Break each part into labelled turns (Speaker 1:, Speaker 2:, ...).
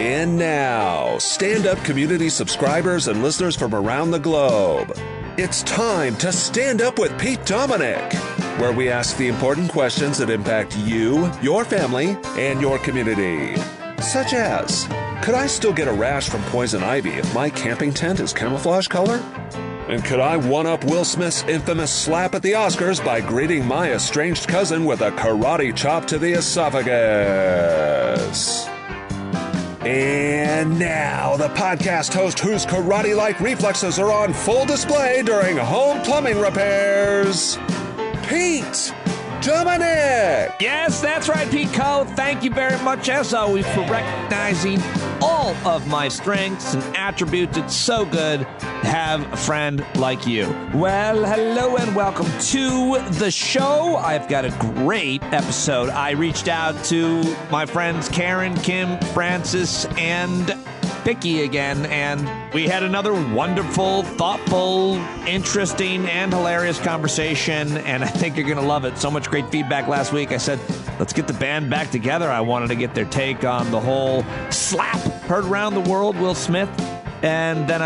Speaker 1: And now, stand-up community subscribers and listeners from around the globe, it's time to Stand Up with Pete Dominic, where we ask the important questions that impact you, your family, and your community. Such as, could I still get a rash from poison ivy if my camping tent is camouflage color? And could I one-up Will Smith's infamous slap at the Oscars by greeting my estranged cousin with a karate chop to the esophagus? And now, the podcast host whose karate-like reflexes are on full display during home plumbing repairs, Pete Dominic!
Speaker 2: Yes, that's right, Pete Co. Thank you very much, as always, for recognizing all of my strengths and attributes. It's so good to have a friend like you. Well, hello and welcome to the show. I've got a great episode. I reached out to my friends Karen, Kim, Frances, and Vikki again, and we had another wonderful, thoughtful, interesting, and hilarious conversation, and I think you're going to love it. So much great feedback last week. I said, let's get the band back together. I wanted to get their take on the whole slap heard around the world, Will Smith. And then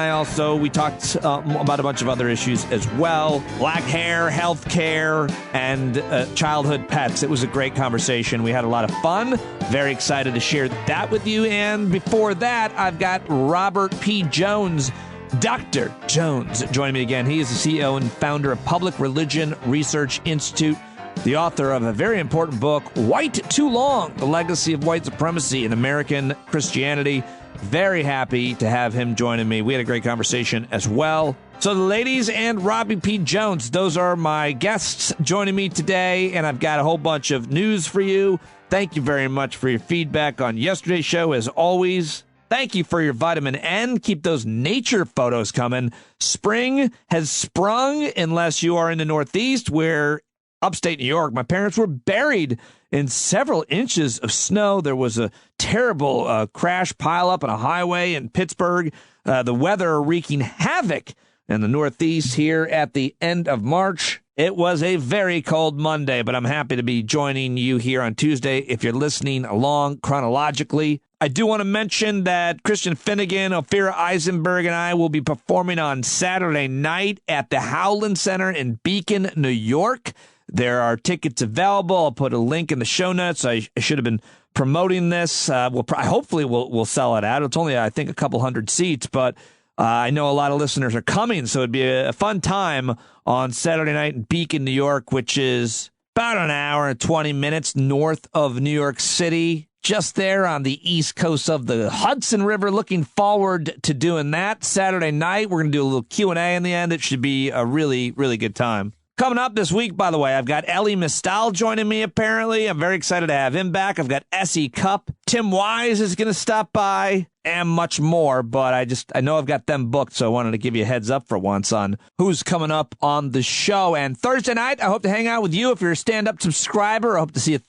Speaker 2: we talked about a bunch of other issues as well. Black hair, health care, and childhood pets. It was a great conversation. We had a lot of fun. Very excited to share that with you. And before that, I've got Robert P. Jones, Dr. Jones, joining me again. He is the CEO and founder of Public Religion Research Institute, the author of a very important book, White Too Long, The Legacy of White Supremacy in American Christianity. Very happy to have him joining me. We had a great conversation as well. So the ladies and Robbie P. Jones, those are my guests joining me today, and I've got a whole bunch of news for you. Thank you very much for your feedback on yesterday's show, as always. Thank you for your vitamin N. Keep those nature photos coming. Spring has sprung, unless you are in the Northeast, where upstate New York, my parents were buried in several inches of snow. There was a terrible crash pileup on a highway in Pittsburgh. The weather wreaking havoc in the Northeast here at the end of March. It was a very cold Monday, but I'm happy to be joining you here on Tuesday if you're listening along chronologically. I do want to mention that Christian Finnegan, Ophira Eisenberg, and I will be performing on Saturday night at the Howland Center in Beacon, New York. There are tickets available. I'll put a link in the show notes. I should have been promoting this. Hopefully we'll sell it out. It's only, I think, a couple hundred seats, but I know a lot of listeners are coming, so it'd be a fun time on Saturday night in Beacon, New York, which is about an hour and 20 minutes north of New York City, just there on the east coast of the Hudson River. Looking forward to doing that Saturday night. We're going to do a little Q&A in the end. It should be a really, really good time. Coming up this week, by the way, I've got Elie Mystal joining me, apparently. I'm very excited to have him back. I've got S.E. Cupp. Tim Wise is going to stop by, and much more. But I know I've got them booked, so I wanted to give you a heads up for once on who's coming up on the show. And Thursday night, I hope to hang out with you. If you're a stand-up subscriber, I hope to see you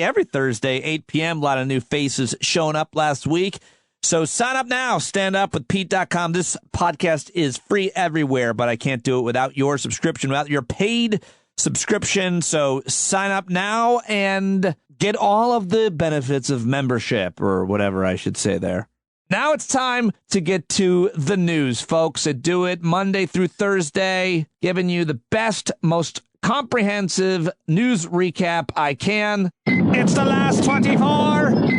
Speaker 2: every Thursday, 8 p.m. A lot of new faces showing up last week. So sign up now, standupwithpete.com. This podcast is free everywhere, but I can't do it without your subscription, without your paid subscription. So sign up now and get all of the benefits of membership, or whatever I should say there. Now it's time to get to the news, folks. I do it Monday through Thursday, giving you the best, most comprehensive news recap I can. It's the last 24.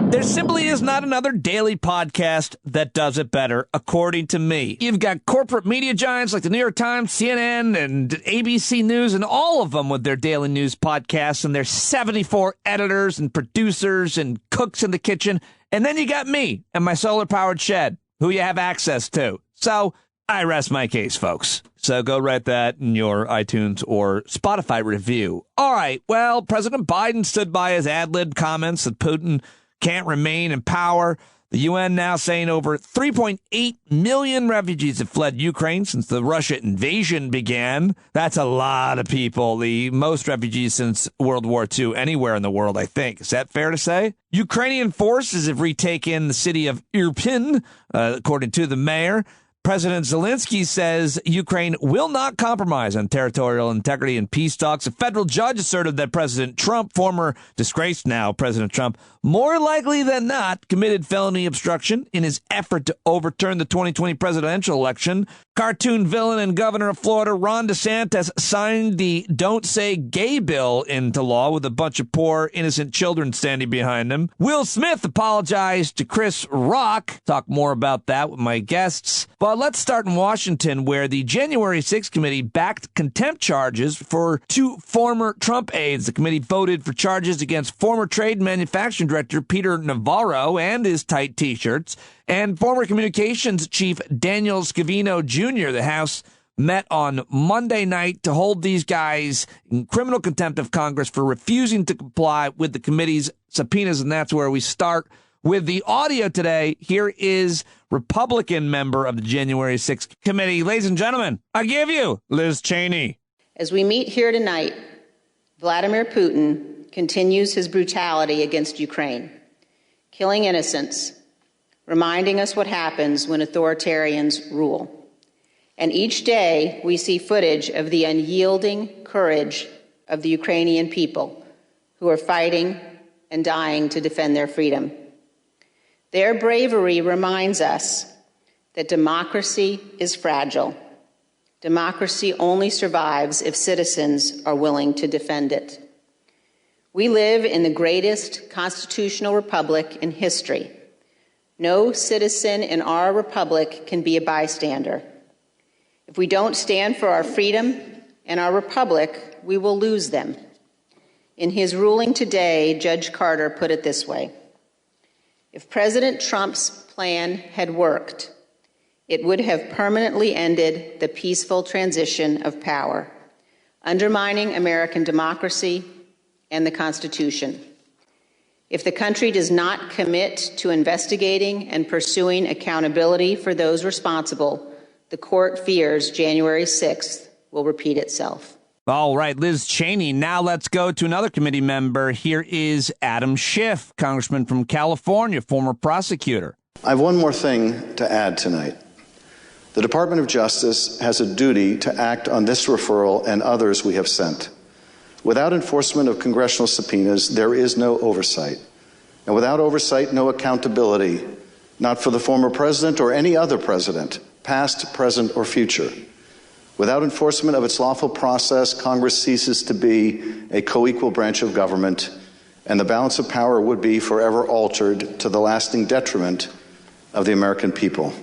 Speaker 2: There simply is not another daily podcast that does it better, according to me. You've got corporate media giants like the New York Times, CNN, and ABC News, and all of them with their daily news podcasts and their 74 editors and producers and cooks in the kitchen. And then you got me and my solar-powered shed, who you have access to. So I rest my case, folks. So go write that in your iTunes or Spotify review. All right, well, President Biden stood by his ad-lib comments that Putin can't remain in power. The UN now saying over 3.8 million refugees have fled Ukraine since the Russia invasion began. That's a lot of people, the most refugees since World War II anywhere in the world, I think. Is that fair to say? Ukrainian forces have retaken the city of Irpin, according to the mayor. President Zelensky says Ukraine will not compromise on territorial integrity in peace talks. A federal judge asserted that President Trump, former disgraced now President Trump, more likely than not committed felony obstruction in his effort to overturn the 2020 presidential election. Cartoon villain and governor of Florida, Ron DeSantis, signed the Don't Say Gay bill into law with a bunch of poor, innocent children standing behind him. Will Smith apologized to Chris Rock. Talk more about that with my guests. But let's start in Washington, where the January 6th committee backed contempt charges for two former Trump aides. The committee voted for charges against former Trade and Manufacturing Director Peter Navarro and his tight T-shirts, and former Communications Chief Daniel Scavino Jr. The House met on Monday night to hold these guys in criminal contempt of Congress for refusing to comply with the committee's subpoenas, and that's where we start with the audio today. Here is Republican member of the January 6th committee. Ladies and gentlemen, I give you Liz Cheney.
Speaker 3: As we meet here tonight, Vladimir Putin continues his brutality against Ukraine, killing innocents, reminding us what happens when authoritarians rule. And each day we see footage of the unyielding courage of the Ukrainian people who are fighting and dying to defend their freedom. Their bravery reminds us that democracy is fragile. Democracy only survives if citizens are willing to defend it. We live in the greatest constitutional republic in history. No citizen in our republic can be a bystander. If we don't stand for our freedom and our republic, we will lose them. In his ruling today, Judge Carter put it this way: if President Trump's plan had worked, it would have permanently ended the peaceful transition of power, undermining American democracy and the Constitution. If the country does not commit to investigating and pursuing accountability for those responsible, the court fears January 6th will repeat itself.
Speaker 2: All right, Liz Cheney. Now let's go to another committee member. Here is Adam Schiff, congressman from California, former prosecutor.
Speaker 4: I have one more thing to add tonight. The Department of Justice has a duty to act on this referral and others we have sent. Without enforcement of congressional subpoenas, there is no oversight. And without oversight, no accountability, not for the former president or any other president, past, present, or future. Without enforcement of its lawful process, Congress ceases to be a co-equal branch of government, and the balance of power would be forever altered to the lasting detriment of the American people.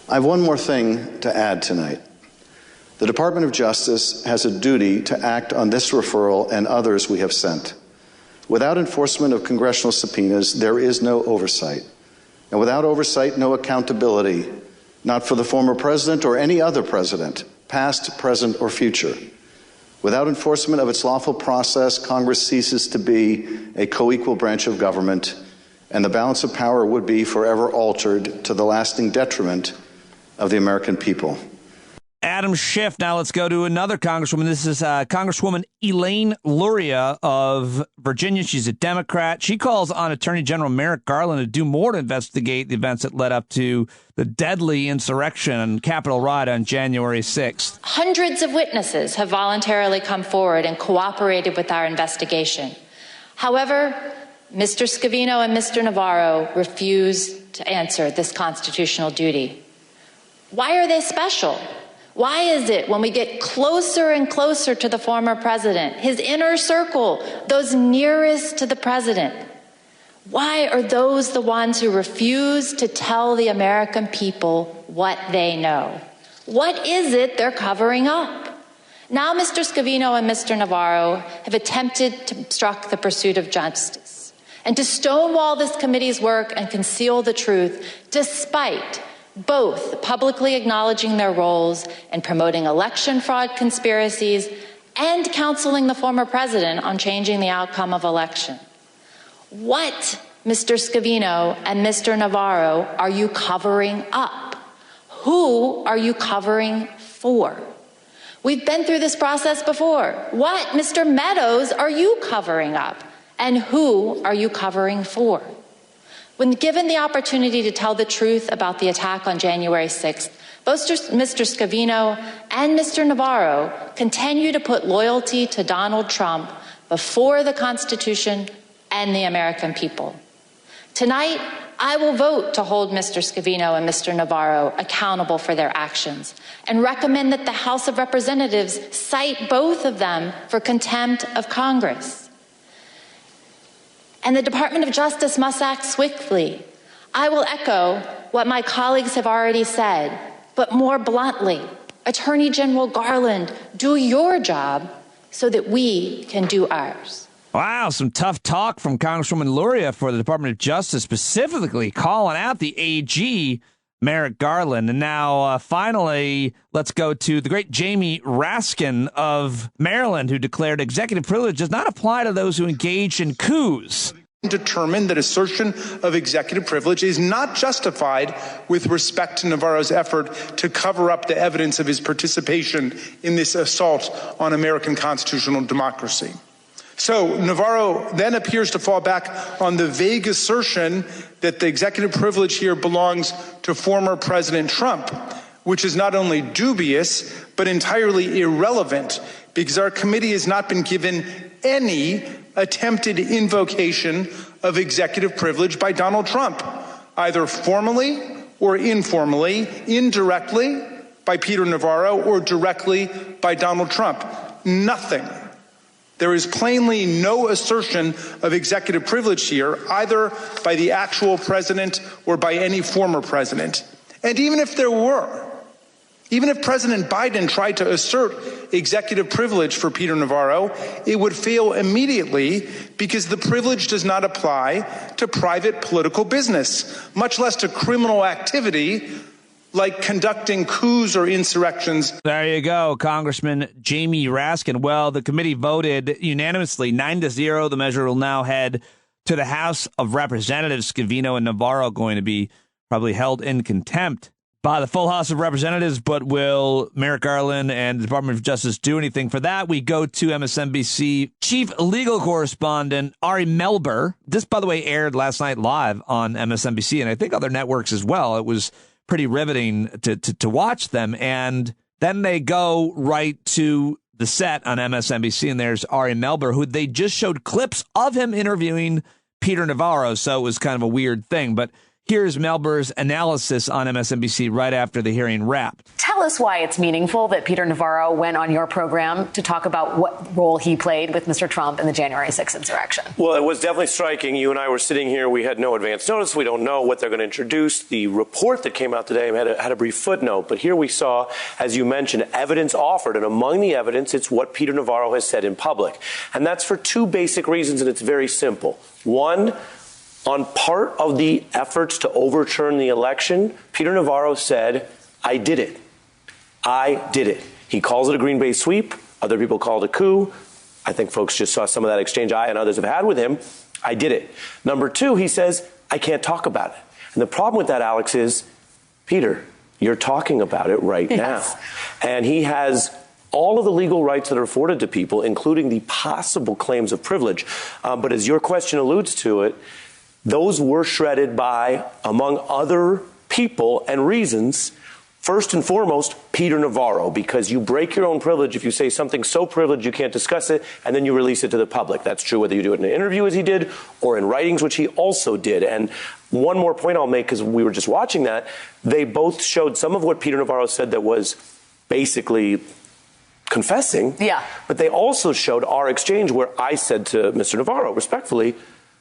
Speaker 4: I have one more thing to add tonight. The Department of Justice has a duty to act on this referral and others we have sent. Without enforcement of congressional subpoenas, there is no oversight. And without oversight, no accountability, not for the former president or any other president, past, present, or future. Without enforcement of its lawful process, Congress ceases to be a co-equal branch of government, and the balance of power would be forever altered to the lasting detriment of the American people.
Speaker 2: Adam Schiff. Now let's go to another congresswoman. This is Congresswoman Elaine Luria of Virginia. She's a Democrat. She calls on Attorney General Merrick Garland to do more to investigate the events that led up to the deadly insurrection and Capitol riot on January 6th.
Speaker 5: Hundreds of witnesses have voluntarily come forward and cooperated with our investigation. However, Mr. Scavino and Mr. Navarro refuse to answer this constitutional duty. Why are they special? Why is it when we get closer and closer to the former president, his inner circle, those nearest to the president, why are those the ones who refuse to tell the American people what they know? What is it they're covering up? Now Mr. Scavino and Mr. Navarro have attempted to obstruct the pursuit of justice and to stonewall this committee's work and conceal the truth, despite both publicly acknowledging their roles in promoting election fraud conspiracies and counseling the former president on changing the outcome of election. What, Mr. Scavino and Mr. Navarro, are you covering up? Who are you covering for? We've been through this process before. What, Mr. Meadows, are you covering up? And who are you covering for? When given the opportunity to tell the truth about the attack on January 6th, both Mr. Scavino and Mr. Navarro continue to put loyalty to Donald Trump before the Constitution and the American people. Tonight, I will vote to hold Mr. Scavino and Mr. Navarro accountable for their actions and recommend that the House of Representatives cite both of them for contempt of Congress. And the Department of Justice must act swiftly. I will echo what my colleagues have already said, but more bluntly, Attorney General Garland, do your job so that we can do ours.
Speaker 2: Wow, some tough talk from Congresswoman Luria for the Department of Justice, specifically calling out the AG, Merrick Garland. And now, finally, let's go to the great Jamie Raskin of Maryland, who declared executive privilege does not apply to those who engage in coups.
Speaker 6: Determined that assertion of executive privilege is not justified with respect to Navarro's effort to cover up the evidence of his participation in this assault on American constitutional democracy. So Navarro then appears to fall back on the vague assertion that the executive privilege here belongs to former President Trump, which is not only dubious, but entirely irrelevant, because our committee has not been given any attempted invocation of executive privilege by Donald Trump, either formally or informally, indirectly by Peter Navarro or directly by Donald Trump. Nothing. There is plainly no assertion of executive privilege here, either by the actual president or by any former president. And even if there were, even if President Biden tried to assert executive privilege for Peter Navarro, it would fail immediately because the privilege does not apply to private political business, much less to criminal activity like conducting coups or insurrections.
Speaker 2: There you go, Congressman Jamie Raskin. Well, the committee voted unanimously 9-0. The measure will now head to the House of Representatives. Scavino and Navarro going to be probably held in contempt by the full House of Representatives, but will Merrick Garland and the Department of Justice do anything for that? We go to MSNBC chief legal correspondent Ari Melber. This, by the way, aired last night live on MSNBC, and I think other networks as well. It was pretty riveting to watch them. And then they go right to the set on MSNBC, and there's Ari Melber, who they just showed clips of him interviewing Peter Navarro, so it was kind of a weird thing. But here's Melber's analysis on MSNBC right after the hearing wrapped.
Speaker 7: Tell us why it's meaningful that Peter Navarro went on your program to talk about what role he played with Mr. Trump in the January 6th insurrection.
Speaker 8: Well, it was definitely striking. You and I were sitting here. We had no advance notice. We don't know what they're going to introduce. The report that came out today had a brief footnote. But here we saw, as you mentioned, evidence offered. And among the evidence, it's what Peter Navarro has said in public. And that's for two basic reasons, and it's very simple. One, on part of the efforts to overturn the election, Peter Navarro said, I did it. I did it. He calls it a Green Bay sweep. Other people call it a coup. I think folks just saw some of that exchange I and others have had with him. I did it. Number two, he says, I can't talk about it. And the problem with that, Alex, is, Peter, you're talking about it right now. And he has all of the legal rights that are afforded to people, including the possible claims of privilege. But as your question alludes to it, those were shredded by, among other people and reasons, first and foremost, Peter Navarro, because you break your own privilege if you say something so privileged you can't discuss it, and then you release it to the public. That's true whether you do it in an interview, as he did, or in writings, which he also did. And one more point I'll make, because we were just watching that, they both showed some of what Peter Navarro said that was basically confessing. Yeah. But they also showed our exchange where I said to Mr. Navarro, respectfully,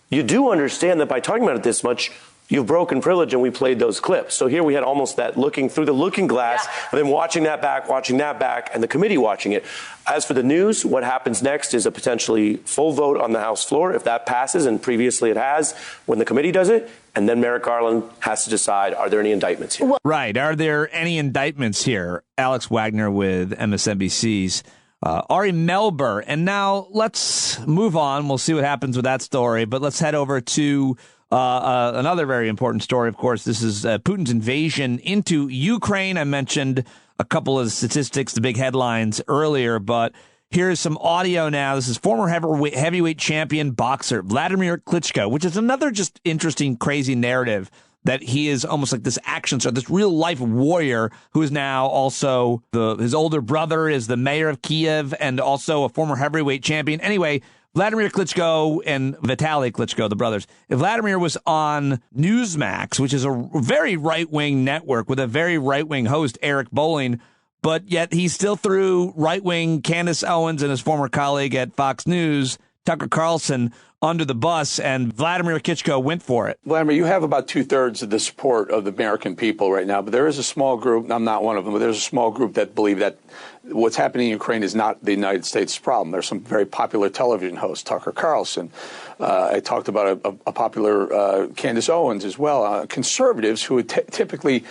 Speaker 8: you do understand that by talking about it this much, you've broken privilege, and we played those clips. So here we had almost that looking through the looking glass, and then watching that back, and the committee watching it. As for the news, what happens next is a potentially full vote on the House floor. If that passes, and previously it has, when the committee does it, and then Merrick Garland has to decide, are there any indictments here?
Speaker 2: Right. Are there any indictments here? Alex Wagner with MSNBC's Ari Melber. And now let's move on. We'll see what happens with that story. But let's head over to another very important story. Of course, this is Putin's invasion into Ukraine. I mentioned a couple of statistics, the big headlines earlier, but Here is some audio now. This is former heavyweight champion boxer Vladimir Klitschko, which is another just interesting, crazy narrative that he is almost like this action star, this real life warrior who is now also his older brother is the mayor of Kiev and also a former heavyweight champion. Anyway, Vladimir Klitschko and Vitaly Klitschko, the brothers. Vladimir was on Newsmax, which is a very right-wing network with a very right-wing host, Eric Bolling. But yet he still threw right-wing Candace Owens and his former colleague at Fox News, Tucker Carlson, under the bus, and Vladimir Klitschko went for it.
Speaker 9: Vladimir, you have about 2/3 of the support of the American people right now, but there is a small group, I'm not one of them, but there's a small group that believe that what's happening in Ukraine is not the United States' problem. There's some very popular television hosts, Tucker Carlson. I talked about a popular Candace Owens as well, conservatives who would typically...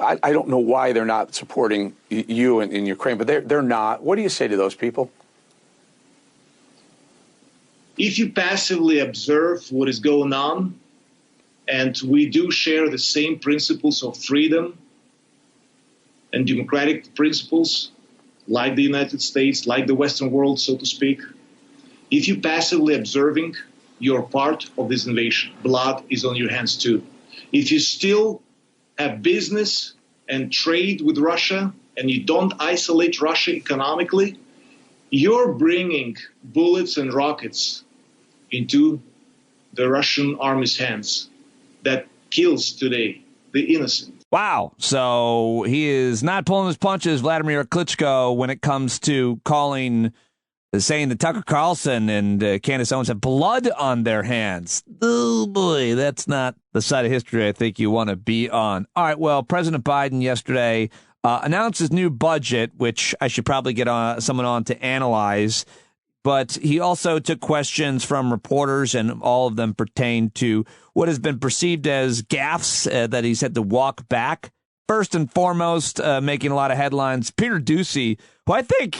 Speaker 9: I don't know why they're not supporting you in Ukraine, but they're not. What do you say to those people?
Speaker 10: If you passively observe what is going on, and we do share the same principles of freedom and democratic principles, like the United States, like the Western world, so to speak, if you passively observing, you're part of this invasion. Blood is on your hands too. If you still have business and trade with Russia, and you don't isolate Russia economically, you're bringing bullets and rockets into the Russian army's hands that kills today the innocent.
Speaker 2: Wow. So he is not pulling his punches, Vladimir Klitschko, when it comes to saying that Tucker Carlson and Candace Owens have blood on their hands. Oh, boy, that's not the side of history I think you want to be on. All right, well, President Biden yesterday announced his new budget, which I should probably get someone on to analyze. But he also took questions from reporters, and all of them pertain to what has been perceived as gaffes that he's had to walk back. First and foremost, making a lot of headlines, Peter Doocy, who I think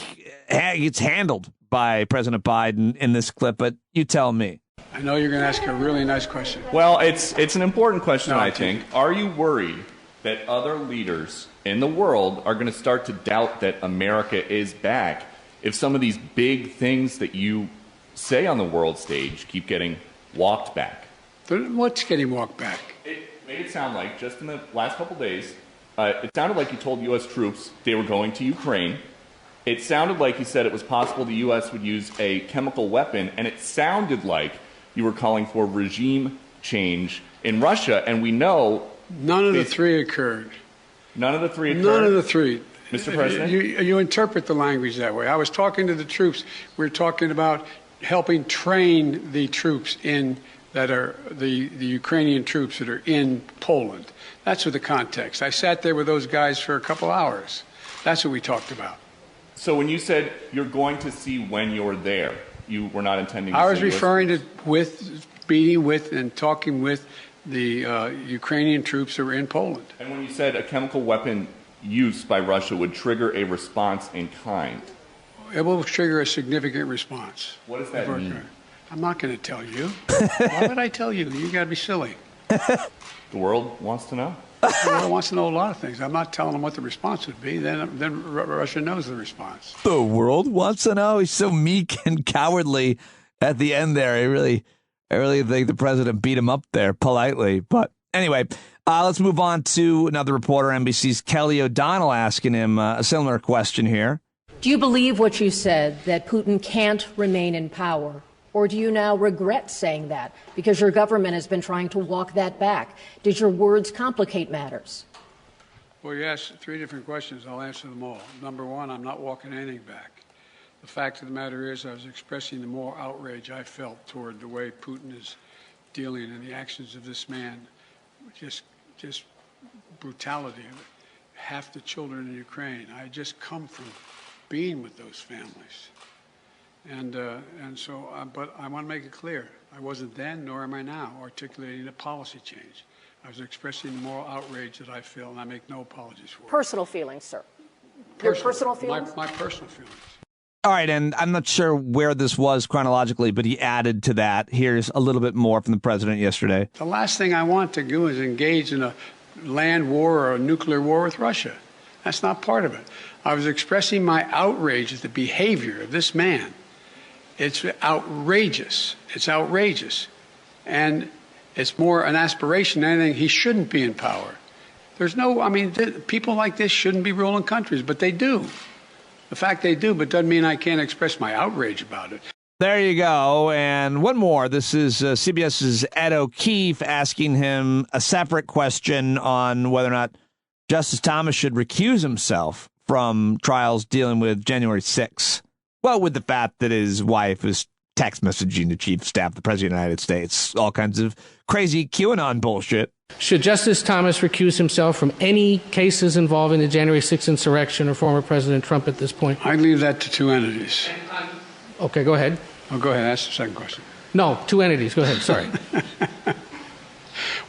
Speaker 2: gets handled by President Biden in this clip, but you tell me.
Speaker 11: I know you're going to ask a really nice question.
Speaker 12: Well, it's an important question, I think. Are you worried that other leaders in the world are going to start to doubt that America is back if some of these big things that you say on the world stage keep getting walked back?
Speaker 11: What's getting walked back?
Speaker 12: It made it sound like, just in the last couple days, it sounded like you told U.S. troops they were going to Ukraine. It sounded like you said it was possible the U.S. would use a chemical weapon, and it sounded like you were calling for regime change in Russia, and we know...
Speaker 11: None of the three occurred.
Speaker 12: None of the three occurred?
Speaker 11: None of the three.
Speaker 12: Mr. President?
Speaker 11: You interpret the language that way. I was talking to the troops. We're talking about helping train the troops that are the Ukrainian troops that are in Poland. That's what the context. I sat there with those guys for a couple hours. That's what we talked about.
Speaker 12: So when you said you're going to see when you're there, you were not intending to
Speaker 11: I was referring to meeting with and talking with the Ukrainian troops that were in Poland.
Speaker 12: And when you said a chemical weapon use by Russia would trigger a response in kind?
Speaker 11: It will trigger a significant response.
Speaker 12: What does that mean?
Speaker 11: I'm not going to tell you. Why would I tell you? You got to be silly.
Speaker 12: The world wants to know?
Speaker 11: The world wants to know a lot of things. I'm not telling them what the response would be. Then Russia knows the response.
Speaker 2: The world wants to know? He's so meek and cowardly at the end there. I really think the president beat him up there politely. But anyway, let's move on to another reporter, NBC's Kelly O'Donnell, asking him a similar question here.
Speaker 13: Do you believe what you said, that Putin can't remain in power? Or do you now regret saying that because your government has been trying to walk that back? Did your words complicate matters?
Speaker 11: Well, you asked three different questions. I'll answer them all. Number one, I'm not walking anything back. The fact of the matter is I was expressing the moral outrage I felt toward the way Putin is dealing and the actions of this man. Just brutality. Half the children in Ukraine. I just come from being with those families. But I want to make it clear, I wasn't then, nor am I now, articulating a policy change. I was expressing the moral outrage that I feel, and I make no apologies for it.
Speaker 13: Personal feelings, sir. Your personal feelings?
Speaker 11: My personal feelings.
Speaker 2: All right, and I'm not sure where this was chronologically, but he added to that. Here's a little bit more from the president yesterday.
Speaker 11: The last thing I want to do is engage in a land war or a nuclear war with Russia. That's not part of it. I was expressing my outrage at the behavior of this man. It's outrageous. It's outrageous. And it's more an aspiration than anything. He shouldn't be in power. People like this shouldn't be ruling countries, but they do. The fact they do, but doesn't mean I can't express my outrage about it.
Speaker 2: There you go. And one more. This is CBS's Ed O'Keefe asking him a separate question on whether or not Justice Thomas should recuse himself from trials dealing with January 6th. Well, with the fact that his wife is text messaging the chief of staff, the president of the United States, all kinds of crazy QAnon bullshit.
Speaker 14: Should Justice Thomas recuse himself from any cases involving the January 6th insurrection or former President Trump at this point?
Speaker 11: I leave that to two entities.
Speaker 14: Okay, go ahead.
Speaker 11: Oh, go ahead. Ask the second question.
Speaker 14: No, two entities. Go ahead. Sorry.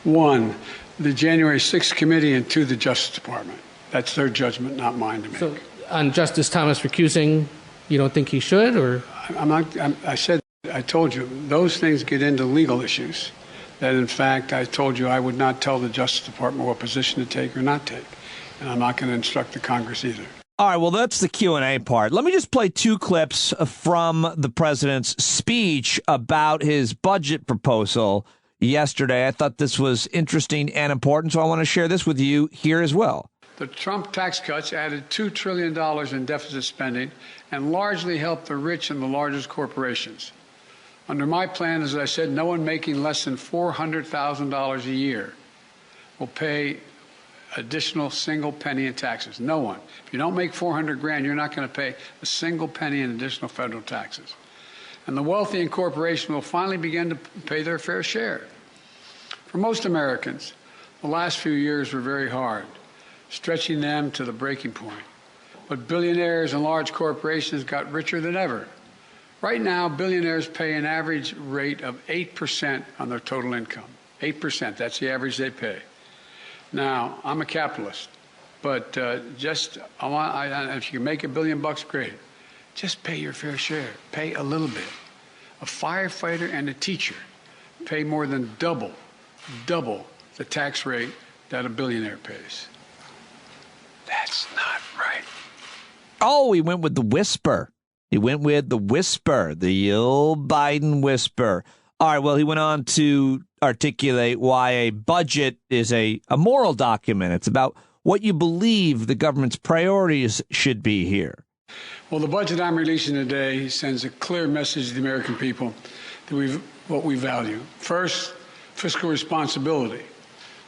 Speaker 11: One, the January 6th committee, and two, the Justice Department. That's their judgment, not mine to make.
Speaker 14: So on Justice Thomas recusing, you don't think he should, or?
Speaker 11: I told you, those things get into legal issues. That, in fact, I told you I would not tell the Justice Department what position to take or not take. And I'm not going to instruct the Congress either.
Speaker 2: All right, well, that's the Q&A part. Let me just play two clips from the president's speech about his budget proposal yesterday. I thought this was interesting and important, so I want to share this with you here as well.
Speaker 11: The Trump tax cuts added $2 trillion in deficit spending and largely helped the rich and the largest corporations. Under my plan, as I said, no one making less than $400,000 a year will pay additional single penny in taxes. No one. If you don't make $400,000, you're not going to pay a single penny in additional federal taxes. And the wealthy and corporations will finally begin to pay their fair share. For most Americans, the last few years were very hard, stretching them to the breaking point. But billionaires and large corporations got richer than ever. Right now, billionaires pay an average rate of 8% on their total income. 8%, that's the average they pay. Now, I'm a capitalist, but if you can make $1 billion, great. Just pay your fair share. Pay a little bit. A firefighter and a teacher pay more than double the tax rate that a billionaire pays. That's not right.
Speaker 2: Oh, he went with the whisper. The old Biden whisper. All right, well, he went on to articulate why a budget is a moral document. It's about what you believe the government's priorities should be here.
Speaker 11: Well, the budget I'm releasing today sends a clear message to the American people that what we value. First, fiscal responsibility.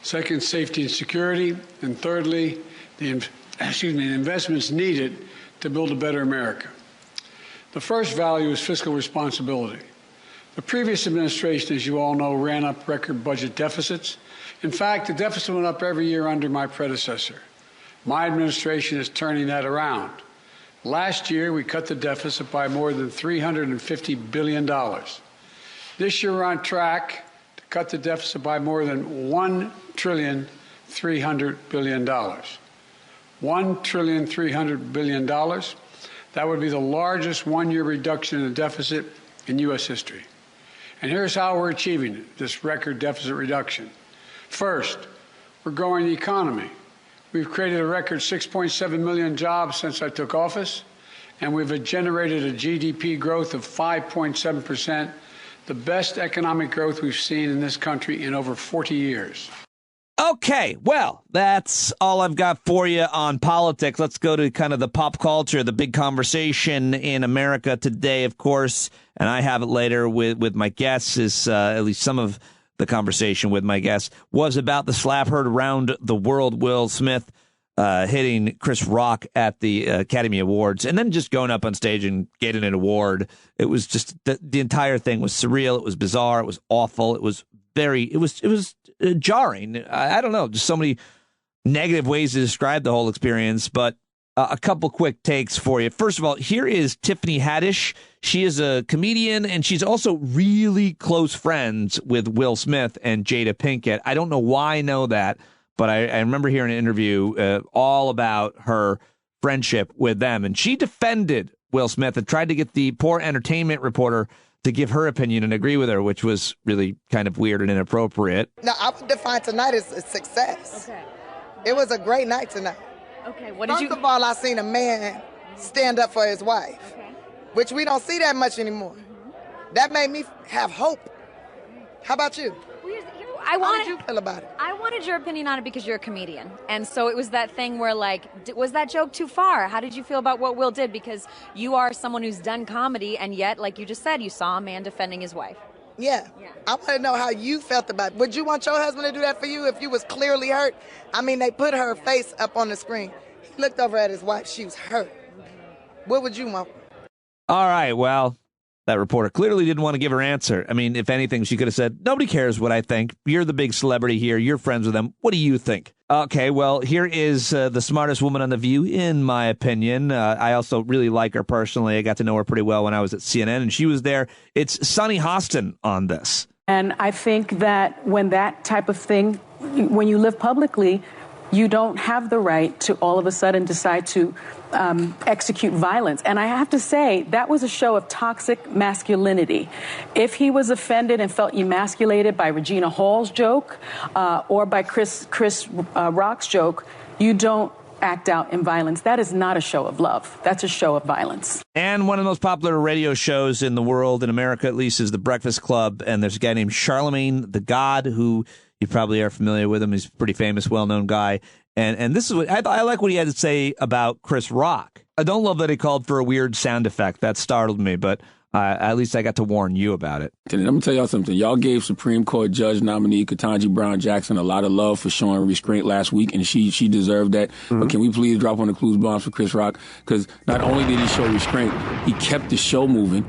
Speaker 11: Second, safety and security. And thirdly, the investments needed to build a better America. The first value is fiscal responsibility. The previous administration, as you all know, ran up record budget deficits. In fact, the deficit went up every year under my predecessor. My administration is turning that around. Last year, we cut the deficit by more than $350 billion. This year, we're on track to cut the deficit by more than $1.3 trillion. $1.3 trillion. That would be the largest one-year reduction in the deficit in U.S. history. And here's how we're achieving this record deficit reduction. First, we're growing the economy. We've created a record 6.7 million jobs since I took office, and we've generated a GDP growth of 5.7%, the best economic growth we've seen in this country in over 40 years.
Speaker 2: Okay, well, that's all I've got for you on politics. Let's go to kind of the pop culture, the big conversation in America today, of course, and I have it later with my guests, is at least some of the conversation with my guests was about the slap heard around the world, Will Smith hitting Chris Rock at the Academy Awards and then just going up on stage and getting an award. It was just the entire thing was surreal. It was bizarre. It was awful. It was jarring. I don't know, just so many negative ways to describe the whole experience, but a couple quick takes for you. First of all, here is Tiffany Haddish. She is a comedian, and she's also really close friends with Will Smith and Jada Pinkett. I don't know why I know that, but I remember hearing an interview all about her friendship with them, and she defended Will Smith and tried to get the poor entertainment reporter to give her opinion and agree with her, which was really kind of weird and inappropriate.
Speaker 15: No, I would define tonight as a success. Okay. It was a great night tonight. Okay, what did
Speaker 16: First of all, I seen a man stand up for his wife, which we don't see that much anymore. That made me have hope. How about you? How did you feel about it?
Speaker 15: I wanted your opinion on it because you're a comedian. And so it was that thing where, like, was that joke too far? How did you feel about what Will did? Because you are someone who's done comedy, and yet, like you just said, you saw a man defending his wife.
Speaker 16: Yeah. I want to know how you felt about it. Would you want your husband to do that for you if you was clearly hurt? I mean, they put her face up on the screen. He looked over at his wife. She was hurt. What would you want?
Speaker 2: All right, well, that reporter clearly didn't want to give her answer. I mean, if anything, she could have said, nobody cares what I think. You're the big celebrity here. You're friends with them. What do you think? Okay, well, here is the smartest woman on The View, in my opinion. I also really like her personally. I got to know her pretty well when I was at CNN, and she was there. It's Sunny Hostin on this.
Speaker 17: And I think that when that type of thing, when you live publicly, you don't have the right to all of a sudden decide to execute violence. And I have to say, that was a show of toxic masculinity. If he was offended and felt emasculated by Regina Hall's joke or by Chris Rock's joke, you don't act out in violence. That is not a show of love. That's a show of violence.
Speaker 2: And one of the most popular radio shows in the world, in America at least, is The Breakfast Club. And there's a guy named Charlemagne the God, who you probably are familiar with him. He's a pretty famous, well-known guy. And this is what I like what he had to say about Chris Rock. I don't love that he called for a weird sound effect. That startled me, but at least I got to warn you about it.
Speaker 18: And I'm going to tell y'all something. Y'all gave Supreme Court Judge nominee Ketanji Brown Jackson a lot of love for showing restraint last week, and she deserved that. Mm-hmm. But can we please drop on the clues bombs for Chris Rock? Because not only did he show restraint, he kept the show moving.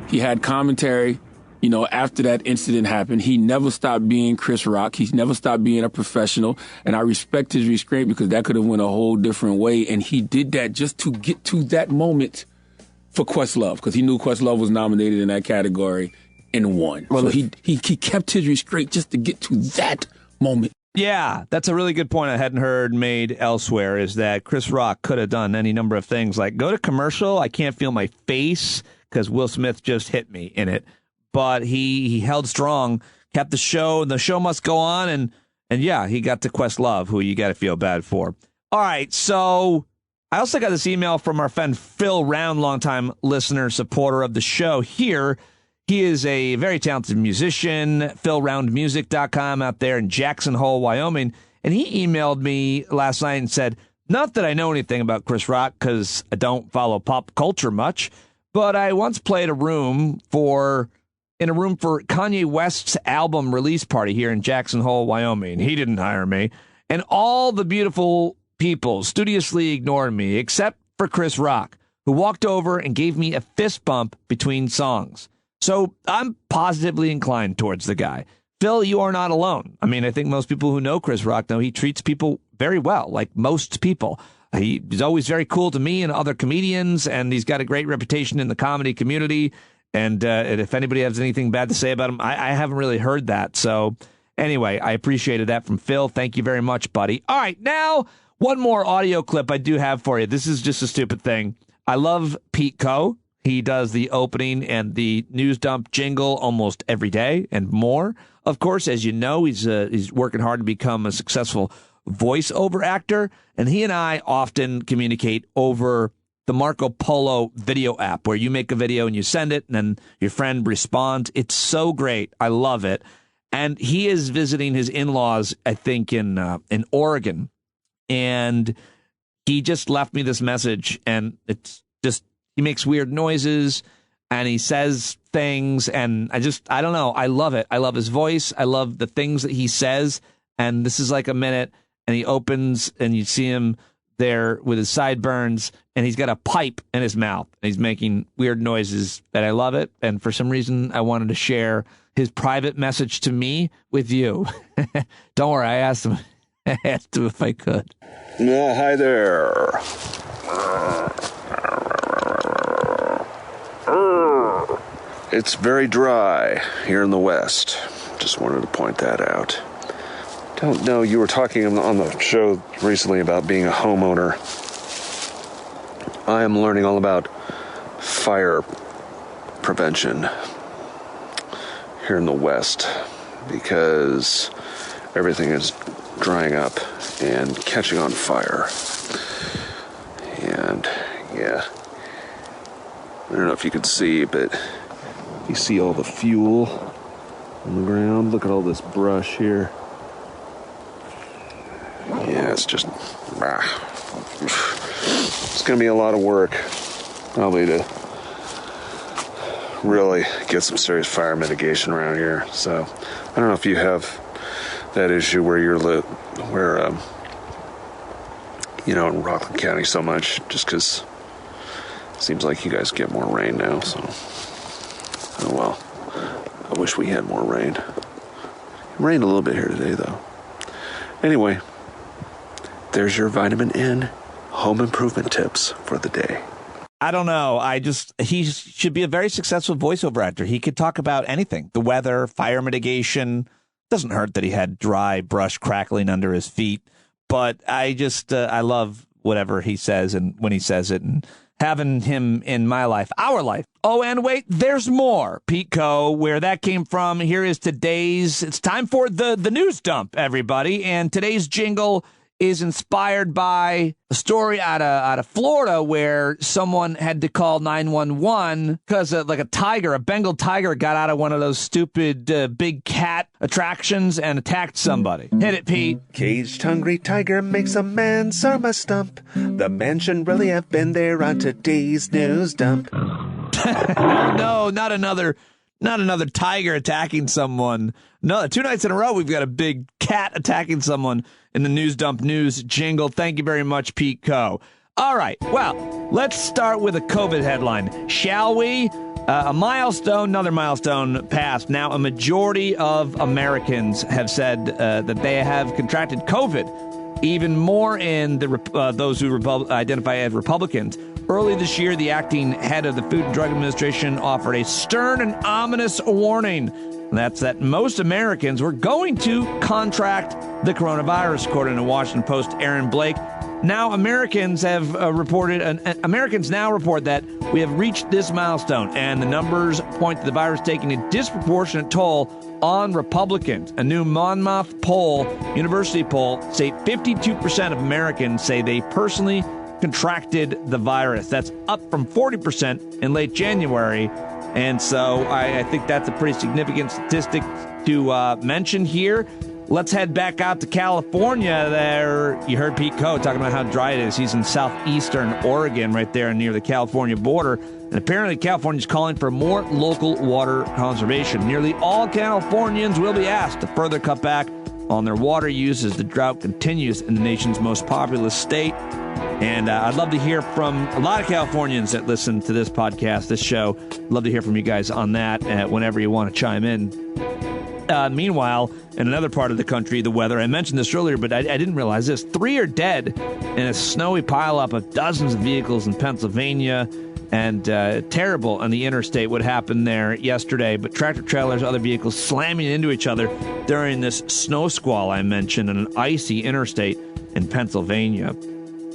Speaker 18: He had commentary. You know, after that incident happened, he never stopped being Chris Rock. He's never stopped being a professional. And I respect his restraint because that could have went a whole different way. And he did that just to get to that moment for Questlove, because he knew Questlove was nominated in that category and won. Well, so he kept his restraint just to get to that moment.
Speaker 2: Yeah, that's a really good point I hadn't heard made elsewhere, is that Chris Rock could have done any number of things, like go to commercial, I can't feel my face because Will Smith just hit me in it. But he held strong, kept the show, and the show must go on. And yeah, he got to Questlove, who you got to feel bad for. All right, so I also got this email from our friend Phil Round, longtime listener, supporter of the show here. He is a very talented musician, philroundmusic.com out there in Jackson Hole, Wyoming. And he emailed me last night and said, not that I know anything about Chris Rock because I don't follow pop culture much, but I once played in a room for Kanye West's album release party here in Jackson Hole, Wyoming. He didn't hire me. And all the beautiful people studiously ignored me, except for Chris Rock, who walked over and gave me a fist bump between songs. So I'm positively inclined towards the guy. Phil, you are not alone. I mean, I think most people who know Chris Rock know he treats people very well, like most people. He's always very cool to me and other comedians, and he's got a great reputation in the comedy community. And if anybody has anything bad to say about him, I haven't really heard that. So anyway, I appreciated that from Phil. Thank you very much, buddy. All right, now one more audio clip I do have for you. This is just a stupid thing. I love Pete Coe. He does the opening and the news dump jingle almost every day and more. Of course, as you know, he's working hard to become a successful voiceover actor. And he and I often communicate over the Marco Polo video app, where you make a video and you send it and then your friend responds. It's so great. I love it. And he is visiting his in-laws, I think, in Oregon. And he just left me this message, and it's just, he makes weird noises and he says things, and I don't know. I love it. I love his voice. I love the things that he says. And this is like a minute, and he opens and you see him there with his sideburns, and he's got a pipe in his mouth, and he's making weird noises, and I love it. And for some reason, I wanted to share his private message to me with you. Don't worry, I asked him if I could.
Speaker 1: Hi there. It's very dry here in the West. Just wanted to point that out. Don't know, you were talking on the show recently about being a homeowner. I am learning all about fire prevention here in the West because everything is drying up and catching on fire. Yeah. I don't know if you can see, but you see all the fuel on the ground. Look at all this brush here. Yeah, it's just... It's going to be a lot of work, probably, to really get some serious fire mitigation around here. So, I don't know if you have that issue where you're in Rockland County so much, just because it seems like you guys get more rain now, so, oh well. I wish we had more rain. It rained a little bit here today, though. Anyway, there's your vitamin N home improvement tips for the day.
Speaker 2: I don't know. He should be a very successful voiceover actor. He could talk about anything. The weather, fire mitigation. Doesn't hurt that he had dry brush crackling under his feet. But I love whatever he says and when he says it, and having him in my life, our life. Oh, and wait, there's more. Pete Coe, where that came from. Here is it's time for the news dump, everybody. And today's jingle is inspired by a story out of Florida where someone had to call 911 because a Bengal tiger got out of one of those stupid big cat attractions and attacked somebody. Hit it, Pete.
Speaker 1: Caged hungry tiger makes a man's arm a stump. The man shouldn't really have been there on today's news dump.
Speaker 2: No, not another tiger attacking someone. No, 2 nights in a row we've got a big cat attacking someone in the news dump news jingle. Thank you very much, Pete Coe. All right, well, let's start with a COVID headline, shall we? Another milestone passed. Now, a majority of Americans have said that they have contracted COVID, even more in those who identify as Republicans. Early this year, the acting head of the Food and Drug Administration offered a stern and ominous warning. And that's that most Americans were going to contract the coronavirus, according to Washington Post Aaron Blake. Now, Americans now report that we have reached this milestone, and the numbers point to the virus taking a disproportionate toll on Republicans. A new Monmouth University poll, say 52% of Americans say they personally contracted the virus. That's up from 40% in late January. And so I think that's a pretty significant statistic to mention here. Let's head back out to California. There, you heard Pete Coe talking about how dry it is. He's in southeastern Oregon, right there near the California border. And apparently California's calling for more local water conservation. Nearly all Californians will be asked to further cut back on their water use as the drought continues in the nation's most populous state. And I'd love to hear from a lot of Californians that listen to this podcast, this show. Love to hear from you guys on that whenever you want to chime in. Meanwhile, in another part of the country, the weather, I mentioned this earlier, but I didn't realize this. 3 are dead in a snowy pileup of dozens of vehicles in Pennsylvania. And terrible on the interstate what happened there yesterday. But tractor trailers, other vehicles slamming into each other during this snow squall I mentioned on an icy interstate in Pennsylvania.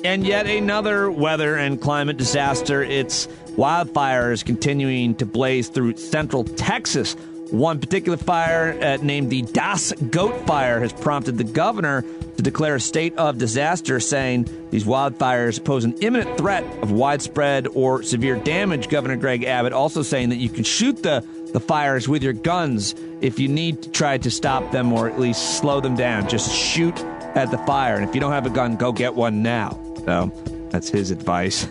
Speaker 2: And yet another weather and climate disaster. It's wildfires continuing to blaze through central Texas. One particular fire named the Das Goat Fire has prompted the governor to declare a state of disaster, saying these wildfires pose an imminent threat of widespread or severe damage. Governor Greg Abbott also saying that you can shoot the fires with your guns if you need to try to stop them or at least slow them down. Just shoot at the fire. And if you don't have a gun, go get one now. So that's his advice.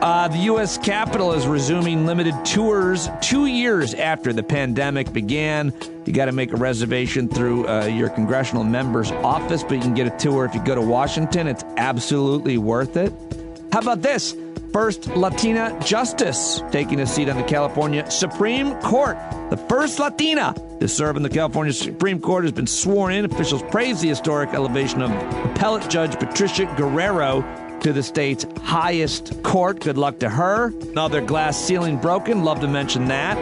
Speaker 2: The U.S. Capitol is resuming limited tours 2 years after the pandemic began. You got to make a reservation through your congressional member's office, but you can get a tour if you go to Washington. It's absolutely worth it. How about this? First Latina justice taking a seat on the California Supreme Court. The first Latina to serve on the California Supreme Court has been sworn in. Officials praise the historic elevation of appellate judge Patricia Guerrero to the state's highest court. Good luck to her. Another glass ceiling broken. Love to mention that.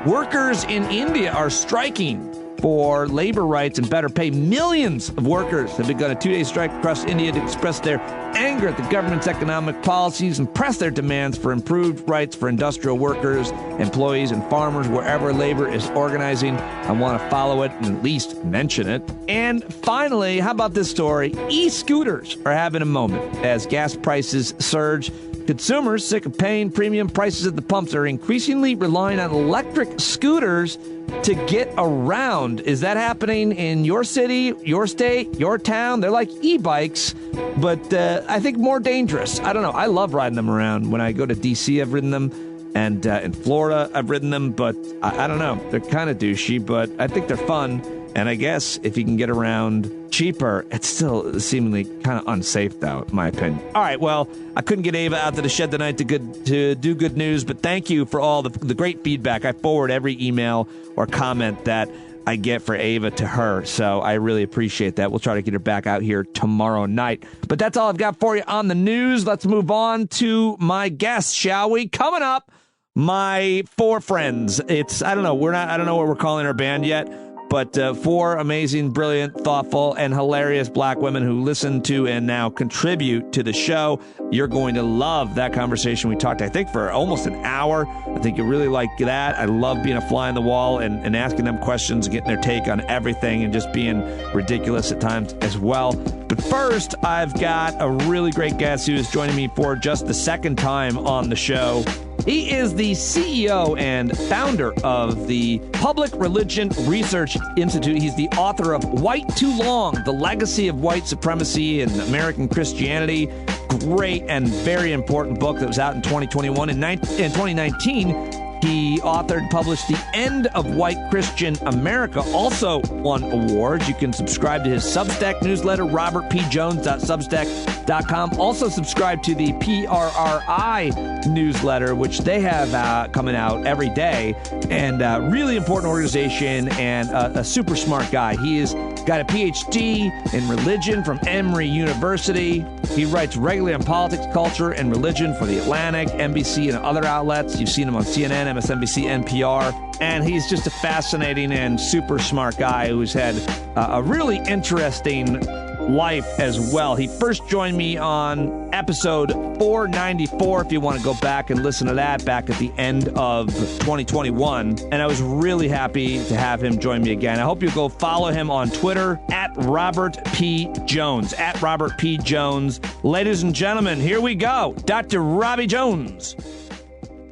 Speaker 2: Workers in India are striking for labor rights and better pay. Millions of workers have begun a 2-day strike across India to express their anger at the government's economic policies and press their demands for improved rights for industrial workers, employees, and farmers wherever labor is organizing. I want to follow it and at least mention it. And finally, how about this story? E-scooters are having a moment as gas prices surge. Consumers, sick of paying premium prices at the pumps, are increasingly relying on electric scooters to get around. Is that happening in your city, your state, your town? They're like e-bikes, but I think more dangerous. I don't know. I love riding them around. When I go to D.C., I've ridden them. And in Florida, I've ridden them, but I don't know. They're kind of douchey, but I think they're fun. And I guess if you can get around cheaper, it's still seemingly kind of unsafe, though, in my opinion. All right, well, I couldn't get Ava out to the shed tonight to do good news, but thank you for all the great feedback. I forward every email or comment that I get for Ava to her, so I really appreciate that. We'll try to get her back out here tomorrow night. But that's all I've got for you on the news. Let's move on to my guests, shall we? Coming up, my four friends. I don't know what we're calling our band yet. But four amazing, brilliant, thoughtful, and hilarious black women who listen to and now contribute to the show. You're going to love that conversation. We talked, I think, for almost an hour. I think you'll really like that. I love being a fly on the wall and asking them questions and getting their take on everything and just being ridiculous at times as well. But first, I've got a really great guest who is joining me for just the second time on the show. He is the CEO and founder of the Public Religion Research Institute. He's the author of White Too Long, The Legacy of White Supremacy in American Christianity. Great and very important book that was out in 2021. In 2019, he authored and published The End of White Christian America, also won awards. You can subscribe to his Substack newsletter, robertpjones.substack.com. Also subscribe to the PRRI newsletter, which they have coming out every day. And really important organization and a super smart guy. He has got a Ph.D. in religion from Emory University. He writes regularly on politics, culture, and religion for The Atlantic, NBC, and other outlets. You've seen him on CNN, MSNBC, NPR. And he's just a fascinating and super smart guy who's had a really interesting life as well. He first joined me on episode 494, if you want to go back and listen to that, back at the end of 2021. And I was really happy to have him join me again. I hope you go follow him on Twitter at Robert P. Jones, at Robert P. Jones. Ladies and gentlemen, here we go. Dr. Robbie Jones.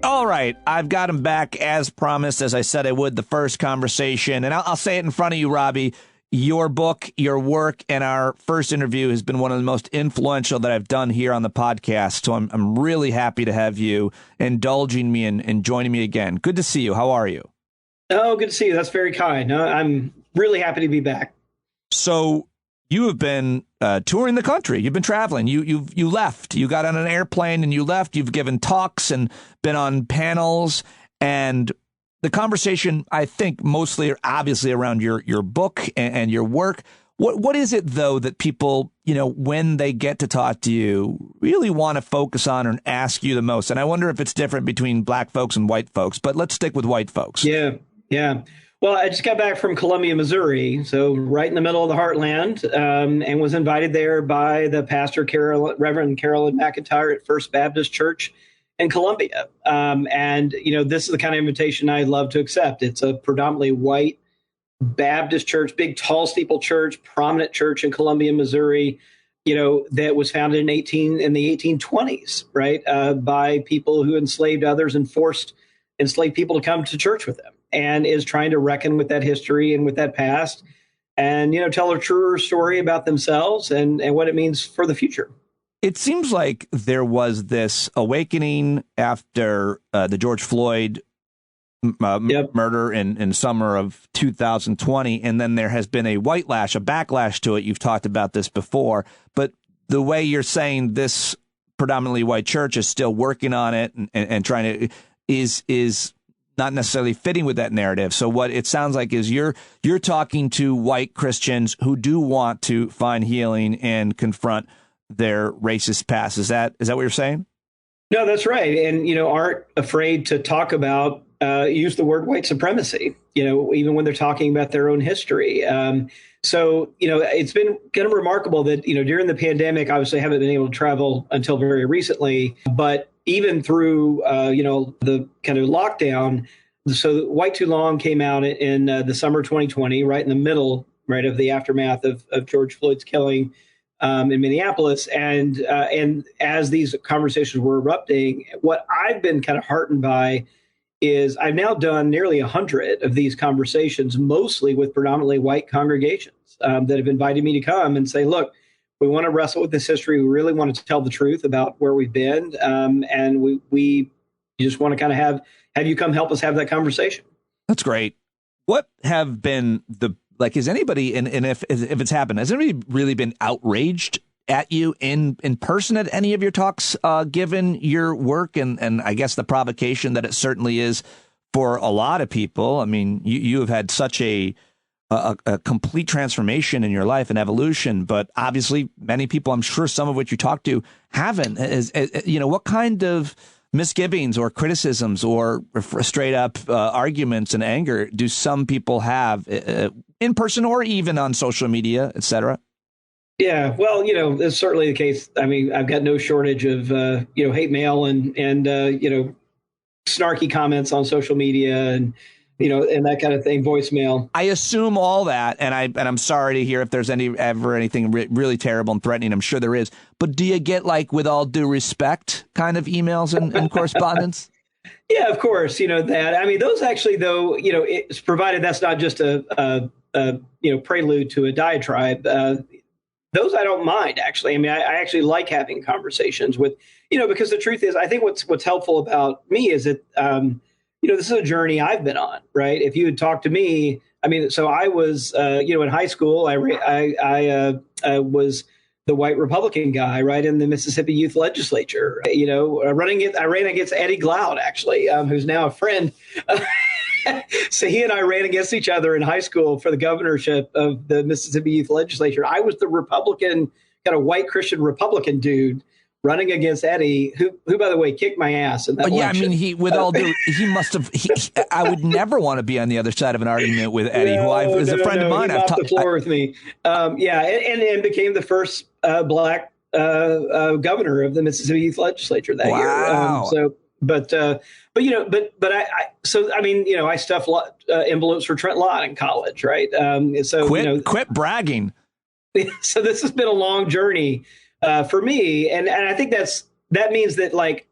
Speaker 2: All right, I've got him back as promised, as I said I would the first conversation. And I'll say it in front of you, Robbie. Your book, your work, and our first interview has been one of the most influential that I've done here on the podcast. So I'm really happy to have you indulging me and joining me again. Good to see you. How are you?
Speaker 19: Oh, good to see you. That's very kind. I'm really happy to be back.
Speaker 2: So you have been touring the country. You've been traveling. You left. You got on an airplane and you left. You've given talks and been on panels. And the conversation, I think, mostly or obviously around your book and your work. What is it, though, that people, when they get to talk to you, really want to focus on and ask you the most? And I wonder if it's different between black folks and white folks, but let's stick with white folks.
Speaker 19: Yeah. Well, I just got back from Columbia, Missouri, so right in the middle of the heartland, and was invited there by the pastor, Reverend Carolyn McIntyre at First Baptist Church in Columbia. And this is the kind of invitation I love to accept. It's a predominantly white Baptist church, big, tall steeple church, prominent church in Columbia, Missouri, that was founded in the 1820s, right, by people who enslaved others and forced enslaved people to come to church with them, and is trying to reckon with that history and with that past and, tell a truer story about themselves and what it means for the future.
Speaker 2: It seems like there was this awakening after the George Floyd murder in summer of 2020, and then there has been a backlash to it. You've talked about this before, but the way you're saying this predominantly white church is still working on it and trying to is not necessarily fitting with that narrative. So what it sounds like is you're talking to white Christians who do want to find healing and confront their racist past. Is that what you're saying?
Speaker 19: No, that's right. And, aren't afraid to talk about use the word white supremacy, even when they're talking about their own history. So, it's been kind of remarkable that, during the pandemic, obviously I haven't been able to travel until very recently, but even through, the kind of lockdown. So White Too Long came out in the summer 2020, right in the middle, right, of the aftermath of George Floyd's killing in Minneapolis. And as these conversations were erupting, what I've been kind of heartened by is I've now done nearly 100 of these conversations, mostly with predominantly white congregations that have invited me to come and say, look, we want to wrestle with this history. We really want to tell the truth about where we've been. And we just want to kind of have you come help us have that conversation.
Speaker 2: That's great. What have been is anybody, and if it's happened, has anybody really been outraged at you in person at any of your talks, given your work and I guess the provocation that it certainly is for a lot of people? I mean, you have had such a complete transformation in your life and evolution, but obviously many people, I'm sure some of which you talk to, haven't. What kind of misgivings or criticisms or straight up arguments and anger do some people have in person or even on social media, et cetera?
Speaker 19: Yeah, well, it's certainly the case. I mean, I've got no shortage of, hate mail and snarky comments on social media and that kind of thing, voicemail.
Speaker 2: I assume all that, and I'm sorry to hear if there's anything really terrible and threatening. I'm sure there is. But do you get, with all due respect kind of emails and correspondence?
Speaker 19: Yeah, of course. That. I mean, those actually, though, it's provided that's not just a prelude to a diatribe. Those I don't mind, actually. I mean, I actually like having conversations with, because the truth is, I think what's helpful about me is that, this is a journey I've been on, right? If you had talked to me, I mean, so I was, in high school, I was the white Republican guy, right, in the Mississippi Youth Legislature. I ran against Eddie Glaude, actually, who's now a friend. So he and I ran against each other in high school for the governorship of the Mississippi Youth Legislature. I was the Republican, kind of white Christian Republican dude running against Eddie, who by the way, kicked my ass in that election.
Speaker 2: I mean, he must have. I would never want to be on the other side of an argument with Eddie, who is a friend of mine.
Speaker 19: He mopped the floor with me. And became the first black governor of the Mississippi Youth Legislature that year. I stuffed envelopes for Trent Lott in college, right?
Speaker 2: Quit bragging.
Speaker 19: So this has been a long journey for me, and I think that means that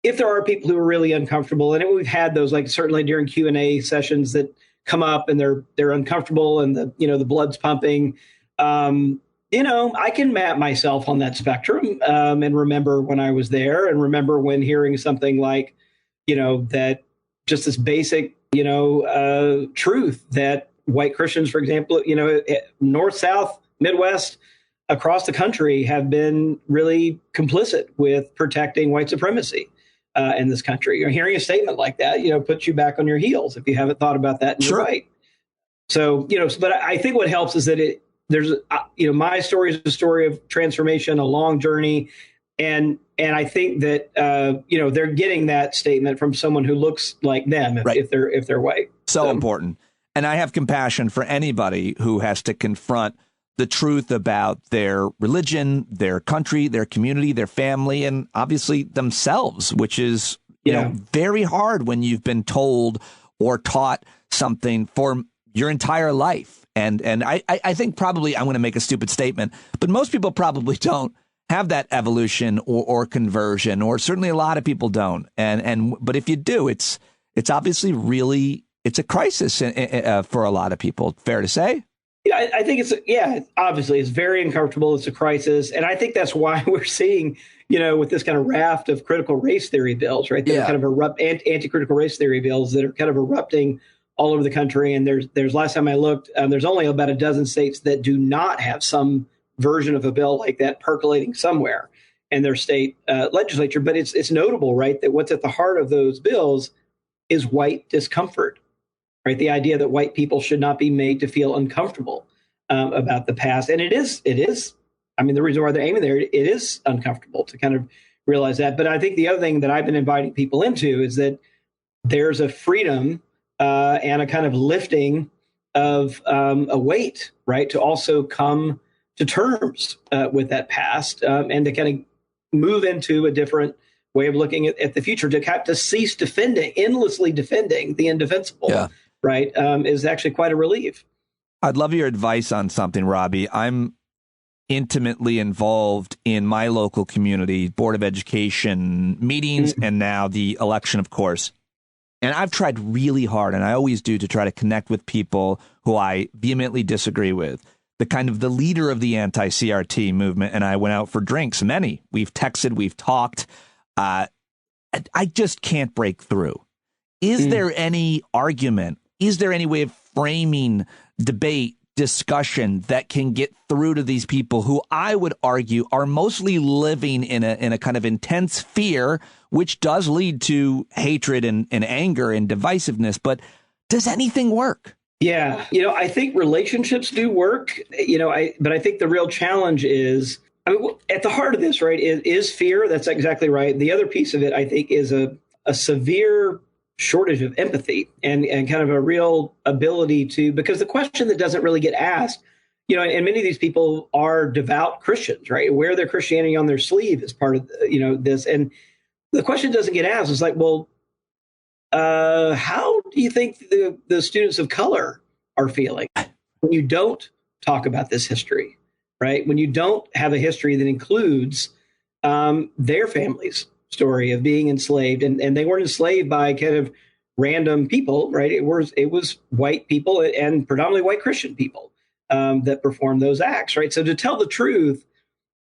Speaker 19: if there are people who are really uncomfortable, and we've had those certainly during Q&A sessions that come up and they're uncomfortable and the blood's pumping. I can map myself on that spectrum and remember when I was there and remember when hearing something like, that just this basic, truth that white Christians, for example, North, South, Midwest, across the country have been really complicit with protecting white supremacy in this country. Hearing a statement like that, puts you back on your heels if you haven't thought about that. And you're right. So, but I think what helps is that there's my story is a story of transformation, a long journey. And I think that, they're getting that statement from someone who looks like them if they're white.
Speaker 2: So important. And I have compassion for anybody who has to confront the truth about their religion, their country, their community, their family, and obviously themselves, which is, very hard when you've been told or taught something for your entire life. And I think probably I'm going to make a stupid statement, but most people probably don't have that evolution or conversion, or certainly a lot of people don't. But if you do, it's obviously really, it's a crisis for a lot of people. Fair to say?
Speaker 19: Yeah, I think obviously it's very uncomfortable. It's a crisis. And I think that's why we're seeing, with this kind of raft of critical race theory bills, right? That are kind of anti-critical race theory bills that are kind of erupting all over the country. And there's last time I looked, there's only about a dozen states that do not have some version of a bill like that percolating somewhere in their state legislature. But it's notable, right, that what's at the heart of those bills is white discomfort. Right, the idea that white people should not be made to feel uncomfortable about the past, and it is. I mean, the reason why they're aiming there, it is uncomfortable to kind of realize that. But I think the other thing that I've been inviting people into is that there's a freedom and a kind of lifting of a weight, right, to also come to terms with that past and to kind of move into a different way of looking at the future, to cease endlessly defending the indefensible, right, is actually quite a relief.
Speaker 2: I'd love your advice on something, Robbie. I'm intimately involved in my local community, Board of Education meetings, and now the election, of course. And I've tried really hard, and I always do, to try to connect with people who I vehemently disagree with. The leader of the anti-CRT movement, and I went out for drinks, many. We've texted, we've talked. I just can't break through. Is there any argument? Is there any way of framing debate, discussion that can get through to these people who I would argue are mostly living in a kind of intense fear, which does lead to hatred and anger and divisiveness? But does anything work?
Speaker 19: Yeah, I think relationships do work, but I think the real challenge is, at the heart of this, right, is fear. That's exactly right. The other piece of it, I think, is a severe shortage of empathy and kind of a real ability to, because the question that doesn't really get asked, and many of these people are devout Christians, right? Wear their Christianity on their sleeve as part of, this. And the question doesn't get asked. It's like, well, how do you think the students of color are feeling when you don't talk about this history, right? When you don't have a history that includes their family's story of being enslaved, and they weren't enslaved by kind of random people, right? It was white people and predominantly white Christian people that performed those acts, right? So to tell the truth,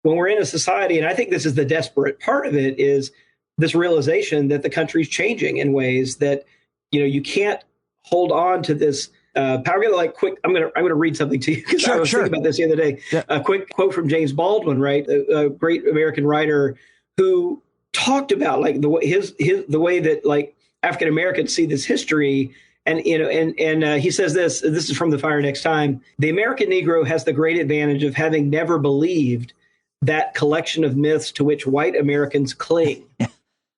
Speaker 19: when we're in a society, and I think this is the desperate part of it, is this realization that the country's changing in ways that, you can't hold on to this power. I'm gonna read something to you, because I was thinking about this the other day. Yeah. A quick quote from James Baldwin, right? A great American writer who talked about the way that African Americans see this history. And, he says this is from The Fire Next Time. The American Negro has the great advantage of having never believed that collection of myths to which white Americans cling,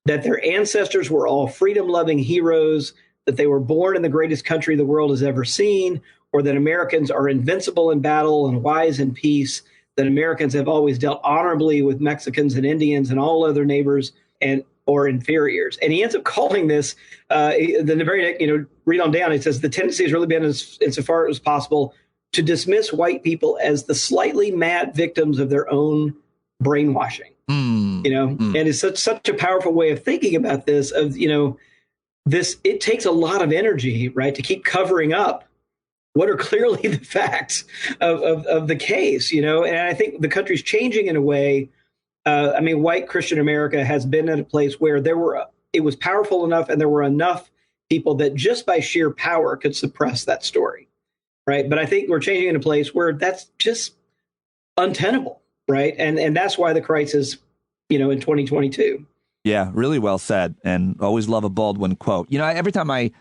Speaker 19: that their ancestors were all freedom-loving heroes, that they were born in the greatest country the world has ever seen, or that Americans are invincible in battle and wise in peace, that Americans have always dealt honorably with Mexicans and Indians and all other neighbors or inferiors. And he ends up calling this, the very next, read on down, it says, the tendency has really been, insofar as possible, to dismiss white people as the slightly mad victims of their own brainwashing. And it's such a powerful way of thinking about this, of, it takes a lot of energy, right, to keep covering up what are clearly the facts of the case, and I think the country's changing in a way. White Christian America has been at a place where it was powerful enough, and there were enough people that just by sheer power could suppress that story, right? But I think we're changing in a place where that's just untenable, right? And that's why the crisis, in 2022.
Speaker 2: Yeah, really well said, and always love a Baldwin quote. Every time I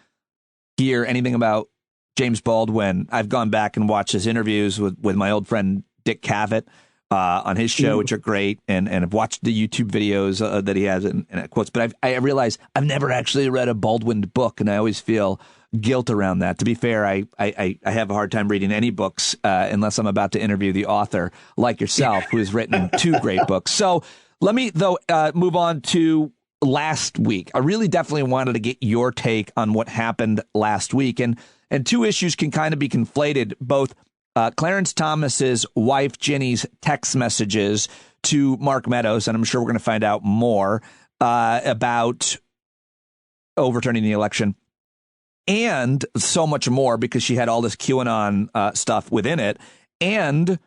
Speaker 2: hear anything about James Baldwin, I've gone back and watched his interviews with my old friend Dick Cavett on his show, which are great, and I've watched the YouTube videos that he has and quotes. But I realize I've never actually read a Baldwin book, and I always feel guilt around that. To be fair, I have a hard time reading any books unless I'm about to interview the author, like yourself, who has written 2 great books. So let me, though, move on to last week. I really definitely wanted to get your take on what happened last week. And 2 issues can kind of be conflated, both Clarence Thomas's wife, Ginny's text messages to Mark Meadows, and I'm sure we're going to find out more about overturning the election, and so much more, because she had all this QAnon stuff within it, and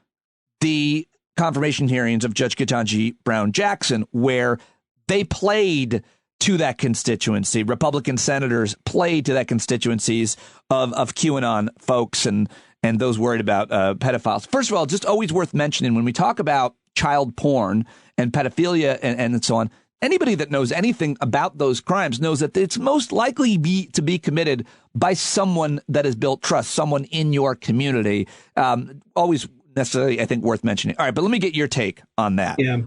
Speaker 2: the confirmation hearings of Judge Ketanji Brown Jackson, where they played to that constituency. Republican senators played to that constituencies of QAnon folks and those worried about pedophiles. First of all, just always worth mentioning, when we talk about child porn and pedophilia and so on, anybody that knows anything about those crimes knows that it's most likely to be committed by someone that has built trust, someone in your community. Always necessarily, I think, worth mentioning. All right, but let me get your take on that. Yeah.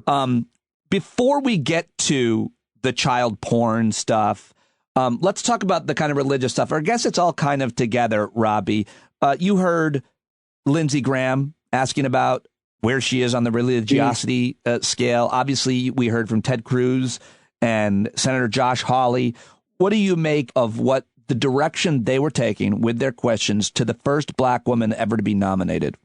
Speaker 2: Before we get to the child porn stuff, Let's talk about the kind of religious stuff. Or I guess it's all kind of together, Robbie. You heard Lindsey Graham asking about where she is on the religiosity scale. Obviously, we heard from Ted Cruz and Senator Josh Hawley. What do you make of what the direction they were taking with their questions to the first black woman ever to be nominated?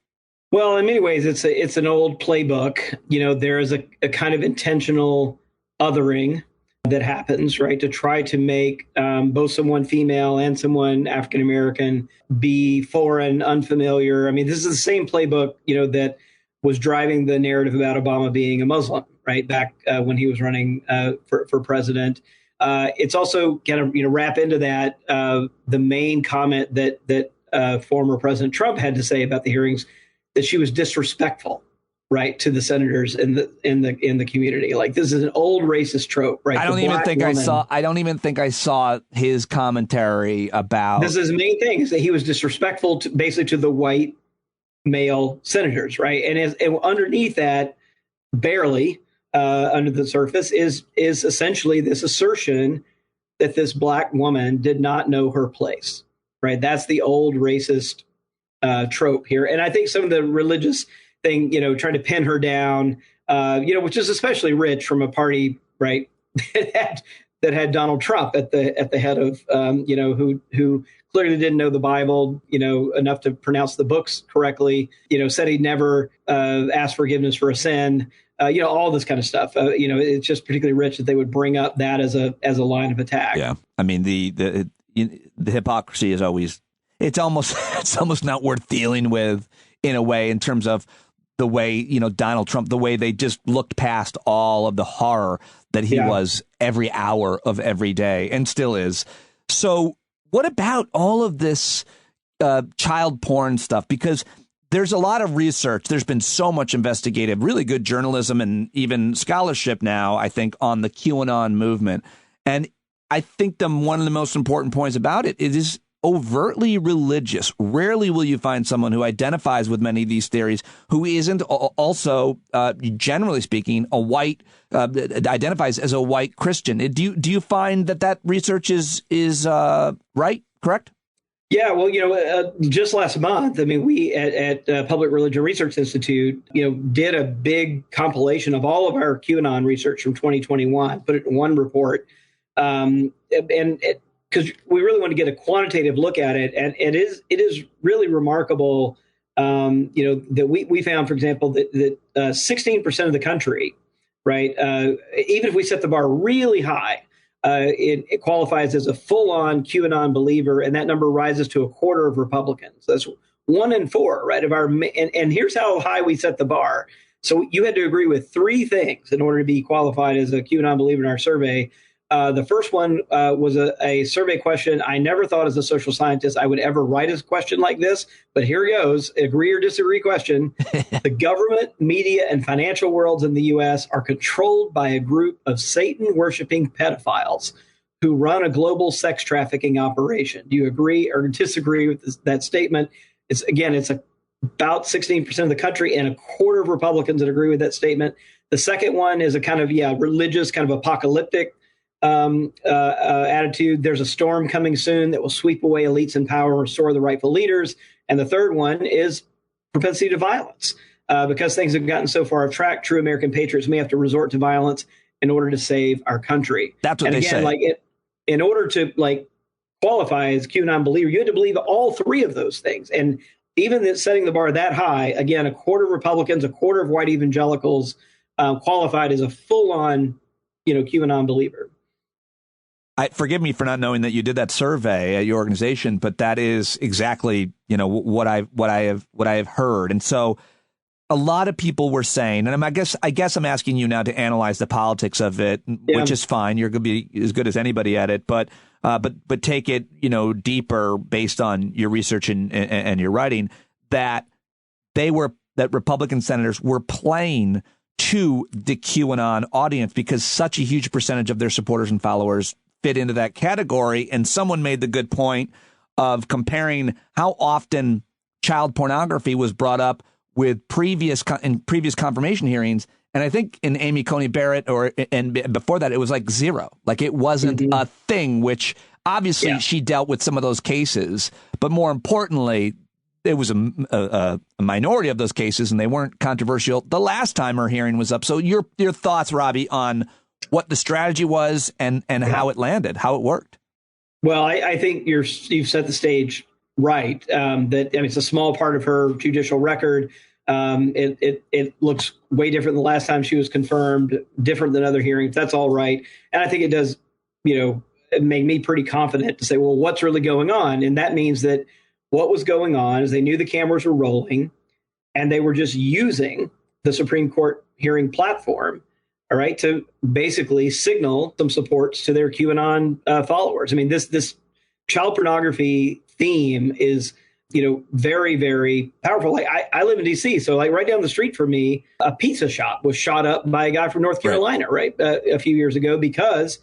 Speaker 19: Well, in many ways, it's an old playbook. There is a kind of intentional othering that happens, right, to try to make both someone female and someone African-American be foreign, unfamiliar. I mean, this is the same playbook, that was driving the narrative about Obama being a Muslim, right, back when he was running for president. It's also kind of, wrap into that the main comment that former President Trump had to say about the hearings, that she was disrespectful, right, to the senators in the community. Like, this is an old racist trope, right? I don't even
Speaker 2: think I saw his commentary about.
Speaker 19: This is the main thing, is that he was disrespectful basically to the white male senators, right? And underneath that, barely under the surface, is essentially this assertion that this black woman did not know her place, right? That's the old racist trope here. And I think some of the religious thing, trying to pin her down, which is especially rich from a party, right, that had Donald Trump at the head of, who clearly didn't know the Bible, enough to pronounce the books correctly, said he'd never asked forgiveness for a sin, all this kind of stuff. It's just particularly rich that they would bring up that as a line of attack.
Speaker 2: Yeah. I mean, the hypocrisy is always, it's almost not worth dealing with in a way, in terms of the way, Donald Trump, the way they just looked past all of the horror that he was every hour of every day and still is. So what about all of this child porn stuff? Because there's a lot of research. There's been so much investigative, really good journalism and even scholarship now, I think, on the QAnon movement. And I think one of the most important points about it is overtly religious. Rarely will you find someone who identifies with many of these theories who isn't also, generally speaking, a white, identifies as a white Christian. Do you find that research is right? Correct?
Speaker 19: Yeah, well, just last month, I mean, we at Public Religion Research Institute, did a big compilation of all of our QAnon research from 2021, put it in one report, because we really want to get a quantitative look at it. And it is really remarkable, that we found, for example, that 16% of the country, right, even if we set the bar really high, it qualifies as a full-on QAnon believer, and that number rises to a quarter of Republicans. That's 1 in 4, right? And here's how high we set the bar. So you had to agree with 3 things in order to be qualified as a QAnon believer in our survey. The first one was a survey question. I never thought as a social scientist I would ever write a question like this, but here goes. Agree or disagree question. The government, media, and financial worlds in the U.S. are controlled by a group of Satan-worshiping pedophiles who run a global sex trafficking operation. Do you agree or disagree with that statement? It's about 16% of the country and a quarter of Republicans that agree with that statement. The second one is a kind of, religious, kind of apocalyptic attitude. There's a storm coming soon that will sweep away elites in power and restore the rightful leaders. And the third one is propensity to violence. Because things have gotten so far off track, true American patriots may have to resort to violence in order to save our country.
Speaker 2: That's what they say.
Speaker 19: In order to qualify as QAnon believer, you had to believe all 3 of those things. And even setting the bar that high, again, a quarter of Republicans, a quarter of white evangelicals qualified as a full-on, QAnon believer.
Speaker 2: Forgive me for not knowing that you did that survey at your organization, but that is exactly, what I have heard. And so a lot of people were saying, and I guess I'm asking you now to analyze the politics of it, which is fine. You're going to be as good as anybody at it, but take it, deeper based on your research and your writing, that Republican senators were playing to the QAnon audience because such a huge percentage of their supporters and followers fit into that category. And someone made the good point of comparing how often child pornography was brought up with previous confirmation hearings And I think in Amy Coney Barrett and before that, it was like zero. Like it wasn't a thing, which obviously she dealt with some of those cases. But more importantly, it was a minority of those cases and they weren't controversial the last time her hearing was up. So your thoughts, Robbie, on what the strategy was and how it landed, how it worked?
Speaker 19: Well, I think you've set the stage right. It's a small part of her judicial record. It looks way different than the last time she was confirmed, different than other hearings. That's all right. And I think it does, make me pretty confident to say, well, what's really going on? And that means that what was going on is they knew the cameras were rolling and they were just using the Supreme Court hearing platform, all right, to basically signal some supports to their QAnon followers. I mean, this child pornography theme is, very, very powerful. Like I live in D.C., so like right down the street from me, a pizza shop was shot up by a guy from North Carolina, right, a few years ago because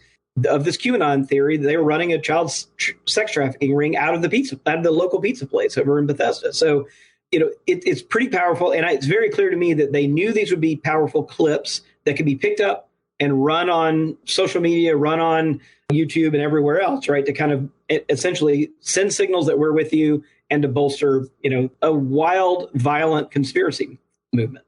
Speaker 19: of this QAnon theory. They were running a child sex trafficking ring out of the local pizza place over in Bethesda. So, it's pretty powerful. And it's very clear to me that they knew these would be powerful clips that could be picked up and run on social media, run on YouTube and everywhere else, right, to kind of essentially send signals that we're with you and to bolster, a wild, violent conspiracy movement.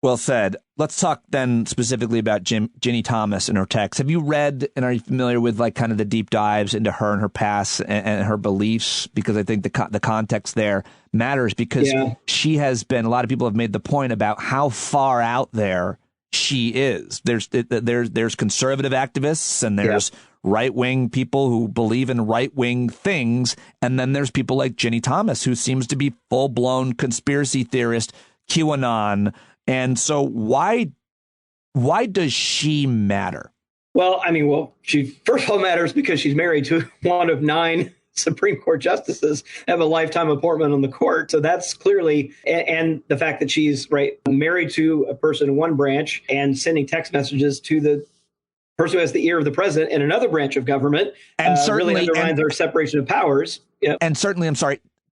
Speaker 2: Well said. Let's talk then specifically about Ginny Thomas and her text. Have you read and are you familiar with like kind of the deep dives into her and her past and her beliefs? Because I think the context there matters because she has been, a lot of people have made the point about how far out there she is. There's conservative activists and there's right-wing people who believe in right-wing things. And then there's people like Ginny Thomas, who seems to be full-blown conspiracy theorist, QAnon. And so why does she matter?
Speaker 19: Well, she first of all matters because she's married to one of 9 Supreme Court justices, have a lifetime appointment on the court. So that's clearly, and the fact that she's married to a person in one branch and sending text messages to the person who has the ear of the president in another branch of government, and certainly really undermines our separation of powers. Yep.
Speaker 2: And certainly,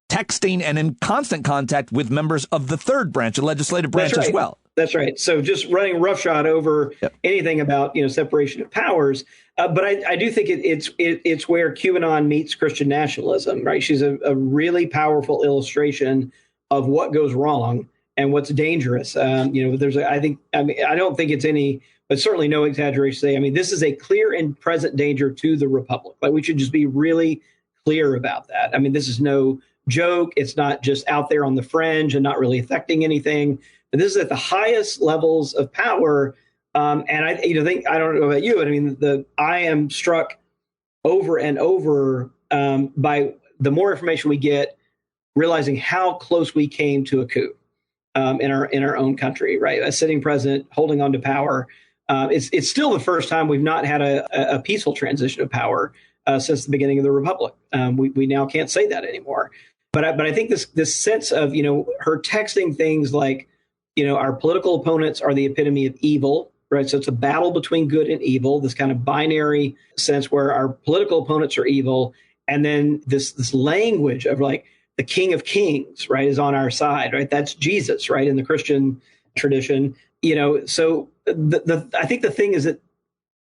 Speaker 2: texting and in constant contact with members of the third branch, the legislative branch as well.
Speaker 19: That's right. So just running roughshod over anything about separation of powers. But I do think it's where QAnon meets Christian nationalism. Right. She's a really powerful illustration of what goes wrong and what's dangerous. I don't think it's any, but certainly no exaggeration to say. This is a clear and present danger to the republic. Like we should just be really clear about that. this is no joke. It's not just out there on the fringe and not really affecting anything. But this is at the highest levels of power. And I don't know about you, but I am struck over and over by the more information we get, realizing how close we came to a coup in our own country, right? A sitting president holding on to power. It's still the first time we've not had a peaceful transition of power since the beginning of the republic. We now can't say that anymore. But I think this sense of, her texting things like, our political opponents are the epitome of evil, right? So it's a battle between good and evil, this kind of binary sense where our political opponents are evil. And then this language of like the King of Kings, right, is on our side, right? That's Jesus, right, in the Christian tradition. So I think the thing is that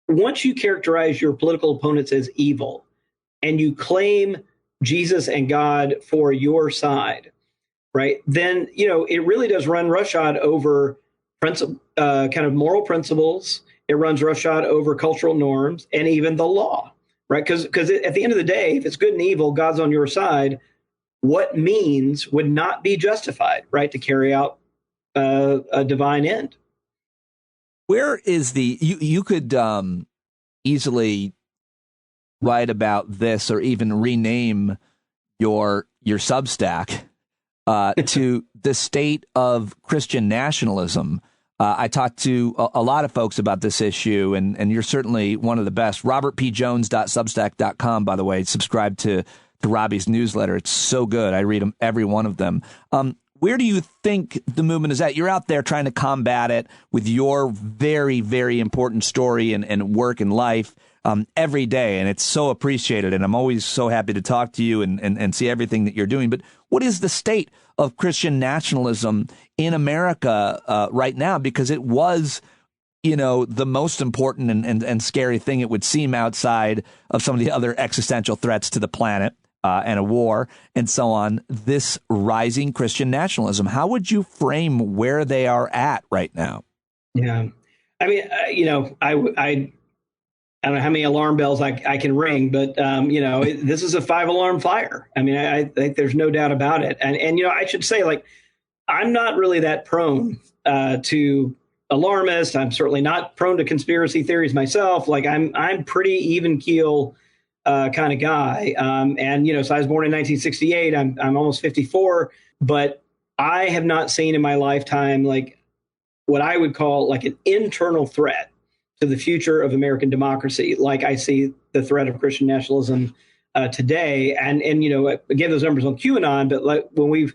Speaker 19: once you characterize your political opponents as evil and you claim Jesus and God for your side, right, then, it really does run roughshod over kind of moral principles. It runs roughshod over cultural norms and even the law, right? Because at the end of the day, if it's good and evil, God's on your side, what means would not be justified, right, to carry out a divine end.
Speaker 2: Where is you could easily write about this or even rename your Substack to the state of Christian nationalism. I talked to a lot of folks about this issue, and you're certainly one of the best. RobertPJones.substack.com, by the way. Subscribe to Robbie's newsletter. It's so good. I read them, every one of them. Where do you think the movement is at? You're out there trying to combat it with your very, very important story and work and life every day, and it's so appreciated, and I'm always so happy to talk to you and see everything that you're doing. But what is the state of Christian nationalism in America right now? Because it was the most important and scary thing it would seem outside of some of the other existential threats to the planet and a war and so on, this rising Christian nationalism. How would you frame where they are at right now?
Speaker 19: Yeah. I mean, I don't know how many alarm bells I can ring, but, this is a 5-alarm fire. I mean, I think there's no doubt about it. And I should say, like, I'm not really that prone to alarmist. I'm certainly not prone to conspiracy theories myself. Like, I'm pretty even keel kind of guy. So I was born in 1968. I'm almost 54, but I have not seen in my lifetime, like, what I would call like an internal threat to the future of American democracy, like I see the threat of Christian nationalism today. And I gave those numbers on QAnon, but like when we've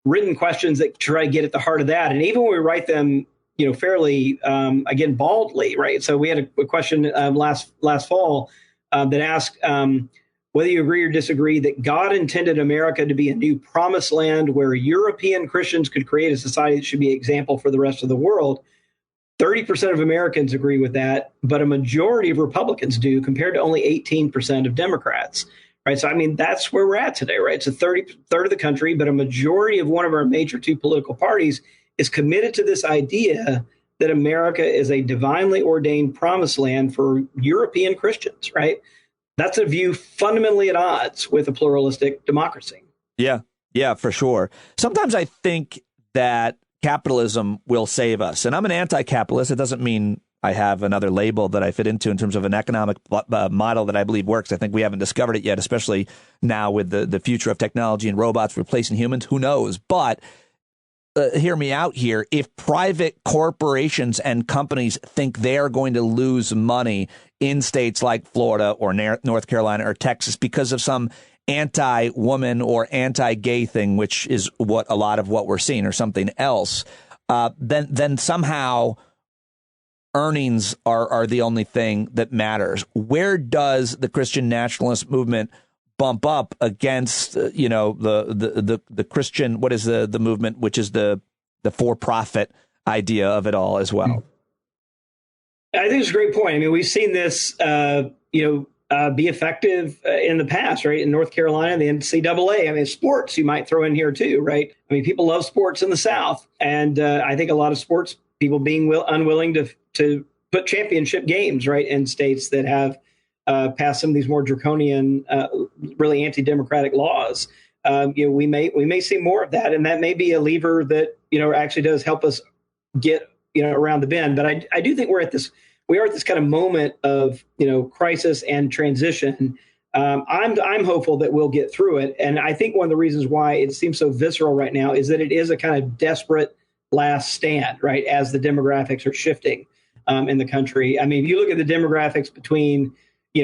Speaker 19: written questions that try to get at the heart of that, and even when we write them, fairly, again, baldly, right? So we had a question last fall that asked whether you agree or disagree that God intended America to be a new promised land where European Christians could create a society that should be an example for the rest of the world. 30% of Americans agree with that, but a majority of Republicans do, compared to only 18% of Democrats, right? So, I mean, that's where we're at today, right? It's a third of the country, but a majority of one of our major two political parties is committed to this idea that America is a divinely ordained promised land for European Christians, right? That's a view fundamentally at odds with a pluralistic democracy.
Speaker 2: Yeah, for sure. Sometimes I think that capitalism will save us. And I'm an anti-capitalist. It doesn't mean I have another label that I fit into in terms of an economic model that I believe works. I think we haven't discovered it yet, especially now with the future of technology and robots replacing humans. Who knows? But hear me out here. If private corporations and companies think they're going to lose money in states like Florida or North Carolina or Texas because of some anti-woman or anti-gay thing, which is what a lot of what we're seeing, or something else, then somehow earnings are the only thing that matters. Where does the Christian nationalist movement bump up against, the Christian, what is the movement, which is the for-profit idea of it all as well?
Speaker 19: I think it's a great point. I mean, we've seen this, be effective in the past, right? In North Carolina, the NCAA. I mean, sports you might throw in here too, right? I mean, people love sports in the South, and I think a lot of sports people being unwilling to put championship games, right, in states that have passed some of these more draconian, really anti-democratic laws. We may see more of that, and that may be a lever that actually does help us get around the bend. But I do think we are at this kind of moment of crisis and transition. I'm hopeful that we'll get through it, and I think one of the reasons why it seems so visceral right now is that it is a kind of desperate last stand, right, as the demographics are shifting in the country. I mean, if you look at the demographics between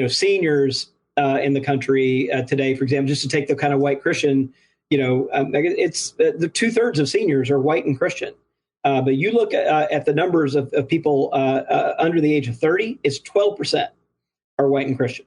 Speaker 19: seniors in the country today, for example, just to take the kind of white Christian, it's the 2/3 of seniors are white and Christian. But you look at the numbers of people under the age of 30, it's 12% are white and Christian,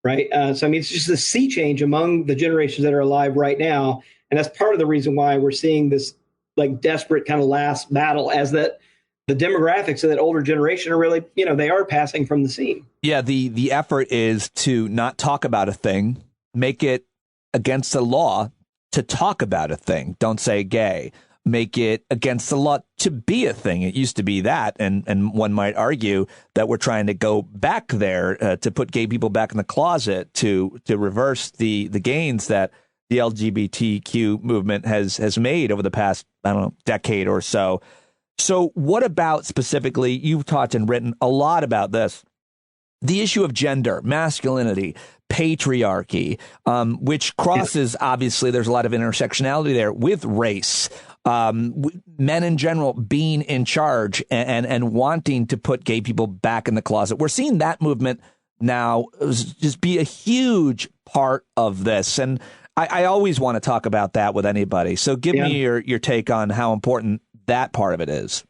Speaker 19: right? So, I mean, it's just a sea change among the generations that are alive right now. And that's part of the reason why we're seeing this like desperate kind of last battle, as that the demographics of that older generation are really, they are passing from the scene.
Speaker 2: Yeah, the effort is to not talk about a thing, make it against the law to talk about a thing. Don't say gay. Make it against the law to be a thing. It used to be that. And one might argue that we're trying to go back there to put gay people back in the closet to reverse the gains that the LGBTQ movement has made over the past, decade or so. So what about specifically, you've talked and written a lot about this, the issue of gender, masculinity, patriarchy, which crosses, obviously, there's a lot of intersectionality there with race. Men in general being in charge and wanting to put gay people back in the closet. We're seeing that movement now just be a huge part of this. And I always want to talk about that with anybody. So give me your take on how important that part of it is.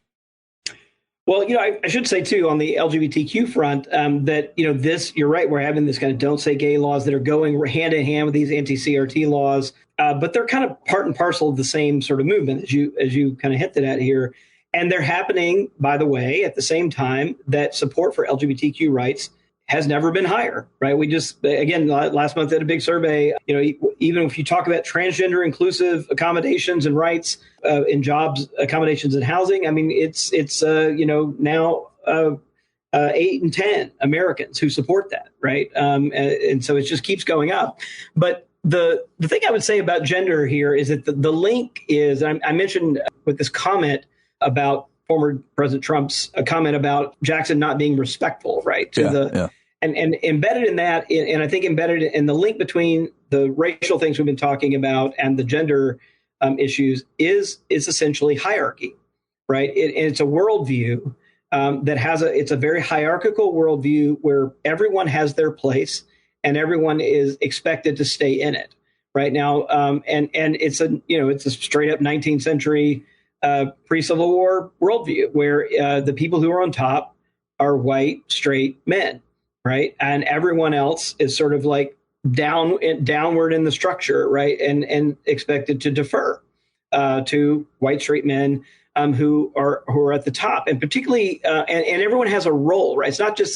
Speaker 19: Well, I should say, too, on the LGBTQ front, that, you're right, we're having this kind of don't say gay laws that are going hand in hand with these anti-CRT laws. But they're kind of part and parcel of the same sort of movement, as you kind of hinted at here. And they're happening, by the way, at the same time that support for LGBTQ rights has never been higher, right? We just, again, last month did a big survey. Even if you talk about transgender inclusive accommodations and rights in jobs, accommodations and housing, I mean, it's now 8 in 10 Americans who support that, right? And so it just keeps going up. But the thing I would say about gender here is that the link is, I mentioned with this comment about former President Trump's comment about Jackson not being respectful, right? And embedded in that, and I think embedded in the link between the racial things we've been talking about and the gender issues is essentially hierarchy, right? And it's a worldview that it's a very hierarchical worldview where everyone has their place and everyone is expected to stay in it right now. And it's a straight up 19th century pre-Civil War worldview where the people who are on top are white, straight men, right? And everyone else is sort of like downward in the structure, right? And expected to defer to white, straight men who are at the top, and particularly, and everyone has a role, right? It's not just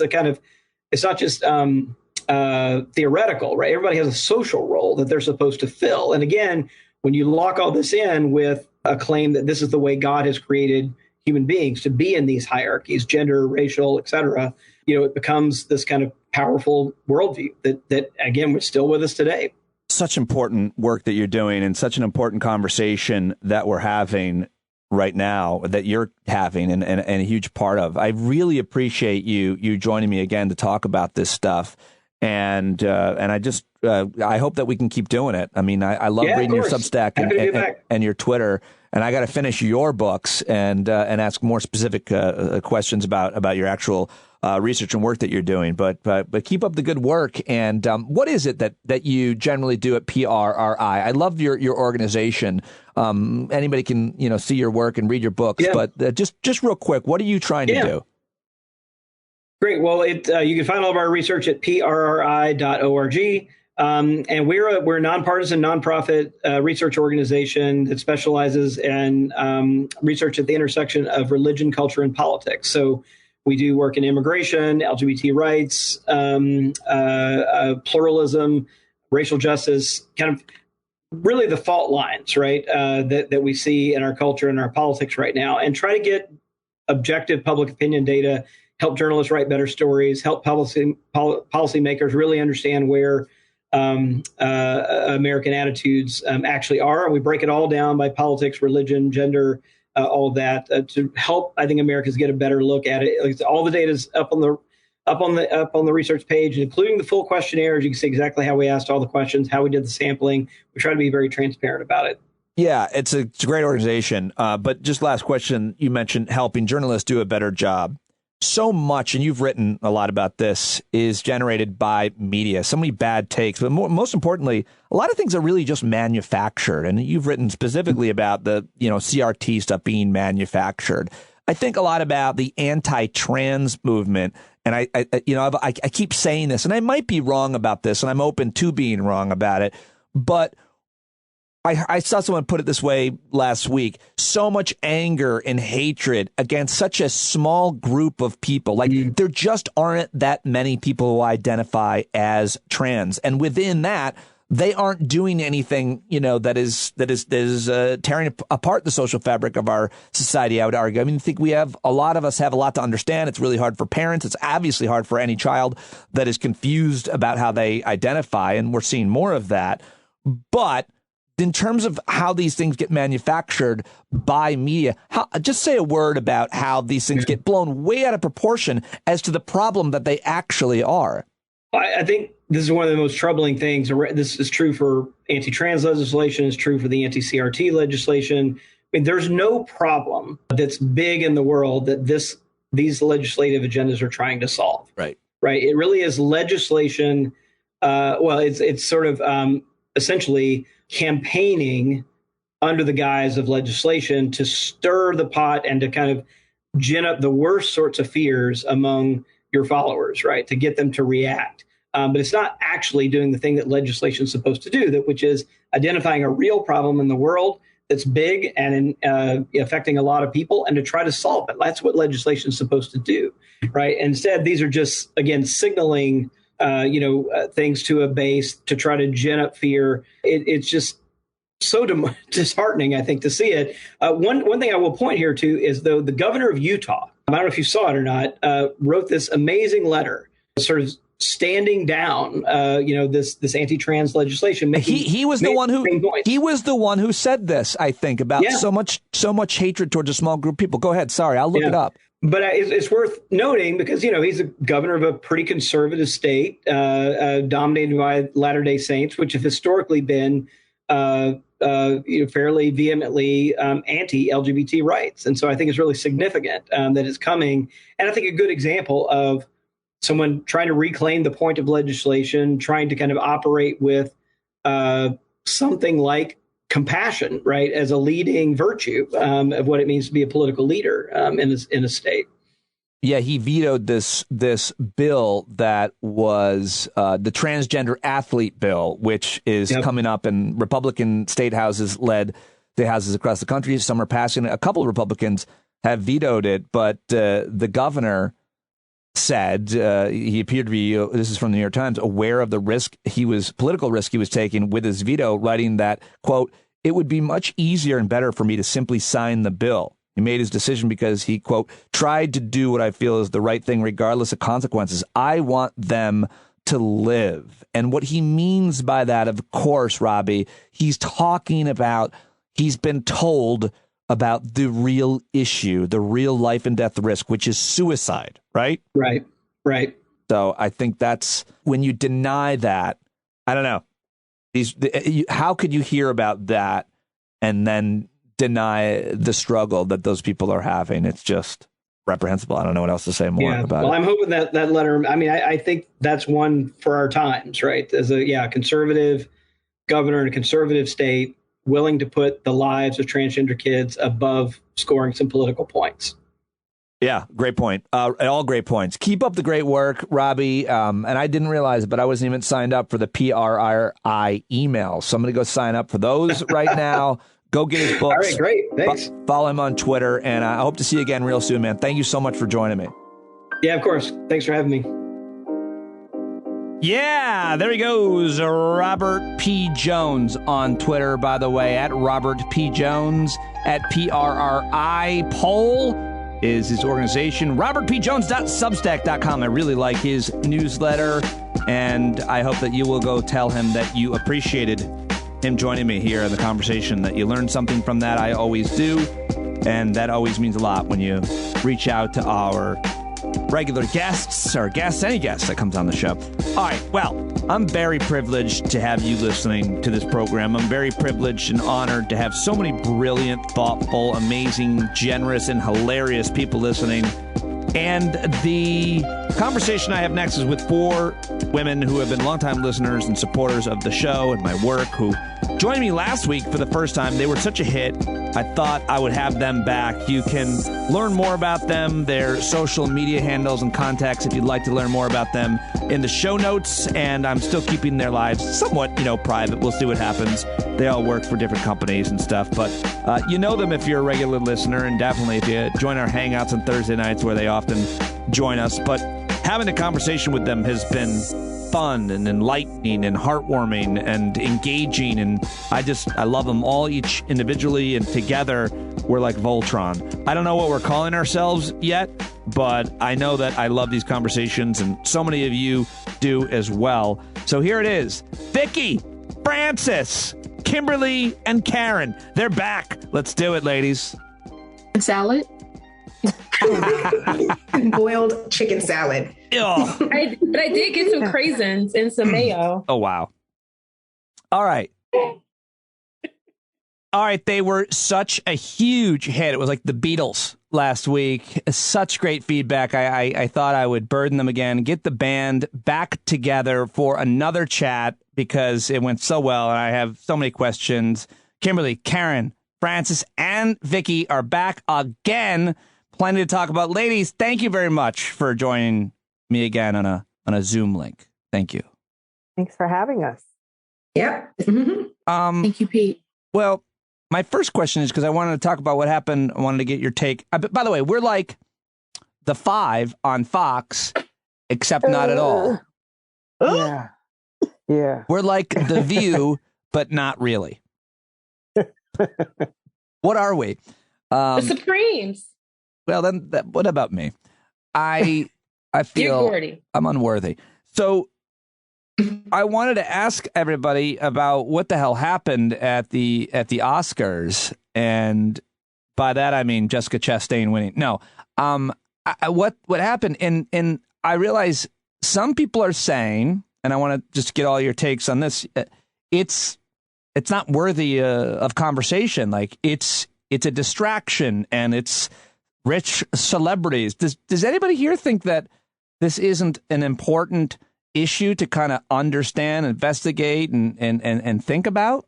Speaker 19: theoretical, right? Everybody has a social role that they're supposed to fill. And again, when you lock all this in with a claim that this is the way God has created human beings to be in these hierarchies, gender, racial, et cetera, it becomes this kind of powerful worldview that again, was still with us today.
Speaker 2: Such important work that you're doing and such an important conversation that we're having right now, that you're having and a huge part of. I really appreciate you joining me again to talk about this stuff. And I just I hope that we can keep doing it. I mean, I love reading your Substack and your Twitter, and I got to finish your books and ask more specific questions about your actual research and work that you're doing. But keep up the good work. And what is it that you generally do at PRRI? I love your organization. Anybody can see your work and read your books. Yeah. But just real quick, what are you trying to do?
Speaker 19: Great. Well, you can find all of our research at prri.org. And we're a nonpartisan, nonprofit research organization that specializes in research at the intersection of religion, culture, and politics. So we do work in immigration, LGBT rights, pluralism, racial justice, kind of really the fault lines, right, that we see in our culture and our politics right now, and try to get objective public opinion data, help journalists write better stories, help policymakers really understand where American attitudes actually are. And we break it all down by politics, religion, gender, all of that to help, I think, Americans get a better look at it. Like, all the data is up on the research page, including the full questionnaires. You can see exactly how we asked all the questions, how we did the sampling. We try to be very transparent about it.
Speaker 2: Yeah, it's a great organization. But just last question, you mentioned helping journalists do a better job. So much, and you've written a lot about this, is generated by media. So many bad takes, but most importantly, a lot of things are really just manufactured. And you've written specifically about the CRT stuff being manufactured. I think a lot about the anti-trans movement, and I keep saying this, and I might be wrong about this, and I'm open to being wrong about it, but I saw someone put it this way last week: so much anger and hatred against such a small group of people. Like, there just aren't that many people who identify as trans. And within that, they aren't doing anything, that is tearing apart the social fabric of our society, I would argue. I mean, I think a lot of us have a lot to understand. It's really hard for parents. It's obviously hard for any child that is confused about how they identify. And we're seeing more of that. But in terms of how these things get manufactured by media, just say a word about how these things get blown way out of proportion as to the problem that they actually are.
Speaker 19: I think this is one of the most troubling things. This is true for anti-trans legislation. It's true for the anti-CRT legislation. I mean, there's no problem that's big in the world that these legislative agendas are trying to solve.
Speaker 2: Right.
Speaker 19: It really is legislation. It's sort of essentially campaigning under the guise of legislation to stir the pot and to kind of gin up the worst sorts of fears among your followers, right, to get them to react. But it's not actually doing the thing that legislation is supposed to do, which is identifying a real problem in the world that's big and affecting a lot of people, and to try to solve it. That's what legislation is supposed to do, right? Instead, these are just, again, signaling, things to a base to try to gin up fear. It's just so disheartening, I think, to see it. One thing I will point here to is, though, the governor of Utah, I don't know if you saw it or not, wrote this amazing letter, sort of standing down, this anti-trans legislation.
Speaker 2: He was the one who said this, I think, about so much hatred towards a small group of people. Go ahead. Sorry, I'll look it up.
Speaker 19: But it's worth noting because, he's a governor of a pretty conservative state, dominated by Latter-day Saints, which have historically been fairly vehemently anti-LGBT rights. And so I think it's really significant that it's coming. And I think a good example of someone trying to reclaim the point of legislation, trying to kind of operate with something like compassion, right, as a leading virtue of what it means to be a political leader in a state.
Speaker 2: Yeah, he vetoed this bill that was the transgender athlete bill, which is coming up, and Republican state houses led the houses across the country. Some are passing it. A couple of Republicans have vetoed it, but the governor said he appeared to be, this is from the New York Times, aware of the political risk he was taking with his veto, writing that, quote, "It would be much easier and better for me to simply sign the bill. He made his decision because he, quote, tried to do what I feel is the right thing regardless of consequences. I want them to live." And what he means by that, of course, Robbie, he's talking about, he's been told about the real issue, the real life and death risk, which is suicide, right?
Speaker 19: Right.
Speaker 2: So I think that's when you deny that, I don't know. How could you hear about that and then deny the struggle that those people are having? It's just reprehensible. I don't know what else to say more about it.
Speaker 19: Well, I'm hoping that letter, I think that's one for our times, right? As a conservative governor in a conservative state, willing to put the lives of transgender kids above scoring some political points.
Speaker 2: Yeah, great point. All great points. Keep up the great work, Robbie. And I didn't realize it, but I wasn't even signed up for the PRRI email. So I'm going to go sign up for those right now. Go get his books.
Speaker 19: All right, great. Thanks.
Speaker 2: Follow him on Twitter. And I hope to see you again real soon, man. Thank you so much for joining me.
Speaker 19: Yeah, of course. Thanks for having me.
Speaker 2: Yeah, there he goes. Robert P. Jones on Twitter, by the way, at Robert P. Jones, at PRRI. Poll is his organization. RobertPJones.substack.com. I really like his newsletter, and I hope that you will go tell him that you appreciated him joining me here in the conversation, that you learned something from that. I always do, and that always means a lot when you reach out to our regular guests, or guests, any guest that comes on the show. All right, well, I'm very privileged to have you listening to this program. I'm very privileged and honored to have so many brilliant, thoughtful, amazing, generous, and hilarious people listening. And the conversation I have next is with 4 women who have been longtime listeners and supporters of the show and my work, who joined me last week for the first time. They were such a hit, I thought I would have them back. You can learn more about them, their social media handles and contacts, if you'd like to learn more about them, in the show notes. And I'm still keeping their lives somewhat, private. We'll see what happens. They all work for different companies and stuff. But you know them if you're a regular listener, and definitely if you join our Hangouts on Thursday nights, where they often join us. But having a conversation with them has been fun and enlightening and heartwarming and engaging, and I love them all, each individually, and together we're like Voltron. I don't know what we're calling ourselves yet, but I know that I love these conversations, and so many of you do as well. So here it is. Vikki, Frances, Kimberly, and Karen. They're back. Let's do it, ladies.
Speaker 20: Salad. Boiled chicken salad.
Speaker 2: But
Speaker 20: I did get some craisins and some mayo.
Speaker 2: Oh, wow. All right. They were such a huge hit. It was like the Beatles last week. Such great feedback. I thought I would burden them again, get the band back together for another chat, because it went so well and I have so many questions. Kimberly, Karen, Frances, and Vikki are back again. Plenty to talk about. Ladies, thank you very much for joining me again on a Zoom link. Thank you.
Speaker 21: Thanks for having us.
Speaker 20: Yep.
Speaker 21: Thank you, Pete.
Speaker 2: Well, my first question is because I wanted to talk about what happened. I wanted to get your take. By the way, we're like the 5 on Fox, except not at all.
Speaker 21: Yeah. Yeah.
Speaker 2: We're like The View, but not really. What are we?
Speaker 20: The Supremes.
Speaker 2: Well, then what about me? I feel I'm unworthy. So I wanted to ask everybody about what the hell happened at the Oscars, and by that I mean Jessica Chastain winning. No, what happened? And I realize some people are saying, and I want to just get all your takes on this. It's not worthy of conversation. Like it's a distraction, and it's rich celebrities. Does anybody here think that this isn't an important issue to kind of understand, investigate, and think about?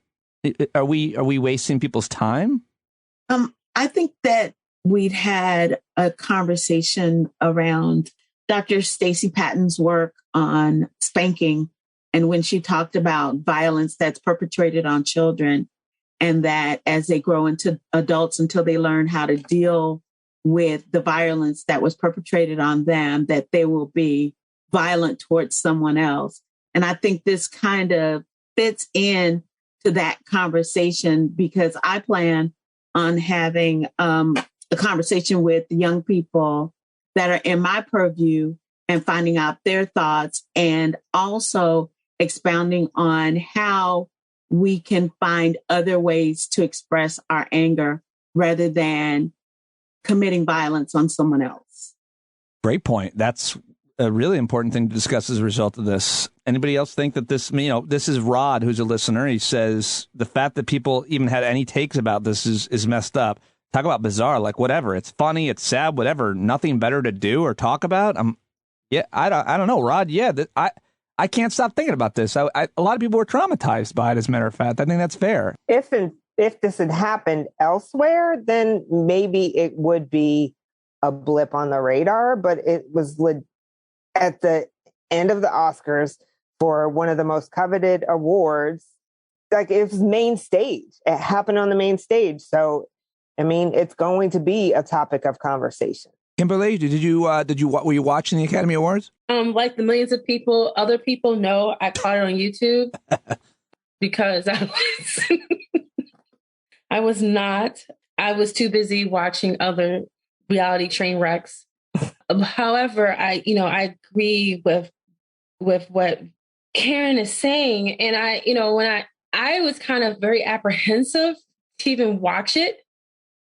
Speaker 2: Are we wasting people's time?
Speaker 22: I think that we'd had a conversation around Dr. Stacey Patton's work on spanking, and when she talked about violence that's perpetrated on children, and that as they grow into adults, until they learn how to deal with the violence that was perpetrated on them, that they will be violent towards someone else. And I think this kind of fits in to that conversation, because I plan on having a conversation with young people that are in my purview and finding out their thoughts, and also expounding on how we can find other ways to express our anger rather than committing violence on someone else.
Speaker 2: Great point. That's a really important thing to discuss as a result of this. Anybody else think that this, this is Rod, who's a listener. He says the fact that people even had any takes about this is messed up. Talk about bizarre, like whatever. It's funny, it's sad, whatever. Nothing better to do or talk about. I don't know, Rod. Yeah, I can't stop thinking about this. A lot of people were traumatized by it, as a matter of fact. I think that's fair.
Speaker 21: If this had happened elsewhere, then maybe it would be a blip on the radar, but it was at the end of the Oscars for one of the most coveted awards. Like, it was main stage. It happened on the main stage. So, I mean, it's going to be a topic of conversation.
Speaker 2: Kimberly, were you watching the Academy Awards?
Speaker 20: Like the millions of people, other people know I caught it on YouTube because I was not. I was too busy watching other reality train wrecks. However, I agree with what Karen is saying, and I was kind of very apprehensive to even watch it.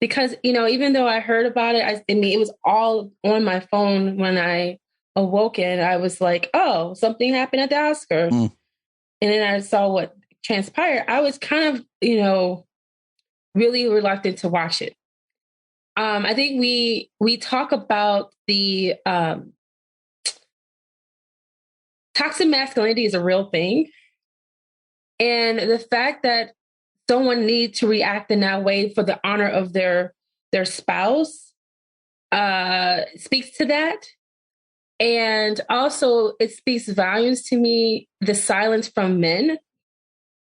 Speaker 20: Because, even though I heard about it, it was all on my phone when I awoke, and I was like, oh, something happened at the Oscars. And then I saw what transpired. I was kind of, really reluctant to watch it. I think we talk about the toxic masculinity is a real thing. And the fact that someone needs to react in that way for the honor of their spouse speaks to that. And also it speaks volumes to me, the silence from men.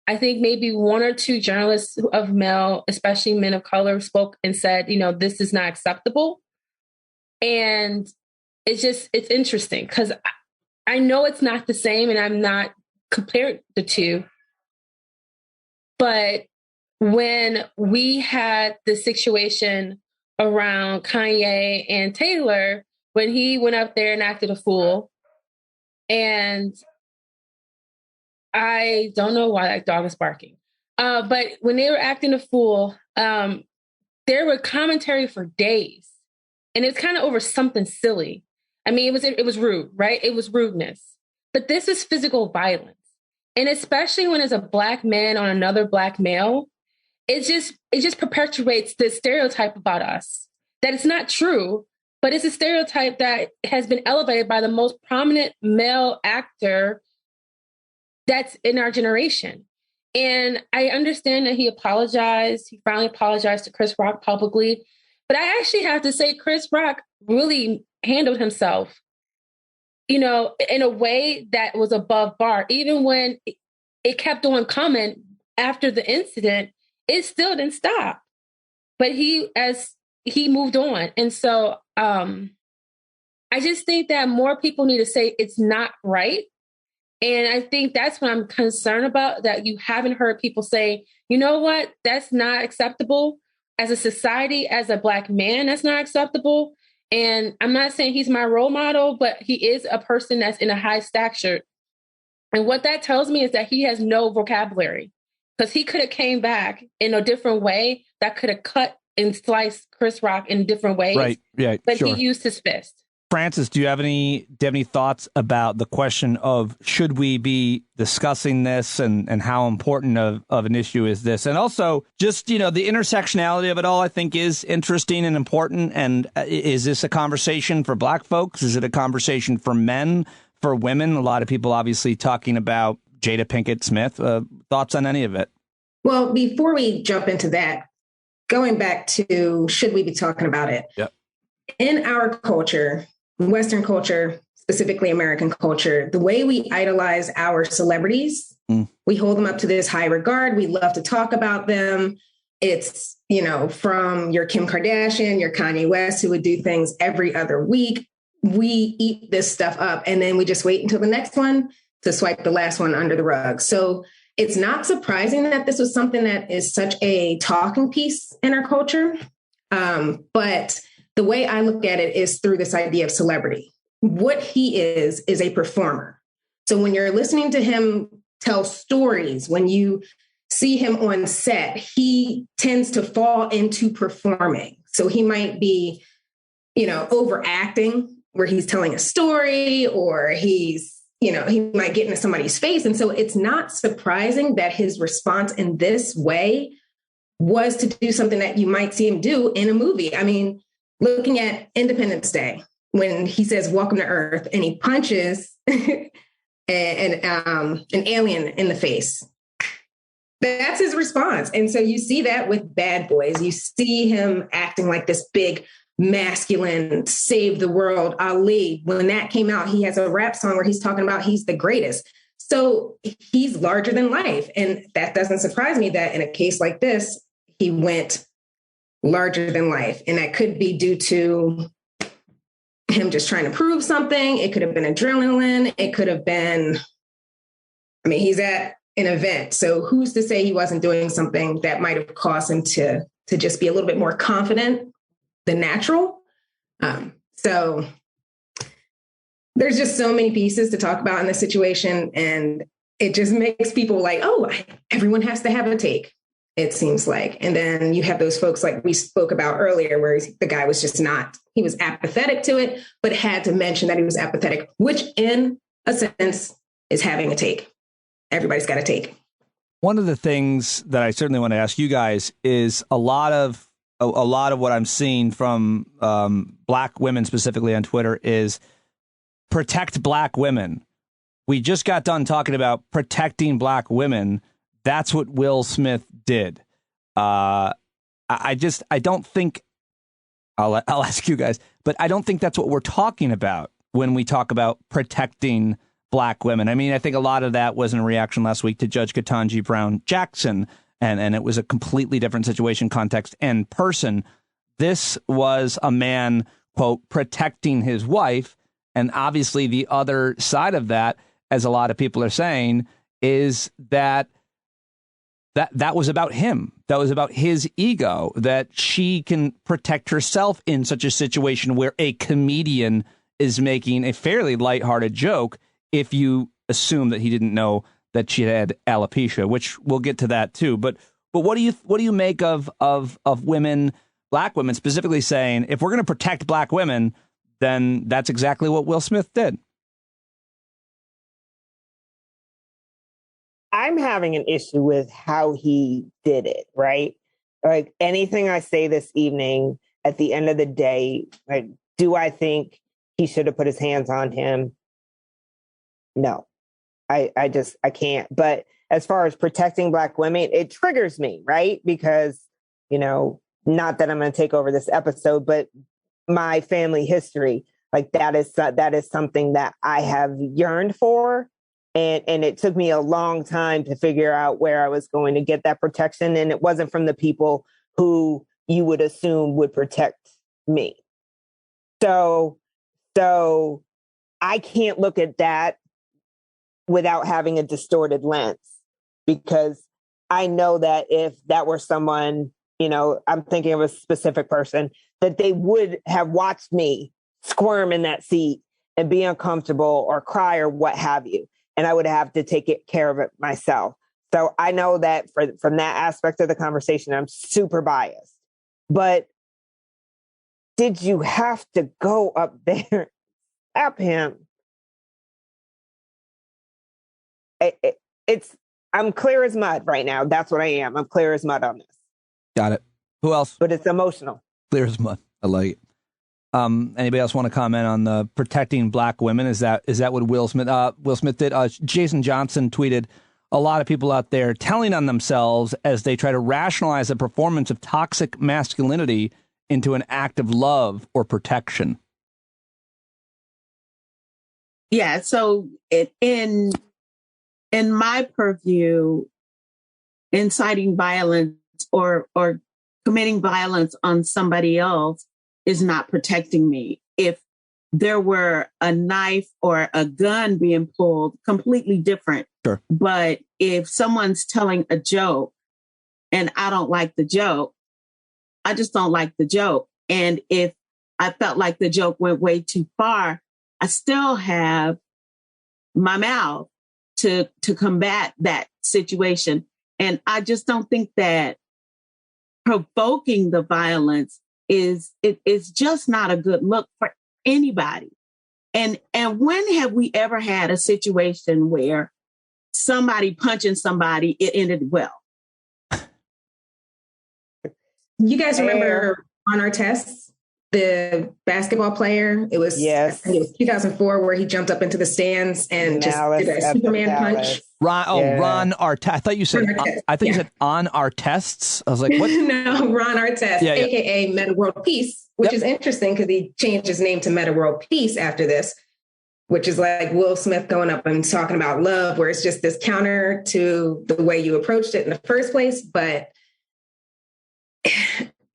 Speaker 20: I think maybe one or two journalists of male, especially men of color, spoke and said, this is not acceptable. And it's interesting because I know it's not the same, and I'm not comparing the two. But when we had the situation around Kanye and Taylor, when he went up there and acted a fool, and I don't know why that dog is barking, but when they were acting a fool, there were commentary for days, and it's kind of over something silly. I mean, it was rude, right? It was rudeness, but this is physical violence. And especially when it's a Black man on another Black male, it just perpetuates this stereotype about us that it's not true, but it's a stereotype that has been elevated by the most prominent male actor that's in our generation. And I understand that he apologized. He finally apologized to Chris Rock publicly. But I actually have to say Chris Rock really handled himself, in a way that was above bar. Even when it kept on coming after the incident, it still didn't stop. But he moved on. And so I just think that more people need to say it's not right. And I think that's what I'm concerned about, that you haven't heard people say, you know what, that's not acceptable. As a society, as a Black man, that's not acceptable. And I'm not saying he's my role model, but he is a person that's in a high stature. And what that tells me is that he has no vocabulary, because he could have came back in a different way that could have cut and sliced Chris Rock in different ways.
Speaker 2: Right. Yeah.
Speaker 20: But
Speaker 2: sure.
Speaker 20: he used his fist.
Speaker 2: Frances, do you have any thoughts about the question of should we be discussing this and how important of an issue is this? And also just, the intersectionality of it all, I think, is interesting and important. And is this a conversation for Black folks? Is it a conversation for men, for women? A lot of people obviously talking about Jada Pinkett Smith. Thoughts on any of it?
Speaker 3: Well, before we jump into that, going back to should we be talking about it?
Speaker 2: Yep.
Speaker 3: In our culture, Western culture, specifically American culture, the way we idolize our celebrities, we hold them up to this high regard. We love to talk about them. It's, from your Kim Kardashian, your Kanye West, who would do things every other week. We eat this stuff up and then we just wait until the next one to swipe the last one under the rug. So it's not surprising that this was something that is such a talking piece in our culture. But the way I look at it is through this idea of celebrity. What he is a performer. So when you're listening to him tell stories, when you see him on set, he tends to fall into performing. So he might be, overacting where he's telling a story, or he's, he might get into somebody's face. And so it's not surprising that his response in this way was to do something that you might see him do in a movie. I mean, looking at Independence Day, when he says, "Welcome to Earth," and he punches an alien in the face. That's his response. And so you see that with Bad Boys. You see him acting like this big, masculine, save the world Ali. When that came out, he has a rap song where he's talking about he's the greatest. So he's larger than life. And that doesn't surprise me that in a case like this, he went larger than life. And that could be due to him just trying to prove something. It could have been adrenaline. It could have been, he's at an event. So who's to say he wasn't doing something that might have caused him to just be a little bit more confident than natural? So there's just so many pieces to talk about in this situation. And it just makes people like, oh, everyone has to have a take, it seems like. And then you have those folks like we spoke about earlier, where the guy was just he was apathetic to it, but had to mention that he was apathetic, which in a sense is having a take. Everybody's got a take.
Speaker 2: One of the things that I certainly want to ask you guys is a lot of what I'm seeing from Black women specifically on Twitter is protect Black women. We just got done talking about protecting Black women. That's what Will Smith did. I don't think I'll ask you guys, but I don't think that's what we're talking about when we talk about protecting Black women. I think a lot of that was in reaction last week to Judge Ketanji Brown Jackson, and it was a completely different situation, context, and person. This was a man, quote, protecting his wife. And obviously the other side of that, as a lot of people are saying, is that was about him. That was about his ego, that she can protect herself in such a situation where a comedian is making a fairly lighthearted joke, if you assume that he didn't know that she had alopecia, which we'll get to that too. But what do you make of women, Black women specifically, saying if we're going to protect Black women, then that's exactly what Will Smith did?
Speaker 21: I'm having an issue with how he did it, right? Like anything I say this evening, at the end of the day, like, do I think he should have put his hands on him? No, I can't. But as far as protecting Black women, it triggers me, right? Because, not that I'm going to take over this episode, but my family history, like that is something that I have yearned for. And it took me a long time to figure out where I was going to get that protection. And it wasn't from the people who you would assume would protect me. So I can't look at that without having a distorted lens, because I know that if that were someone, I'm thinking of a specific person, that they would have watched me squirm in that seat and be uncomfortable or cry or what have you. And I would have to take care of it myself. So I know that from that aspect of the conversation, I'm super biased. But did you have to go up there and slap him? I'm clear as mud right now. That's what I am. I'm clear as mud on this.
Speaker 2: Got it. Who else?
Speaker 21: But it's emotional.
Speaker 2: Clear as mud. I like it. Anybody else want to comment on the protecting black women? Is that what Will Smith did? Jason Johnson tweeted, a lot of people out there telling on themselves as they try to rationalize the performance of toxic masculinity into an act of love or protection.
Speaker 22: Yeah. So in my purview, inciting violence or committing violence on somebody else is not protecting me. If there were a knife or a gun being pulled, completely different.
Speaker 2: Sure.
Speaker 22: But if someone's telling a joke and I don't like the joke, I just don't like the joke. And if I felt like the joke went way too far, I still have my mouth to combat that situation. And I just don't think that provoking the violence is just not a good look for anybody. And when have we ever had a situation where somebody punching somebody, it ended well?
Speaker 3: You guys remember On Our Tests, the basketball player? It was 2004 where he jumped up into the stands and just did a Superman punch.
Speaker 2: Ron Artest. I thought you said you said On Our Tests. I was like, what?
Speaker 3: No, Ron Artest, aka Meta World Peace, which is interesting because he changed his name to Meta World Peace after this, which is like Will Smith going up and talking about love, where it's just this counter to the way you approached it in the first place. But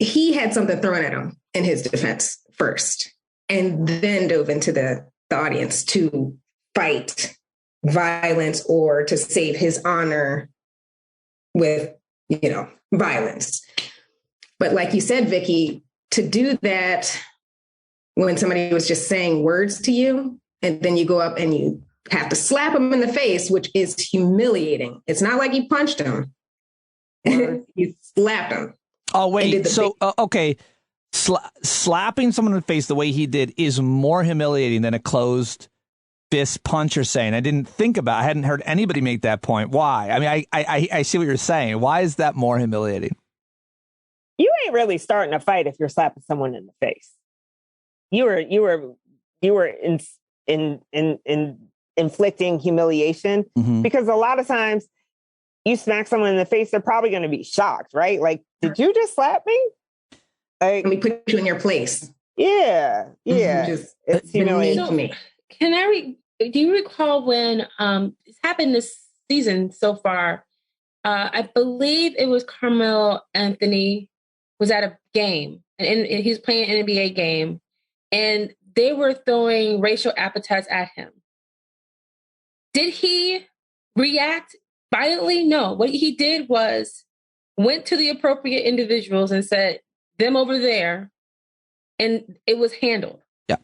Speaker 3: he had something thrown at him in his defense first, and then dove into the audience to fight violence or to save his honor with, violence. But like you said, Vikki, to do that when somebody was just saying words to you, and then you go up and you have to slap them in the face, which is humiliating. It's not like you punched him. You slapped him.
Speaker 2: Oh, wait. So, okay. Slapping someone in the face the way he did is more humiliating than a closed fist punch, you're saying. I hadn't heard anybody make that point. Why? I mean, I see what you're saying. Why is that more humiliating?
Speaker 21: You ain't really starting a fight if you're slapping someone in the face. You were inflicting humiliation, because a lot of times you smack someone in the face, they're probably going to be shocked, right? Like, did you just slap me? Like,
Speaker 3: let me put you in your place.
Speaker 21: Yeah. It's humiliating to me.
Speaker 20: Do you recall when it's happened this season so far? I believe it was Carmelo Anthony was at a game, and he was playing an NBA game, and they were throwing racial epithets at him. Did he react violently? No. What he did was went to the appropriate individuals and said, them over there, and it was handled.
Speaker 2: Yeah.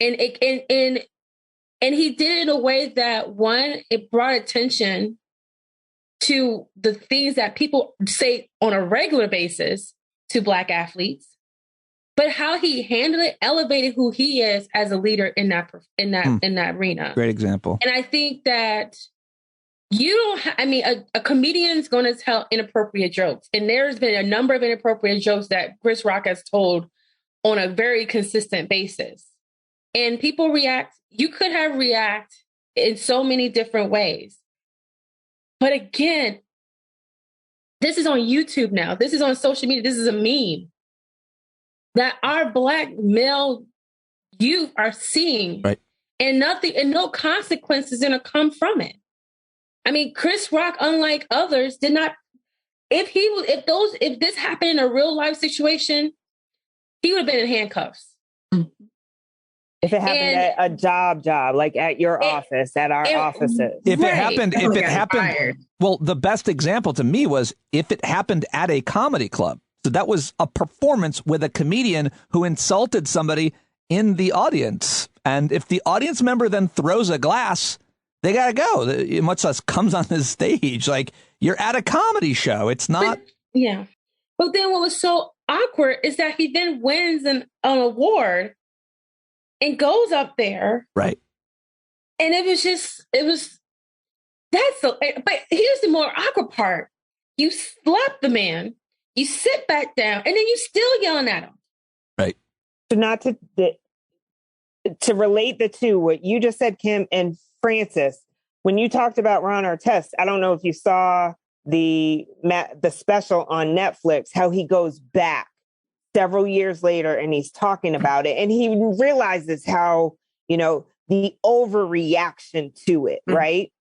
Speaker 20: And he did it in a way that, one, it brought attention to the things that people say on a regular basis to Black athletes, but how he handled it elevated who he is as a leader in that arena.
Speaker 2: Great example.
Speaker 20: And I think that a comedian is going to tell inappropriate jokes. And there's been a number of inappropriate jokes that Chris Rock has told on a very consistent basis. And people react. You could have react in so many different ways. But again, this is on YouTube now. This is on social media. This is a meme that our Black male youth are seeing.
Speaker 2: Right.
Speaker 20: And no consequences going to come from it. I mean, Chris Rock, unlike others, did not. If this happened in a real life situation, he would have been in handcuffs.
Speaker 21: If it happened at a job, like at your office, at our offices.
Speaker 2: If it happened, well, the best example to me was if it happened at a comedy club. So that was a performance with a comedian who insulted somebody in the audience. And if the audience member then throws a glass, they got to go, much less comes on the stage. Like, you're at a comedy show. It's not.
Speaker 20: Yeah. But then what was so awkward is that he then wins an award and goes up there.
Speaker 2: Right.
Speaker 20: And but here's the more awkward part. You slap the man, you sit back down, and then you still yelling at him.
Speaker 2: Right.
Speaker 21: So not to relate the two, what you just said, Kim and Frances, when you talked about Ron Artest, I don't know if you saw the special on Netflix, how he goes back several years later and he's talking about it. And he realizes how, the overreaction to it, right?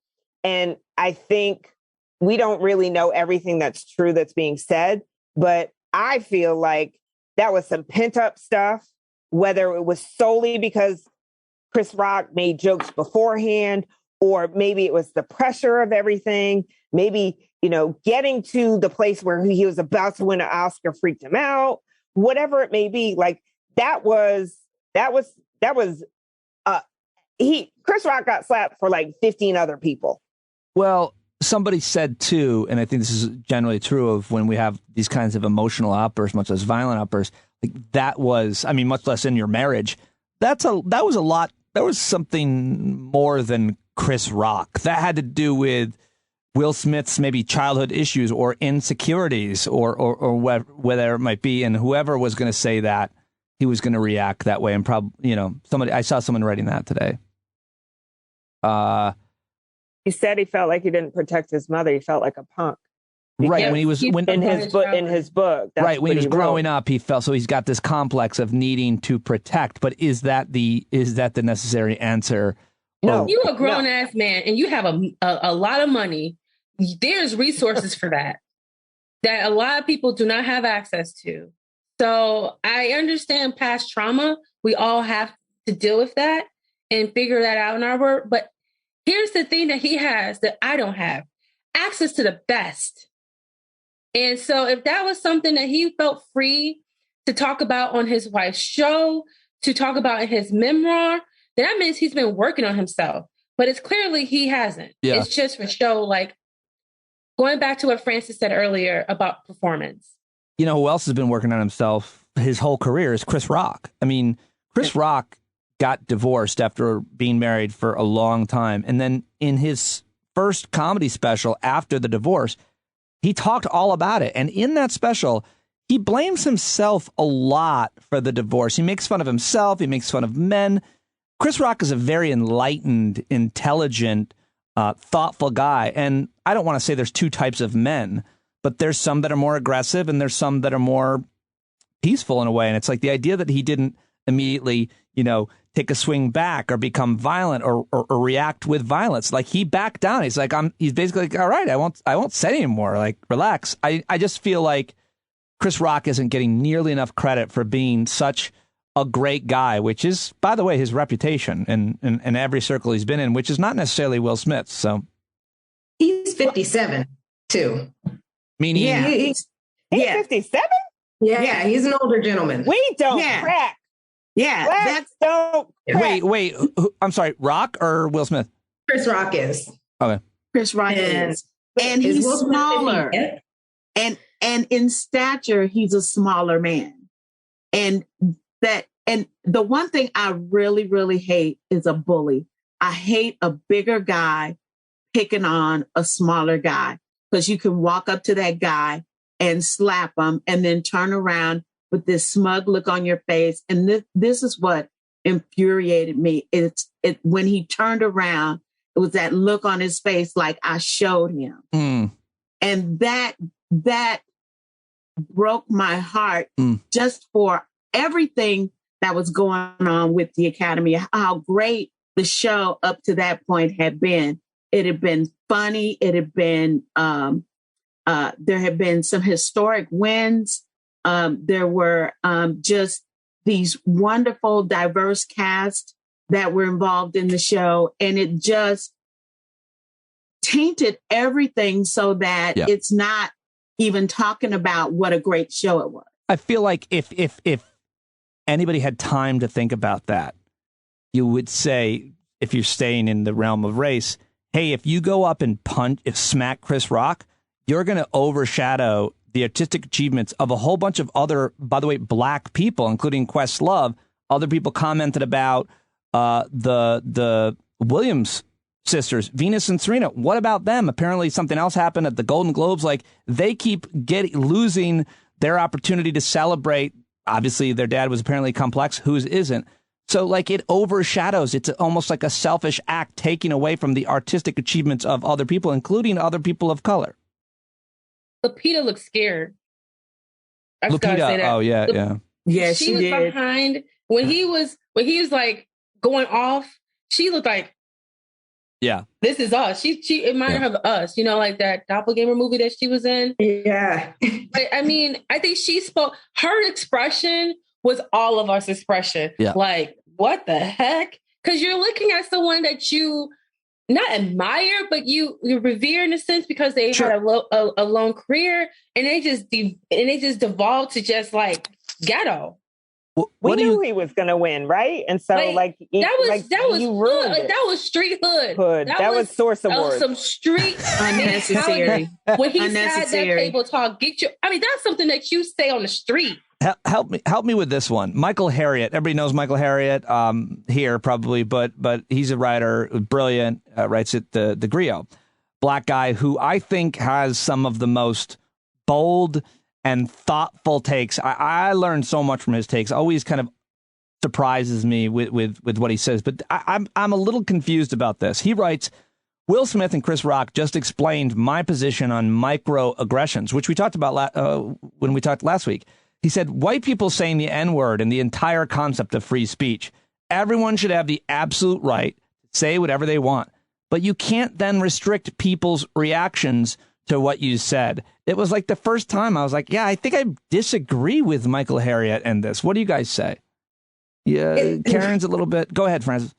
Speaker 21: And I think we don't really know everything that's true that's being said, but I feel like that was some pent up stuff, whether it was solely because Chris Rock made jokes beforehand, or maybe it was the pressure of everything. Maybe, getting to the place where he was about to win an Oscar freaked him out. Whatever it may be, like Chris Rock got slapped for like 15 other people.
Speaker 2: Well, somebody said too, and I think this is generally true of when we have these kinds of emotional outbursts, much less violent outbursts, like that was, I mean, much less in your marriage. That was something more than Chris Rock. That had to do with Will Smith's maybe childhood issues or insecurities or whether it might be. And whoever was going to say that, he was going to react that way. And probably, I saw someone writing that today.
Speaker 21: He said he felt like he didn't protect his mother. He felt like a punk.
Speaker 2: Right. When
Speaker 21: in his book.
Speaker 2: Right. When he was growing up, he felt, so he's got this complex of needing to protect. But is that the necessary answer?
Speaker 20: No. You're a grown ass man and you have a lot of money. There's resources for that a lot of people do not have access to. So I understand past trauma. We all have to deal with that and figure that out in our work. But here's the thing that he has that I don't have: access to the best. And so if that was something that he felt free to talk about on his wife's show, to talk about in his memoir, then that means he's been working on himself. But it's clearly he hasn't. Yeah. It's just for show, like going back to what Frances said earlier about performance.
Speaker 2: You know who else has been working on himself his whole career is Chris Rock. I mean, Chris Rock got divorced after being married for a long time. And then in his first comedy special after the divorce, he talked all about it. And in that special, he blames himself a lot for the divorce. He makes fun of himself. He makes fun of men. Chris Rock is a very enlightened, intelligent, thoughtful guy. And I don't want to say there's two types of men, but there's some that are more aggressive and there's some that are more peaceful in a way. And it's like the idea that he didn't immediately, take a swing back or become violent or react with violence. Like he backed down. He's like, he's basically like, all right, I won't say anymore. Like, relax. I just feel like Chris Rock isn't getting nearly enough credit for being such a great guy, which is, by the way, his reputation in every circle he's been in, which is not necessarily Will Smith's. So
Speaker 3: he's 57 too.
Speaker 2: Meaning,
Speaker 3: yeah,
Speaker 21: he's 57.
Speaker 3: Yeah, he's an older gentleman.
Speaker 21: We don't crack.
Speaker 22: Yeah,
Speaker 21: that's dope.
Speaker 2: Wait. I'm sorry, Rock or Will Smith?
Speaker 3: Chris Rock is.
Speaker 2: Okay.
Speaker 22: Chris Rock is. And he's smaller. And in stature, he's a smaller man. And the one thing I really, really hate is a bully. I hate a bigger guy picking on a smaller guy, because you can walk up to that guy and slap him and then turn around with this smug look on your face. And this is what infuriated me. When he turned around, it was that look on his face like I showed him. And that broke my heart just for everything that was going on with the Academy, how great the show up to that point had been. It had been funny. It had been, there had been some historic wins. There were just these wonderful, diverse casts that were involved in the show. And it just tainted everything so that it's not even talking about what a great show it was.
Speaker 2: I feel like if anybody had time to think about that, you would say, if you're staying in the realm of race, hey, if you go up and smack Chris Rock, you're going to overshadow the artistic achievements of a whole bunch of other, by the way, black people, including Questlove. Other people commented about the Williams sisters, Venus and Serena. What about them? Apparently something else happened at the Golden Globes. Like, they keep losing their opportunity to celebrate. Obviously, their dad was apparently complex. Whose isn't? So, like, it overshadows. It's almost like a selfish act taking away from the artistic achievements of other people, including other people of color.
Speaker 20: Lupita looked scared. I just gotta say that.
Speaker 2: Oh, yeah.
Speaker 22: Yeah,
Speaker 20: she was
Speaker 22: did.
Speaker 20: behind when he was like going off. She looked like, this is us. She reminded her of us, like that Doppelganger movie that she was in.
Speaker 3: Yeah.
Speaker 20: But I mean, I think she spoke, her expression was all of us expression.
Speaker 2: Yeah.
Speaker 20: Like, what the heck? Because you're looking at someone that you not admire, but you revere in a sense, because they had a long career, and they just devolved to just like ghetto.
Speaker 21: We knew he was going to win, right? And so, that
Speaker 20: was street hood.
Speaker 21: That was Source Awards.
Speaker 20: Some street
Speaker 22: unnecessary.
Speaker 20: When he said that table talk, that's something that you say on the street.
Speaker 2: Help me with this one. Michael Harriot. Everybody knows Michael Harriot here probably, but he's a writer, brilliant, writes at the Griot. Black guy who I think has some of the most bold and thoughtful takes. I learned so much from his takes. Always kind of surprises me with what he says. But I'm a little confused about this. He writes, Will Smith and Chris Rock just explained my position on microaggressions, which we talked about when we talked last week. He said, white people saying the N-word and the entire concept of free speech. Everyone should have the absolute right to say whatever they want. But you can't then restrict people's reactions to what you said. It was like the first time I was like, I think I disagree with Michael Harriot and this. What do you guys say? Yeah, Karen's a little bit. Go ahead, Frances.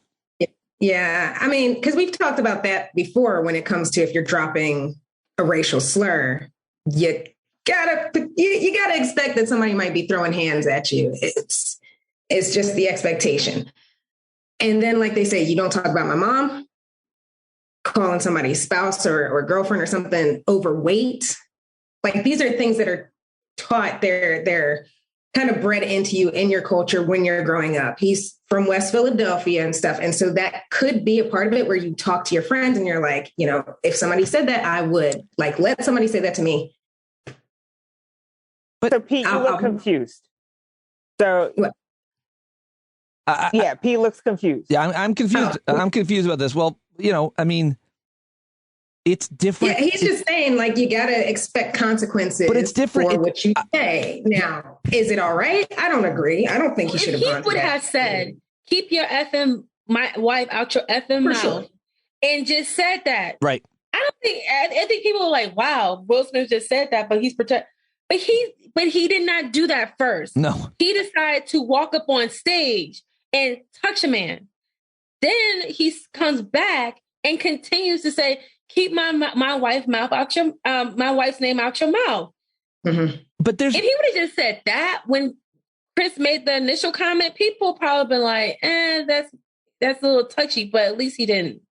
Speaker 3: Yeah, I mean, because we've talked about that before when it comes to if you're dropping a racial slur, you gotta expect that somebody might be throwing hands at you. It's just the expectation. And then, like they say, you don't talk about my mom, calling somebody's spouse or girlfriend or something overweight. Like, these are things that are taught. They're kind of bred into you in your culture when you're growing up. He's from West Philadelphia and stuff. And so that could be a part of it where you talk to your friends and you're like, if somebody said that, I would let somebody say that to me.
Speaker 21: But so Pete, you look confused. So Pete looks confused.
Speaker 2: Yeah, I'm confused. I'm confused about this. Well, it's different.
Speaker 3: Yeah, he's just saying, you got to expect consequences.
Speaker 2: But it's different
Speaker 3: for what you say. Now, is it all right? I don't agree. I don't think he should have gone to that.
Speaker 20: He would have said, keep your effing wife out your effing mouth, and just said that.
Speaker 2: Right.
Speaker 20: I think people are like, wow, Will Smith just said that, but he's protect. But he did not do that first.
Speaker 2: No.
Speaker 20: He decided to walk up on stage and touch a man. Then he comes back and continues to say, keep my wife's mouth out your my wife's name out your mouth.
Speaker 2: Mm-hmm. But if
Speaker 20: he would have just said that when Chris made the initial comment, people probably been like, that's a little touchy, but at least he didn't.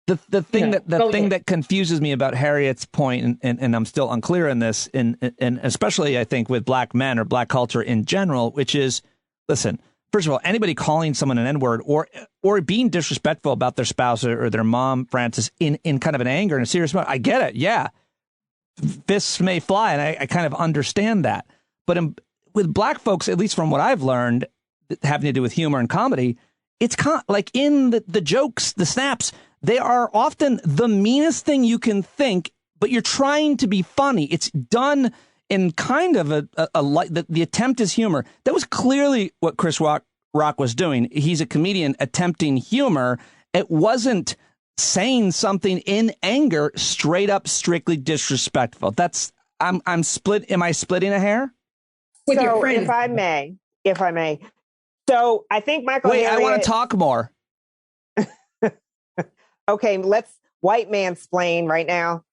Speaker 2: The thing that confuses me about Harriet's point, and I'm still unclear in this, and especially I think with black men or black culture in general, which is, listen, first of all, anybody calling someone an N-word or being disrespectful about their spouse or their mom, Frances, in kind of an anger and a serious mode, I get it. Yeah, fists may fly, and I kind of understand that. But with black folks, at least from what I've learned, having to do with humor and comedy, it's like in the jokes, the snaps, they are often the meanest thing you can think, but you're trying to be funny. It's done in kind of the attempt is humor. That was clearly what Chris Rock was doing. He's a comedian attempting humor. It wasn't saying something in anger, straight up, strictly disrespectful. That's I'm split. Am I splitting a hair?
Speaker 3: With your
Speaker 21: So
Speaker 3: friend.
Speaker 21: if I may. So I think Michael.
Speaker 2: Wait,
Speaker 21: Harriet,
Speaker 2: I want to talk more.
Speaker 21: Okay, let's white man explain right now.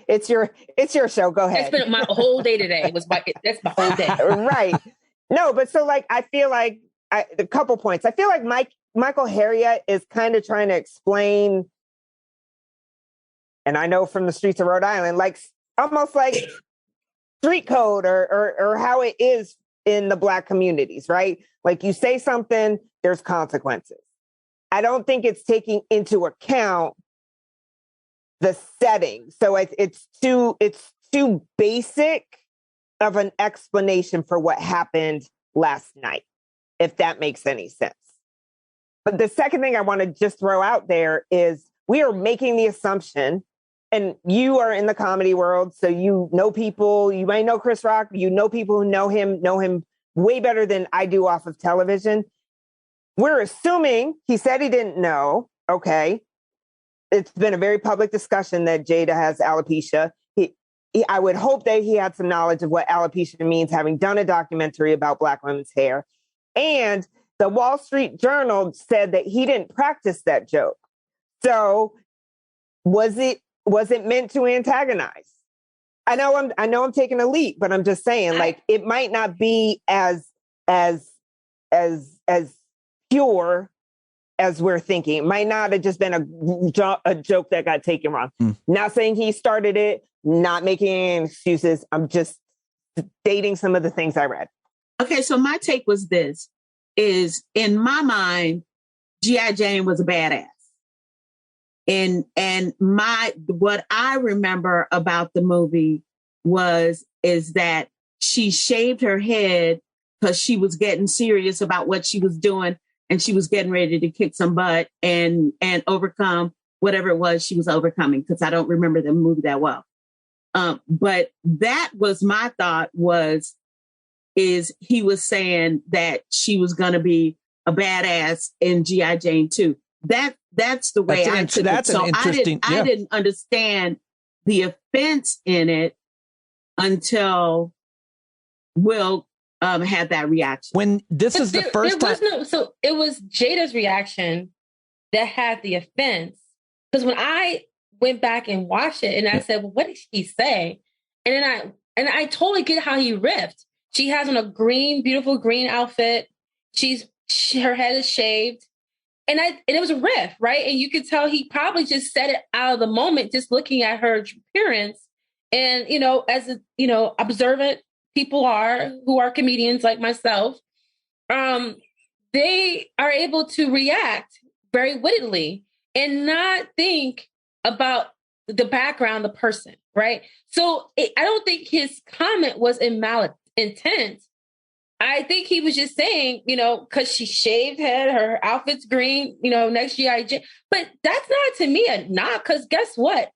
Speaker 21: It's your show. Go ahead.
Speaker 20: It's been my whole day today. That's my whole day.
Speaker 21: Right. No, but so like I feel like a couple points. I feel like Michael Harriet is kind of trying to explain, and I know from the streets of Rhode Island, like almost like street code or how it is in the Black communities, right? Like you say something, there's consequences. I don't think it's taking into account the setting. So it's too basic of an explanation for what happened last night, if that makes any sense. But the second thing I want to just throw out there is we are making the assumption, and you are in the comedy world, so you know people, you might know Chris Rock, you know people who know him way better than I do off of television. We're assuming he said he didn't know. Okay. It's been a very public discussion that Jada has alopecia. I would hope that he had some knowledge of what alopecia means, having done a documentary about Black women's hair. And the Wall Street Journal said that he didn't practice that joke. So was it meant to antagonize? I know I'm taking a leap, but I'm just saying, like, it might not be as pure as we're thinking. It might not have just been a joke that got taken wrong. Not saying he started it, not making any excuses. I'm just stating some of the things I read.
Speaker 22: Okay, so my take was this, is in my mind, G.I. Jane was a badass. And what I remember about the movie is that she shaved her head because she was getting serious about what she was doing, and she was getting ready to kick some butt and overcome whatever it was she was overcoming, because I don't remember the movie that well. But that was my thought, is he was saying that she was going to be a badass in G.I. Jane 2. That's the way I took it. So I didn't understand the offense in it until Will had that reaction.
Speaker 2: When this is the first time.
Speaker 20: So it was Jada's reaction that had the offense. Because when I went back and watched it and I said, well, what did she say? And then I totally get how he riffed. She has on a beautiful green outfit. Her head is shaved. And it was a riff, right? And you could tell he probably just said it out of the moment, just looking at her appearance. And, as observant people who are comedians like myself, they are able to react very wittily and not think about the background, the person, right? So I don't think his comment was in malintent. I think he was just saying, because she shaved head, her outfit's green, next G.I. Jane. But that's not, to me, a knock, because guess what?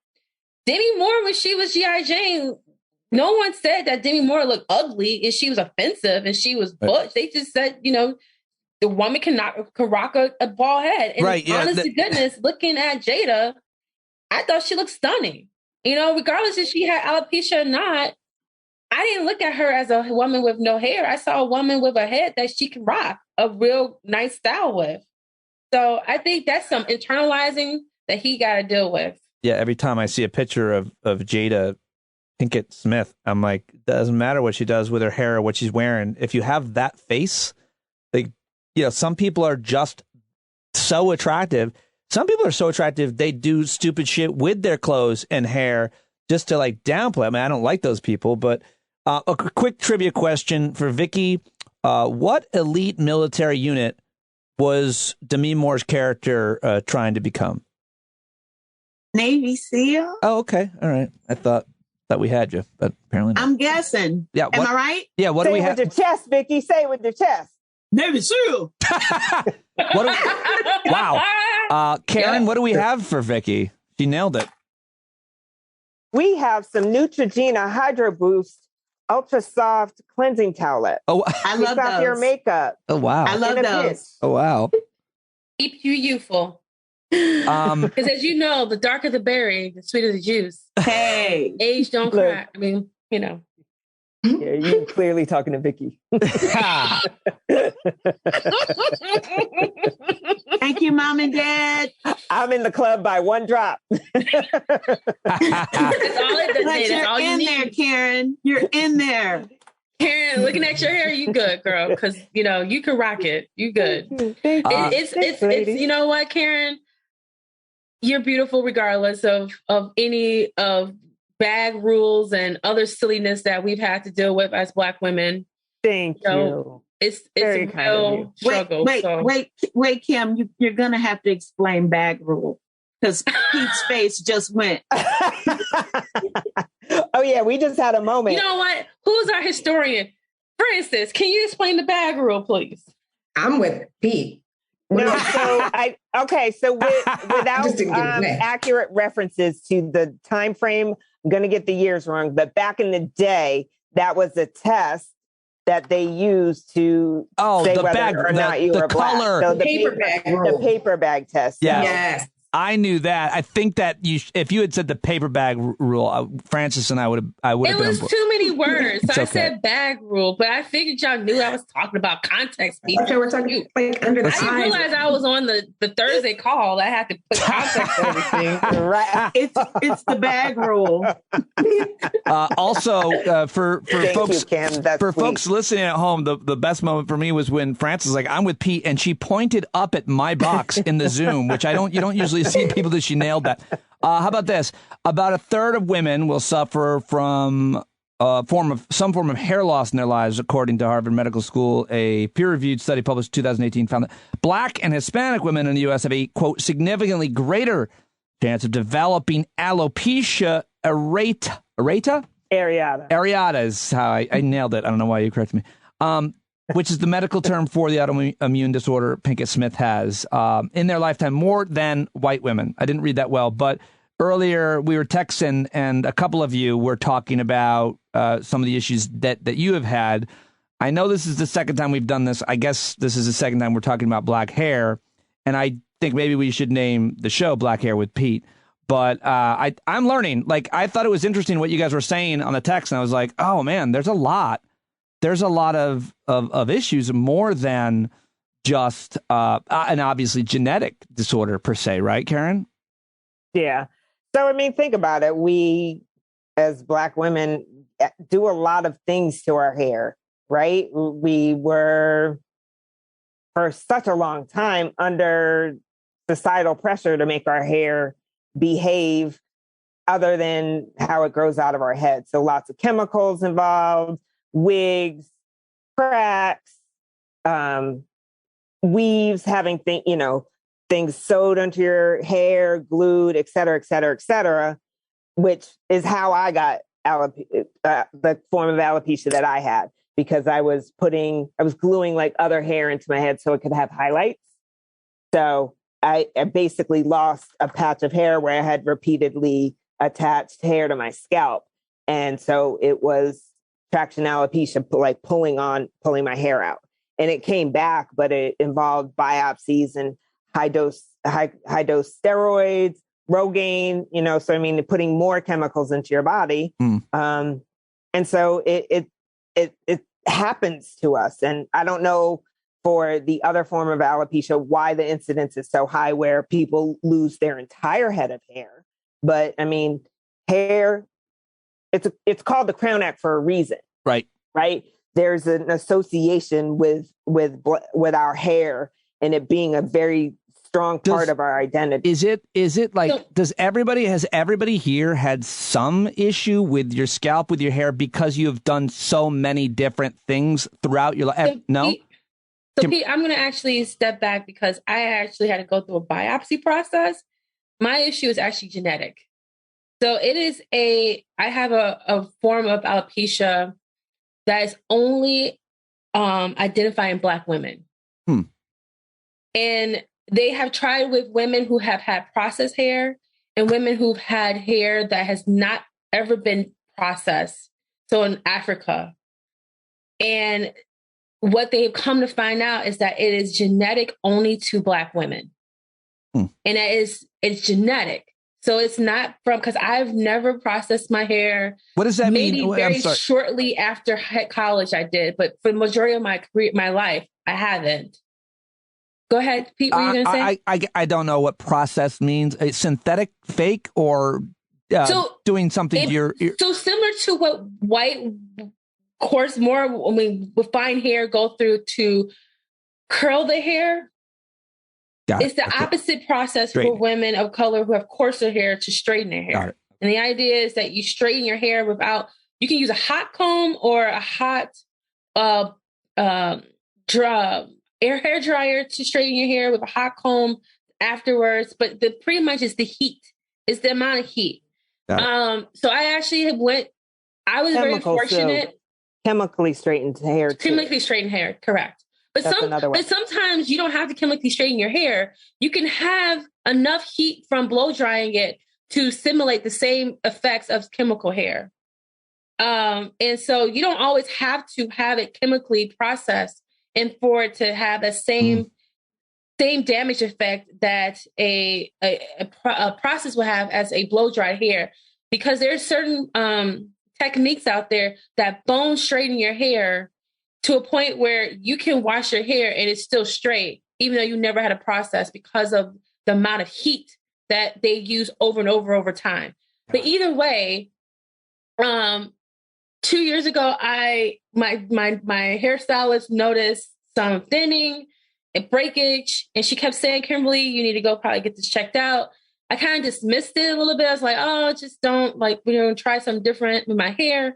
Speaker 20: Demi Moore, when she was G.I. Jane, no one said that Demi Moore looked ugly and she was offensive and she was butch. They just said, the woman can rock a bald head. And honest to goodness, looking at Jada, I thought she looked stunning. Regardless if she had alopecia or not, I didn't look at her as a woman with no hair. I saw a woman with a head that she can rock a real nice style with. So I think that's some internalizing that he got to deal with.
Speaker 2: Yeah, every time I see a picture of Jada Pinkett Smith, I'm like, doesn't matter what she does with her hair or what she's wearing. If you have that face, some people are just so attractive. Some people are so attractive, they do stupid shit with their clothes and hair just to downplay. I mean, I don't like those people, but a quick trivia question for Vikki. What elite military unit was Demi Moore's character trying to become?
Speaker 22: Navy SEAL.
Speaker 2: Oh, okay. All right. I thought we had you, but apparently not.
Speaker 22: I'm guessing.
Speaker 2: Yeah.
Speaker 22: Am I right?
Speaker 2: Yeah. What do we have?
Speaker 21: Say it with your chest, Vikki. Say it with your chest.
Speaker 22: Navy SEAL.
Speaker 2: Wow. Karen, what do we have for Vikki? She nailed it.
Speaker 21: We have some Neutrogena Hydro Boost Ultra Soft Cleansing Towelette.
Speaker 2: Oh,
Speaker 22: I love
Speaker 21: off your makeup.
Speaker 2: Oh, wow.
Speaker 22: I love those.
Speaker 2: Oh, wow.
Speaker 20: Keep you youthful. Because as you know, the darker the berry, the sweeter the juice.
Speaker 22: Hey,
Speaker 20: age don't crack. I mean, you know.
Speaker 21: Yeah, you're clearly talking to Vikki.
Speaker 22: Thank you, Mom and Dad.
Speaker 21: I'm in the club by one drop.
Speaker 20: That's all it does.
Speaker 22: But you're in there, Karen. You're in there.
Speaker 20: Karen, looking at your hair, you good, girl. Because, you know, you can rock it. You good. It's you know what, Karen? You're beautiful regardless of any of bag rules and other silliness that we've had to deal with as Black women.
Speaker 21: Thank you.
Speaker 20: It's a real struggle.
Speaker 22: Wait, Kim, you're going to have to explain bag rule because Pete's face just went.
Speaker 21: Oh, yeah, we just had a moment.
Speaker 20: You know what? Who's our historian? Frances, can you explain the bag rule, please?
Speaker 3: I'm with Pete.
Speaker 21: No, so without accurate references to the time frame, I'm going to get the years wrong, but back in the day, that was a test that they used to say whether or not you were Black. So the paper bag test.
Speaker 2: Yes. I knew that. I think that if you had said the paper bag rule, Frances and I would have been.
Speaker 20: It was too many words. So I
Speaker 2: okay.
Speaker 20: said bag rule, but I figured y'all knew I was talking about context.
Speaker 3: Okay, we're talking like under the eyes.
Speaker 20: I didn't realize I was on the Thursday call. I had to put context on everything.
Speaker 21: Right.
Speaker 22: It's the bag rule.
Speaker 2: Also, for folks,
Speaker 21: Kim,
Speaker 2: folks listening at home, the best moment for me was when Frances was like, "I'm with Pete," and she pointed up at my box in the Zoom, which you don't usually see people do. She nailed that. How about this? About a third of women will suffer from some form of hair loss in their lives, according to Harvard Medical School. A peer-reviewed study published in 2018 found that Black and Hispanic women in the U.S. have a, quote, significantly greater chance of developing alopecia areata. Areata is how I nailed it. I don't know why you corrected me. Which is the medical term for the autoimmune disorder Pinkett Smith has in their lifetime, more than white women. I didn't read that well, but earlier we were texting and a couple of you were talking about some of the issues that you have had. I know this is the second time we've done this. I guess this is the second time we're talking about black hair, and I think maybe we should name the show Black Hair with Pete. But I'm learning. Like, I thought it was interesting what you guys were saying on the text, and I was like, oh, man, there's a lot of issues more than just an obviously genetic disorder per se, right, Karen?
Speaker 21: Yeah. So, I mean, think about it. We, as Black women, do a lot of things to our hair, right? We were, for such a long time, under societal pressure to make our hair behave other than how it grows out of our head. So lots of chemicals involved, wigs, cracks, weaves, having things sewed onto your hair, glued, et cetera, which is how I got the form of alopecia that I had, because I was gluing like other hair into my head so it could have highlights. So I basically lost a patch of hair where I had repeatedly attached hair to my scalp. And so it was traction alopecia, like pulling my hair out. And it came back, but it involved biopsies and high dose steroids, Rogaine, so I mean, putting more chemicals into your body. And so it happens to us. And I don't know for the other form of alopecia why the incidence is so high where people lose their entire head of hair. But I mean, hair, it's called the Crown Act for a reason.
Speaker 2: Right.
Speaker 21: There's an association with our hair and it being a very strong part of our identity.
Speaker 2: Is it like, has everybody here had some issue with your scalp, with your hair, because you have done so many different things throughout your life? No?
Speaker 20: Pete, I'm going to actually step back because I actually had to go through a biopsy process. My issue is actually genetic. So I have a form of alopecia that is only identifying Black women. And they have tried with women who have had processed hair and women who've had hair that has not ever been processed. So in Africa. And what they've come to find out is that it is genetic only to Black women. And it's genetic. So it's not from, because I've never processed my hair.
Speaker 2: What does that mean?
Speaker 20: Maybe very shortly after college I did, but for the majority of my career, my life, I haven't. Go ahead, Pete, what were you going to say?
Speaker 2: I don't know what process means. A synthetic, fake, or doing something to your ear? So
Speaker 20: similar to what white, coarse, refined hair go through to curl the hair. It's the opposite process for women of color who have coarser hair to straighten their hair. And the idea is that you straighten your hair without, you can use a hot comb or a hot hair dryer to straighten your hair with a hot comb afterwards. But pretty much is the heat. It's the amount of heat. So I actually I was very fortunate.
Speaker 21: Chemically straightened hair.
Speaker 20: Chemically straightened hair, correct. But sometimes you don't have to chemically straighten your hair. You can have enough heat from blow drying it to simulate the same effects of chemical hair. And so you don't always have to have it chemically processed and for it to have the same damage effect that a process will have as a blow dried hair, because there's certain techniques out there that bone straighten your hair to a point where you can wash your hair and it's still straight, even though you never had a process, because of the amount of heat that they use over and over time. But either way, 2 years ago, my hairstylist noticed some thinning and breakage, and she kept saying, "Kimberly, you need to go probably get this checked out." I kind of dismissed it a little bit. I was like, "Oh, just don't try something different with my hair."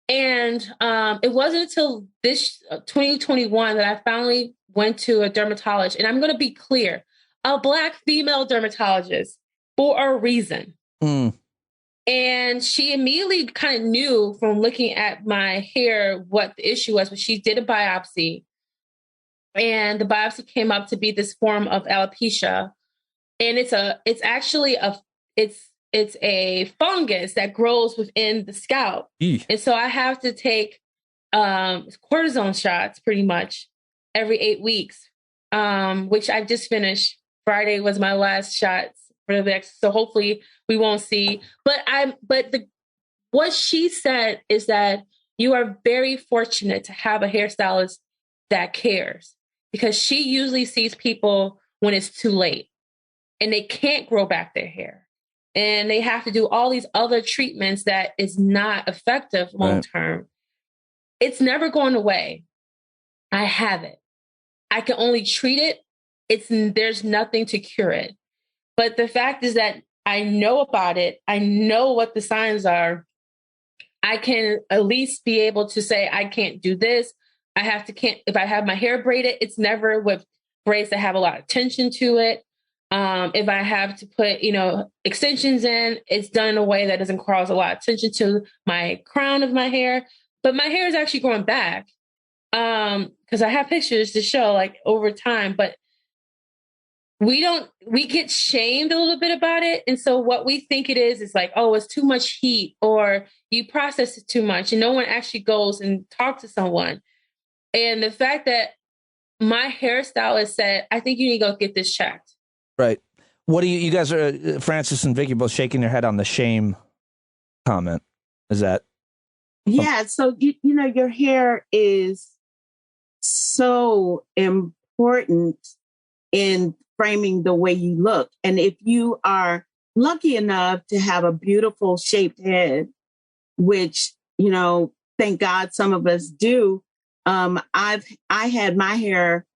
Speaker 20: And it wasn't until this 2021 that I finally went to a dermatologist. And I'm going to be clear, a Black female dermatologist for a reason. And she immediately kind of knew from looking at my hair what the issue was, but she did a biopsy. And the biopsy came up to be this form of alopecia. And it's a fungus that grows within the scalp. And so I have to take cortisone shots pretty much every 8 weeks, which I just finished. Friday was my last shots for the next. So hopefully we won't see. What she said is that you are very fortunate to have a hairstylist that cares, because she usually sees people when it's too late and they can't grow back their hair. And they have to do all these other treatments that is not effective long-term. Right. It's never going away. I have it. I can only treat it. There's nothing to cure it. But the fact is that I know about it. I know what the signs are. I can at least be able to say, I can't do this. If I have my hair braided, it's never with braids that have a lot of tension to it. If I have to put, extensions in, it's done in a way that doesn't cause a lot of attention to my crown of my hair. But my hair is actually growing back because I have pictures to show over time. But we get shamed a little bit about it. And so what we think it is it's too much heat, or you process it too much, and no one actually goes and talks to someone. And the fact that my hairstylist said, I think you need to go get this checked.
Speaker 2: Right. What do you guys are, Frances and Vikki, both shaking their head on the shame comment. Is that?
Speaker 22: Yeah. So, your hair is so important in framing the way you look. And if you are lucky enough to have a beautiful shaped head, which, thank God some of us do. I had my hair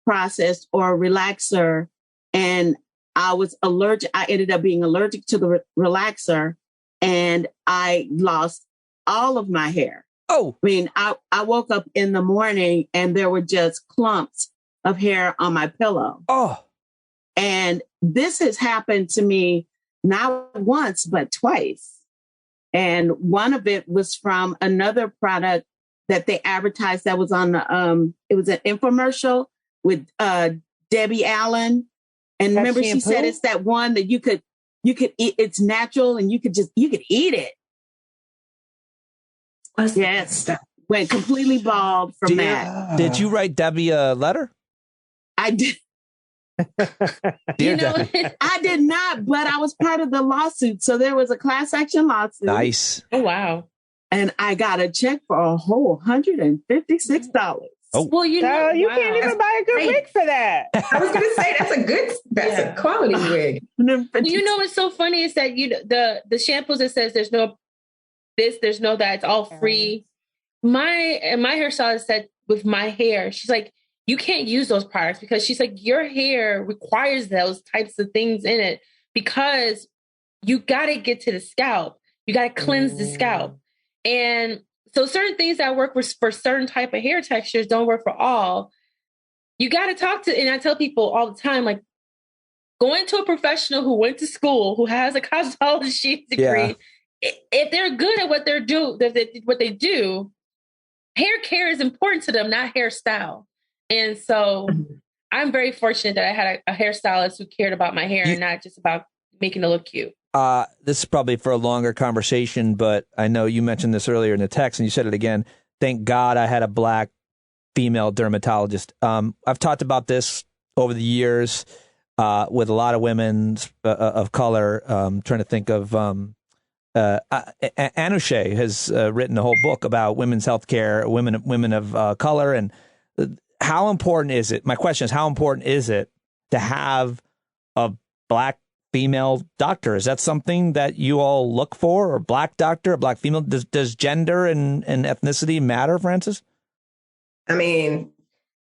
Speaker 22: processed or relaxer, and I was allergic. I ended up being allergic to the relaxer, and I lost all of my hair.
Speaker 2: Oh,
Speaker 22: I mean, I woke up in the morning and there were just clumps of hair on my pillow.
Speaker 2: Oh,
Speaker 22: and this has happened to me not once, but twice. And one of it was from another product that they advertised that was on the, it was an infomercial with Debbie Allen. And that remember, shampoo? She said it's that one that you could eat. It's natural and you could eat it. Yes. Went completely bald from that.
Speaker 2: Did you write Debbie a letter?
Speaker 22: I did.
Speaker 2: Dear
Speaker 22: I did not, but I was part of the lawsuit. So there was a class action lawsuit.
Speaker 2: Nice.
Speaker 20: Oh, wow.
Speaker 22: And I got a check for a whole $156.
Speaker 2: Oh,
Speaker 20: well, you know,
Speaker 21: you can't even buy a good wig for that.
Speaker 3: I was going to say that's a quality wig.
Speaker 20: You know what's so funny is that the shampoos that says there's no that, it's all free. My hairstylist said with my hair, she's like, you can't use those products because she's like, your hair requires those types of things in it because you got to get to the scalp. You got to cleanse the scalp. And so certain things that work for certain type of hair textures don't work for all. You got to talk to, and I tell people all the time, like, going to a professional who went to school, who has a cosmetology degree, if they're good at what they do, hair care is important to them, not hairstyle. And so I'm very fortunate that I had a hairstylist who cared about my hair and not just about making it look cute.
Speaker 2: This is probably for a longer conversation, but I know you mentioned this earlier in the text and you said it again. Thank God I had a black female dermatologist. I've talked about this over the years with a lot of women of color. Trying to think of Anousheh has written a whole book about women's health care, women of color. And how important is it? My question is, how important is it to have a black female doctor? Is that something that you all look for? Or black doctor, a black female? Does gender and ethnicity matter, Frances?
Speaker 3: I mean,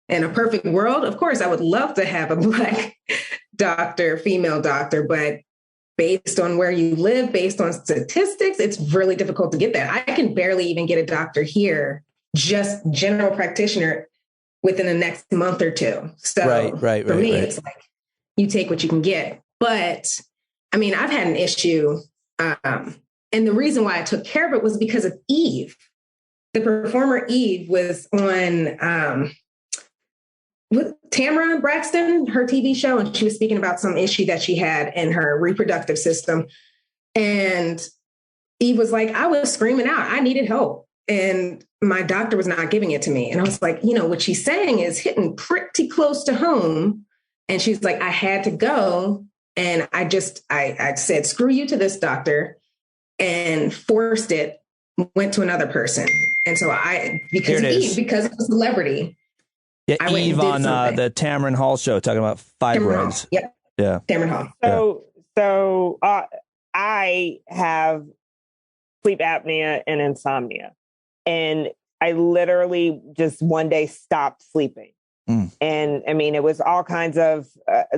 Speaker 3: in a perfect world, of course, I would love to have a black doctor, female doctor, but based on where you live, based on statistics, it's really difficult to get that. I can barely even get a doctor here, just general practitioner, within the next month or two. So for me, it's like you take what you can get. But I mean, I've had an issue. And the reason why I took care of it was because of Eve. The performer Eve was on with Tamara Braxton, her TV show, and she was speaking about some issue that she had in her reproductive system. And Eve was like, I was screaming out, I needed help. And my doctor was not giving it to me. And I was like, what she's saying is hitting pretty close to home. And she's like, I had to go. And I said, screw you to this doctor, and forced it, went to another person. And so because of Eve, because of a celebrity.
Speaker 2: Yeah, Eve on the Tamron Hall show talking about fibroids.
Speaker 3: Yep.
Speaker 2: Yeah.
Speaker 3: Tamron Hall.
Speaker 21: So I have sleep apnea and insomnia. And I literally just one day stopped sleeping. And I mean, it was all kinds of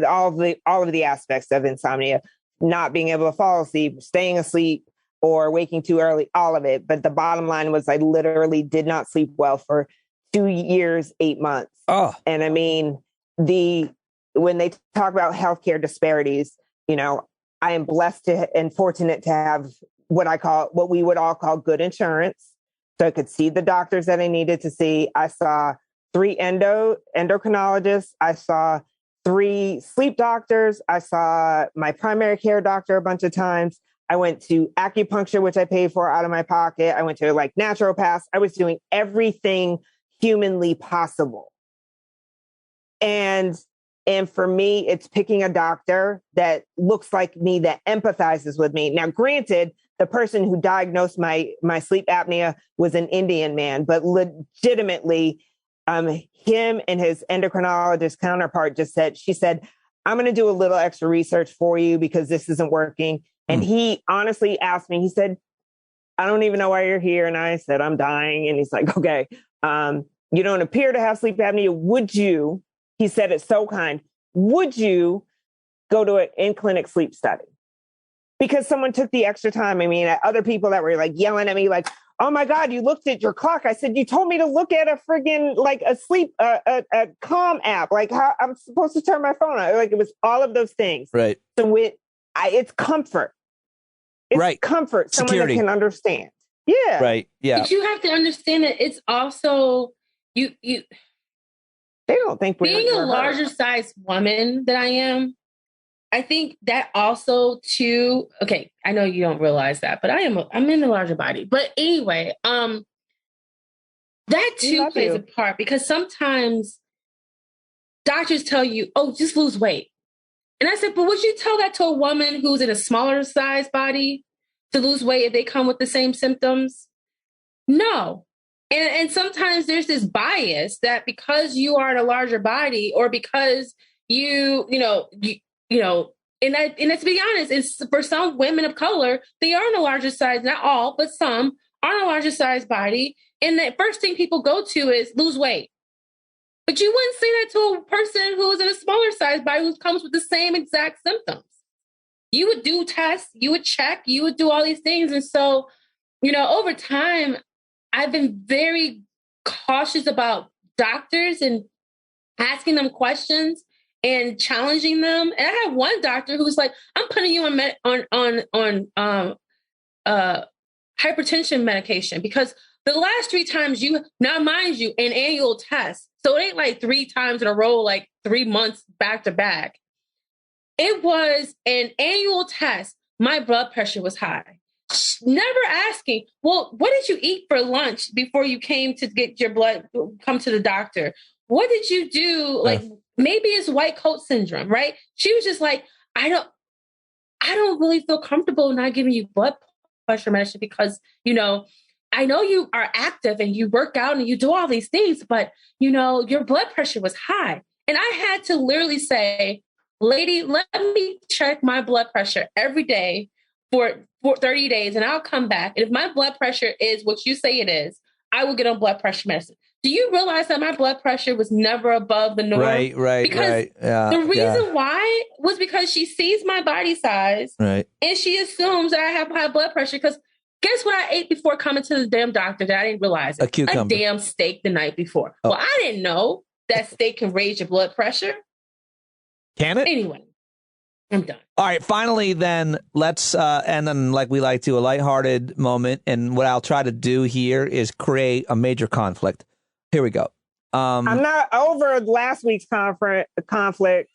Speaker 21: all of the aspects of insomnia, not being able to fall asleep, staying asleep, or waking too early, all of it. But the bottom line was I literally did not sleep well for 2 years, 8 months.
Speaker 2: Oh.
Speaker 21: And I mean, when they talk about healthcare disparities, I am blessed and fortunate to have what we would all call good insurance. So I could see the doctors that I needed to see. I saw 3 endocrinologists. I saw 3 sleep doctors. I saw my primary care doctor a bunch of times. I went to acupuncture, which I paid for out of my pocket. I went to naturopaths. I was doing everything humanly possible. And for me, it's picking a doctor that looks like me, that empathizes with me. Now, granted, the person who diagnosed my sleep apnea was an Indian man, but legitimately, him and his endocrinologist counterpart she said, I'm going to do a little extra research for you because this isn't working. And he honestly asked me, he said, I don't even know why you're here. And I said, I'm dying. And he's like, okay, you don't appear to have sleep apnea. Would you, he said it so kind, would you go to an in-clinic sleep study? Because someone took the extra time. I mean, other people that were yelling at me oh my God, you looked at your clock. I said, you told me to look at a friggin' a sleep, a Calm app. How I'm supposed to turn my phone on. It was all of those things.
Speaker 2: Right.
Speaker 21: So it's comfort. It's comfort. Someone that can understand. Yeah.
Speaker 2: Right. Yeah.
Speaker 20: But you have to understand that it's also you.
Speaker 21: They don't think
Speaker 20: being a larger size woman than I am. I think that also too. Okay, I know you don't realize that, but I'm in the larger body. But anyway, that too plays a part because sometimes doctors tell you, oh, just lose weight. And I said, but would you tell that to a woman who's in a smaller size body to lose weight if they come with the same symptoms? No. And sometimes there's this bias that because you are in a larger body, or because you know, and let's be honest, it's for some women of color, they are in a larger size, not all, but some are in a larger size body. And the first thing people go to is lose weight. But you wouldn't say that to a person who's in a smaller size body who comes with the same exact symptoms. You would do tests, you would check, you would do all these things. And so, over time, I've been very cautious about doctors and asking them questions and challenging them. And I had one doctor who was like, I'm putting you on hypertension medication because the last 3 times now mind you, an annual test. So it ain't like 3 times in a row, like 3 months back to back. It was an annual test. My blood pressure was high. Never asking, well, what did you eat for lunch before you came to get your blood, come to the doctor? What did you do? Like maybe it's white coat syndrome, right? She was just like, I don't really feel comfortable not giving you blood pressure medicine because, I know you are active and you work out and you do all these things, but your blood pressure was high. And I had to literally say, lady, let me check my blood pressure every day for 30 days and I'll come back. And if my blood pressure is what you say it is, I will get on blood pressure medicine. Do you realize that my blood pressure was never above the norm?
Speaker 2: Right.
Speaker 20: Because
Speaker 2: Yeah,
Speaker 20: the reason why was because she sees my body size and she assumes that I have high blood pressure because guess what I ate before coming to the damn doctor that I didn't realize?
Speaker 2: A cucumber.
Speaker 20: A damn steak the night before. Oh. Well, I didn't know that steak can raise your blood pressure.
Speaker 2: Can it?
Speaker 20: Anyway, I'm done.
Speaker 2: All right, finally then, let's end on, like we like to, a lighthearted moment. And what I'll try to do here is create a major conflict. Here we go.
Speaker 21: I'm not over last week's conflict.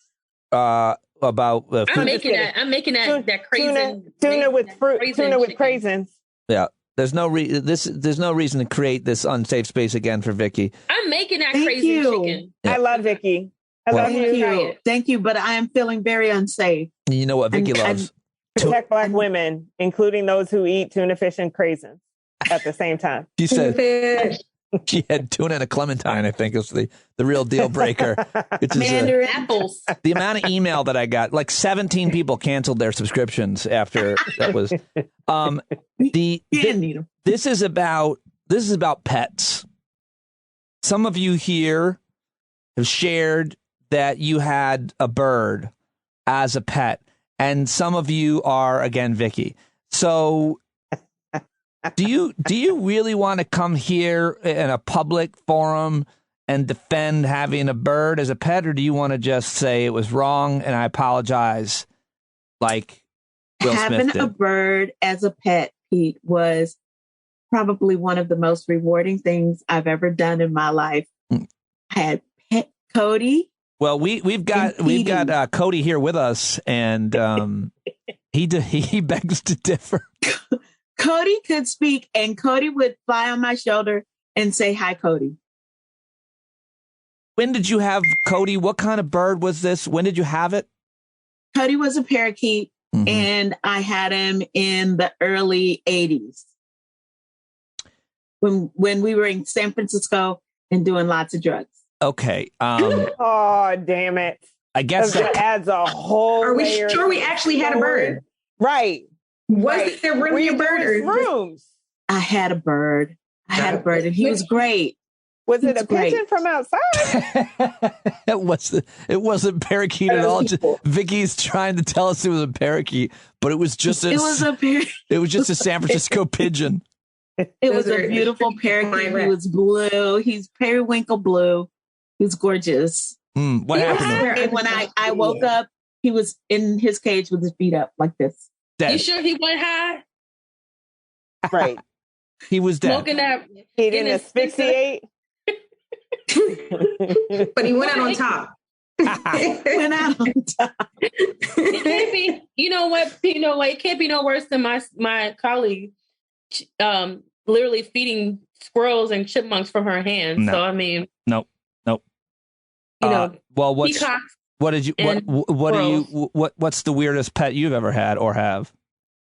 Speaker 2: About
Speaker 20: I'm making that crazy
Speaker 21: tuna with fruit, tuna with craisins.
Speaker 2: Yeah, there's no reason to create this unsafe space again for Vikki.
Speaker 20: I'm making that crazy chicken.
Speaker 21: Yeah. I love Vikki. I love you.
Speaker 22: Thank you, but I am feeling very unsafe.
Speaker 2: You know what Vikki loves?
Speaker 21: Protect Black women, including those who eat tuna, fish, and craisins at the same time.
Speaker 2: She said she had tuna and a clementine, I think, is the real deal breaker.
Speaker 20: Mandarin apples.
Speaker 2: The amount of email that I got, like 17 people canceled their subscriptions after that was. This is about pets. Some of you here have shared that you had a bird as a pet, and some of you are, again, Vikki. So do you really want to come here in a public forum and defend having a bird as a pet, or do you want to just say it was wrong and I apologize like Will Smith did?
Speaker 22: Having a bird as a pet, Pete, was probably one of the most rewarding things I've ever done in my life. I had pet Cody.
Speaker 2: Well, we've got Cody here with us, and he begs to differ.
Speaker 22: Cody could speak, and Cody would fly on my shoulder and say, "Hi, Cody."
Speaker 2: When did you have Cody? What kind of bird was this? When did you have it?
Speaker 22: Cody was a parakeet, and I had him in the early 80s when we were in San Francisco and doing lots of drugs.
Speaker 2: Okay.
Speaker 21: Oh, damn it.
Speaker 2: I guess
Speaker 21: that adds a whole
Speaker 3: Are we
Speaker 21: layer
Speaker 3: sure we actually had a bird?
Speaker 21: Right.
Speaker 3: Was there really a bird?
Speaker 21: Rooms.
Speaker 22: I had a bird. And he was great.
Speaker 21: Was it a pigeon from outside?
Speaker 2: It wasn't parakeet at all. Vikki's trying to tell us it was a parakeet, but it was just it was just a San Francisco pigeon.
Speaker 22: It was a beautiful parakeet. He was blue. He's periwinkle blue. He was gorgeous.
Speaker 2: What happened?
Speaker 22: And when I woke up, he was in his cage with his feet up like this.
Speaker 2: Dead.
Speaker 20: You sure he went high?
Speaker 21: Right.
Speaker 2: He was dead.
Speaker 20: Smoking that.
Speaker 21: He didn't asphyxiate.
Speaker 3: But he went out on top.
Speaker 22: Went out on top.
Speaker 20: It can't be. You know what? It can't be no worse than my colleague, literally feeding squirrels and chipmunks from her hands.
Speaker 2: No.
Speaker 20: So I mean,
Speaker 2: nope. Well,
Speaker 20: peacocks.
Speaker 2: What did you? What's the weirdest pet you've ever had or have,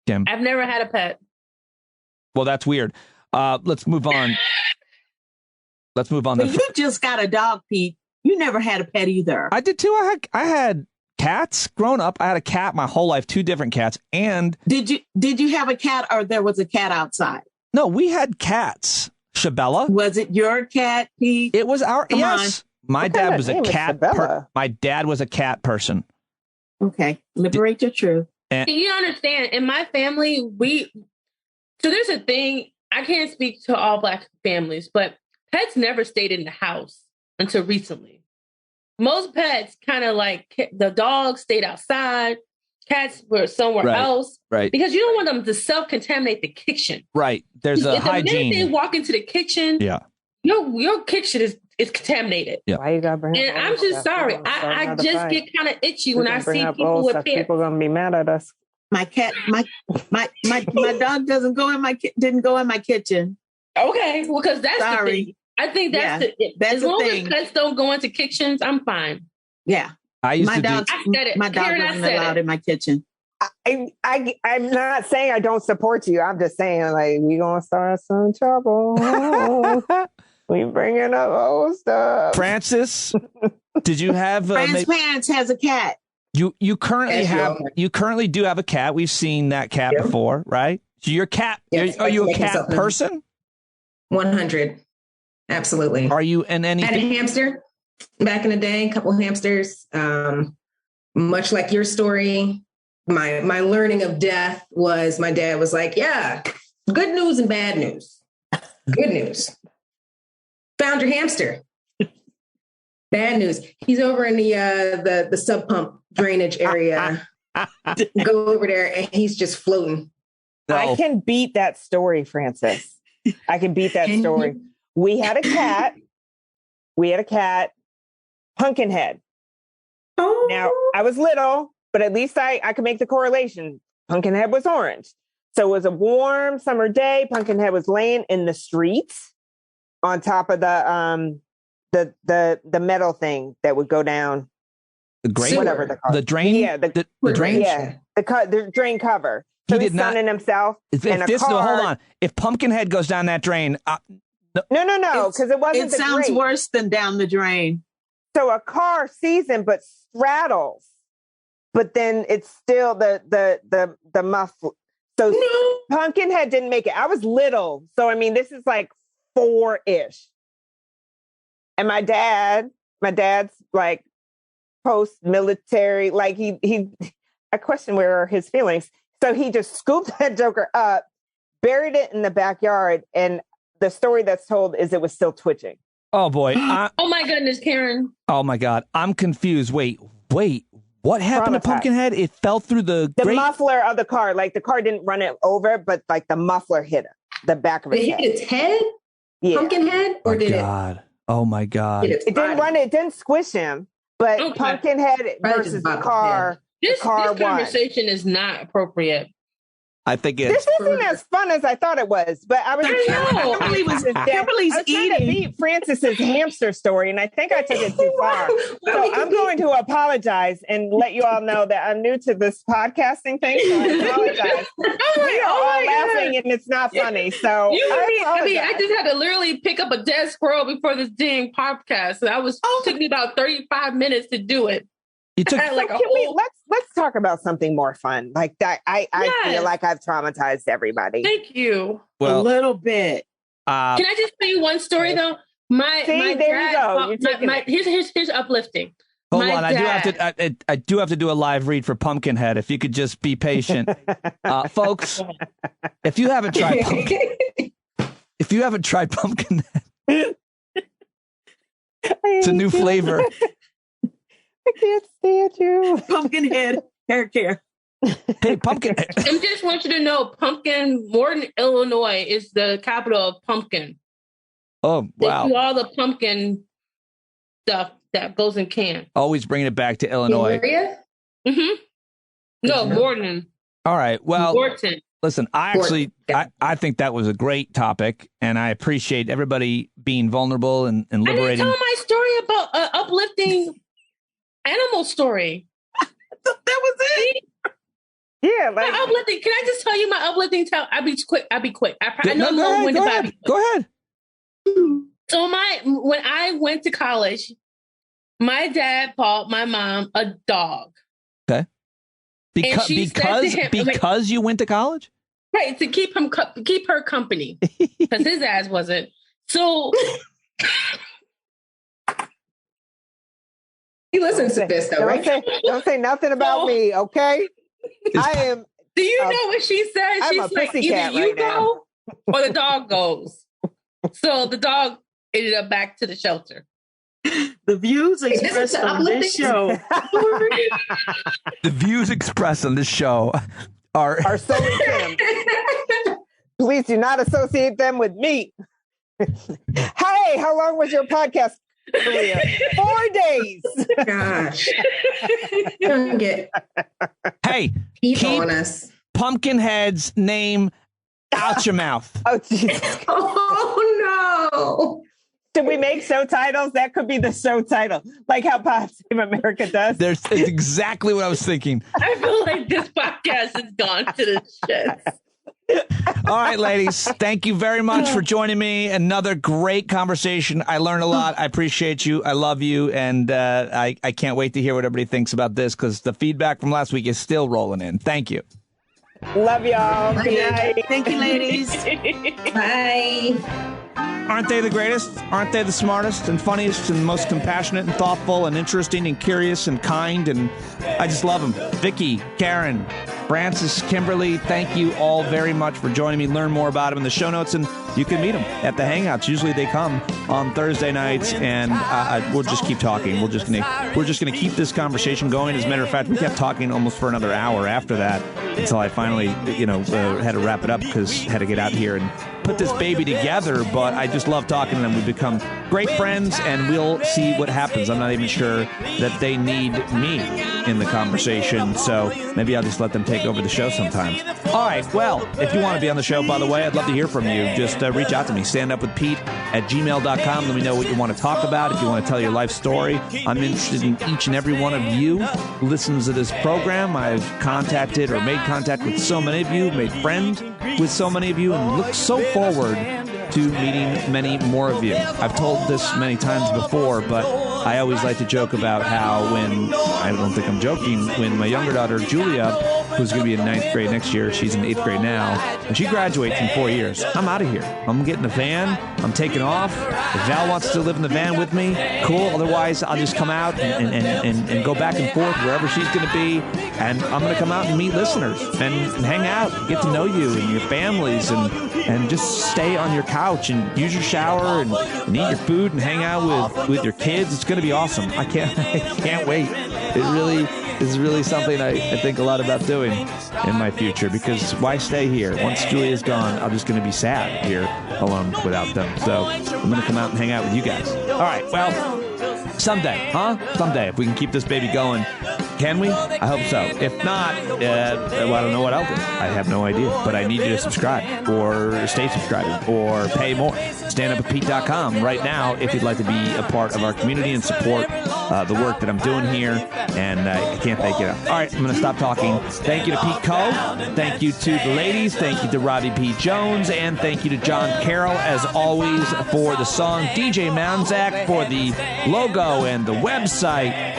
Speaker 2: Kim?
Speaker 20: I've never had a pet.
Speaker 2: Well, that's weird. Let's move on. Let's move on.
Speaker 22: But you just got a dog, Pete. You never had a pet either.
Speaker 2: I did too. I had cats growing up. I had a cat my whole life, 2 different cats. And
Speaker 22: did you have a cat, or there was a cat outside?
Speaker 2: No, we had cats. Shabella.
Speaker 22: Was it your cat, Pete?
Speaker 2: It was our.
Speaker 22: Come
Speaker 2: yes.
Speaker 22: on.
Speaker 2: My
Speaker 22: What
Speaker 2: dad
Speaker 22: kind
Speaker 2: was
Speaker 22: of
Speaker 2: a
Speaker 22: name is
Speaker 2: cat.
Speaker 22: Shabella?
Speaker 2: My dad was a cat person.
Speaker 22: Okay, liberate your truth.
Speaker 20: You understand? In my family, so there's a thing. I can't speak to all Black families, but pets never stayed in the house until recently. Most pets kind of like the dogs stayed outside, cats were somewhere else,
Speaker 2: right?
Speaker 20: Because you don't want them to self-contaminate the kitchen,
Speaker 2: right? There's a hygiene.
Speaker 20: The minute they walk into the kitchen, your kitchen is contaminated.
Speaker 2: Yeah.
Speaker 21: Why you gotta bring
Speaker 20: and
Speaker 21: up
Speaker 20: I'm
Speaker 21: old
Speaker 20: just
Speaker 21: stuff?
Speaker 20: sorry.
Speaker 21: We're gonna start
Speaker 20: I
Speaker 21: another
Speaker 20: just
Speaker 21: fight.
Speaker 20: get kind of itchy
Speaker 21: We're
Speaker 20: when
Speaker 21: gonna
Speaker 20: I
Speaker 21: bring
Speaker 20: see
Speaker 21: up
Speaker 20: people
Speaker 21: old
Speaker 20: with
Speaker 21: stuff.
Speaker 20: pets.
Speaker 21: People gonna be mad at us.
Speaker 22: My cat, my dog didn't go in my kitchen.
Speaker 20: Okay, well, because that's the
Speaker 22: Sorry.
Speaker 20: thing. I think that's
Speaker 22: that's
Speaker 20: as
Speaker 22: the
Speaker 20: long
Speaker 22: thing.
Speaker 20: as pets don't go into kitchens, I'm fine.
Speaker 22: Yeah. My dog
Speaker 20: Karen, I
Speaker 22: wasn't
Speaker 20: said
Speaker 22: allowed
Speaker 20: it.
Speaker 22: in my kitchen.
Speaker 21: I'm not saying I don't support you. I'm just saying, like, we gonna start some trouble. We bringing up old stuff.
Speaker 2: Frances, did you have?
Speaker 22: Fran's parents has a cat.
Speaker 2: You currently do have a cat. We've seen that cat before, right? So you're a cat.
Speaker 3: Yes,
Speaker 2: are you a
Speaker 3: like
Speaker 2: cat
Speaker 3: myself.
Speaker 2: person?
Speaker 3: 100. Absolutely.
Speaker 2: Are you in anything?
Speaker 3: I had a hamster back in the day, a couple hamsters. Much like your story, my learning of death was my dad was like, yeah, good news and bad news. Good news. Found your hamster. Bad news. He's over in the sub pump drainage area. Go over there and he's just floating.
Speaker 21: I can beat that story, Frances. I can beat that story. We had a cat. Pumpkinhead.
Speaker 3: Oh.
Speaker 21: Now, I was little, but at least I could make the correlation. Pumpkinhead was orange. So it was a warm summer day. Pumpkinhead was laying in the streets on top of the metal thing that would go down.
Speaker 2: The drain,
Speaker 21: whatever the car.
Speaker 2: The drain.
Speaker 21: Yeah, the
Speaker 2: drain.
Speaker 21: Yeah, the drain cover. So
Speaker 2: He
Speaker 21: he's
Speaker 2: did not-
Speaker 21: sunning himself.
Speaker 2: Hold on. If Pumpkinhead goes down that drain,
Speaker 21: no, because it wasn't.
Speaker 22: It sounds worse than down the drain.
Speaker 21: So a car sees him, but straddles. But then it's still the muffler. So Pumpkinhead didn't make it. I was little, so I mean, this is like 4-ish. And my dad's like post-military, like he I question where are his feelings. So he just scooped that joker up, buried it in the backyard, and the story that's told is it was still twitching.
Speaker 2: oh boy.
Speaker 20: Oh my goodness, Karen.
Speaker 2: Oh my God. I'm confused. Wait. What happened to
Speaker 21: Traumatized.
Speaker 2: Pumpkinhead? It fell through the grate?
Speaker 21: Muffler of the car. Like the car didn't run it over, but like the muffler hit him, the back of his
Speaker 3: Did it
Speaker 21: head.
Speaker 3: hit its head?
Speaker 21: Yeah.
Speaker 3: Pumpkinhead? Or did
Speaker 2: God. Oh my God.
Speaker 21: It didn't run it. It didn't squish him. But
Speaker 20: Okay.
Speaker 21: Pumpkinhead
Speaker 3: Probably
Speaker 21: versus
Speaker 3: just
Speaker 21: the
Speaker 3: bopped
Speaker 21: car.
Speaker 20: This
Speaker 21: the car won.
Speaker 20: conversation is not appropriate.
Speaker 2: I think
Speaker 21: This isn't as fun as I thought it was, but I was.
Speaker 22: Kimberly's
Speaker 21: trying to
Speaker 22: eating.
Speaker 21: beat Frances's hamster story, and I think I took it too far. So I'm going to apologize and let you all know that I'm new to this podcasting thing. So I apologize. We are all laughing, and it's not funny. So
Speaker 20: I just had to literally pick up a dead squirrel before this dang podcast. And took me about 35 minutes to do it.
Speaker 2: You took
Speaker 21: let's talk about something more fun like that. I feel like I've traumatized everybody.
Speaker 20: Thank you.
Speaker 21: A little bit.
Speaker 20: Can I just tell you one story though? My
Speaker 21: there
Speaker 20: dad,
Speaker 21: you go.
Speaker 20: Here's uplifting.
Speaker 2: Hold
Speaker 20: My
Speaker 2: on,
Speaker 20: dad-
Speaker 2: I do have to do a live read for Pumpkinhead. If you could just be patient, folks. If you haven't tried Pumpkinhead, it's a new flavor.
Speaker 21: I can't stand you.
Speaker 22: Pumpkinhead hair care.
Speaker 2: Hey, Pumpkinhead.
Speaker 20: I just want you to know, Morton, Illinois is the capital of pumpkin.
Speaker 2: Oh wow!
Speaker 20: They do all the pumpkin stuff that goes in cans.
Speaker 2: Always bringing it back to Illinois.
Speaker 20: Mm-hmm. No, Morton.
Speaker 2: All right. Well,
Speaker 20: Morton.
Speaker 2: Listen, I think that was a great topic, and I appreciate everybody being vulnerable and liberating.
Speaker 20: I didn't tell my story about uplifting animal story.
Speaker 22: That was it.
Speaker 21: Yeah,
Speaker 20: my uplifting. Can I just tell you my uplifting? I'll be quick. I know I'm long-winded, but
Speaker 2: go ahead.
Speaker 20: So when I went to college, my dad bought my mom a dog.
Speaker 2: Okay. Because you went to college?
Speaker 20: Right, to keep her company. Because his ass wasn't. So
Speaker 3: he listens to this though, right?
Speaker 21: Don't say nothing about me, okay? I am.
Speaker 20: Do you know what she said? She's like, either you go or the dog goes. So the dog ended up back to the shelter.
Speaker 22: The views expressed on this show.
Speaker 2: The views expressed on this show are
Speaker 21: solely Kim. Please do not associate them with me. Hey, how long was your podcast career? 4 days.
Speaker 3: Gosh.
Speaker 2: Hey, keep
Speaker 3: on us.
Speaker 2: Pumpkinhead's name out your mouth.
Speaker 21: Oh, Jesus.
Speaker 3: Oh, no.
Speaker 21: Should we make show titles? That could be the show title, like how Pod Save America does.
Speaker 2: It's exactly what I was thinking.
Speaker 20: I feel like this podcast has gone to the shit.
Speaker 2: All right, ladies, thank you very much for joining me. Another great conversation. I learned a lot. I appreciate you. I love you. And I can't wait to hear what everybody thinks about this because the feedback from last week is still rolling in. Thank you.
Speaker 21: Love y'all. Good night.
Speaker 22: Thank you, ladies.
Speaker 3: Bye.
Speaker 2: Aren't they the greatest? Aren't they the smartest and funniest and most compassionate and thoughtful and interesting and curious and kind? And I just love them. Vikki, Karen, Frances, Kimberly, thank you all very much for joining me. Learn more about them in the show notes, and you can meet them at the Hangouts. Usually they come on Thursday nights, and we'll just keep talking. We're just gonna keep this conversation going. As a matter of fact, we kept talking almost for another hour after that until I finally, had to wrap it up because I had to get out here and put this baby together. But I just love talking to them. We've become great friends, and we'll see what happens. I'm not even sure that they need me in the conversation, so maybe I'll just let them take over the show sometimes. All right, well, if you want to be on the show, by the way, I'd love to hear from you. Just reach out to me, standupwithpete@gmail.com. Let me know what you want to talk about. If you want to tell your life story, I'm interested in each and every one of you who listens to this program. I've contacted or made contact with so many of you, made friends with so many of you, and look so forward to meeting many more of you. I've told this many times before, but I always like to joke about how I don't think I'm joking, when my younger daughter, Julia, who's going to be in 9th grade next year, she's in 8th grade now, and she graduates in 4 years. I'm out of here. I'm getting a van. I'm taking off. If Val wants to live in the van with me, cool. Otherwise, I'll just come out and go back and forth wherever she's going to be, and I'm going to come out and meet listeners and hang out, get to know you and your families, and just stay on your couch and use your shower and eat your food and hang out with your kids. It's going to be awesome. I can't wait. It is really something I think a lot about doing in my future, because why stay here? Once Julia's gone, I'm just going to be sad here alone without them. So I'm going to come out and hang out with you guys. All right, well, someday, Someday, if we can keep this baby going. Can we? I hope so. If not, well, I don't know what I'll do. I have no idea. But I need you to subscribe or stay subscribed or pay more. StandUpWithPete.com right now if you'd like to be a part of our community and support the work that I'm doing here. And I can't thank you enough. All right, I'm going to stop talking. Thank you to Pete Coe. Thank you to the ladies. Thank you to Robbie P. Jones. And thank you to John Carroll, as always, for the song. DJ Manzak for the logo and the website.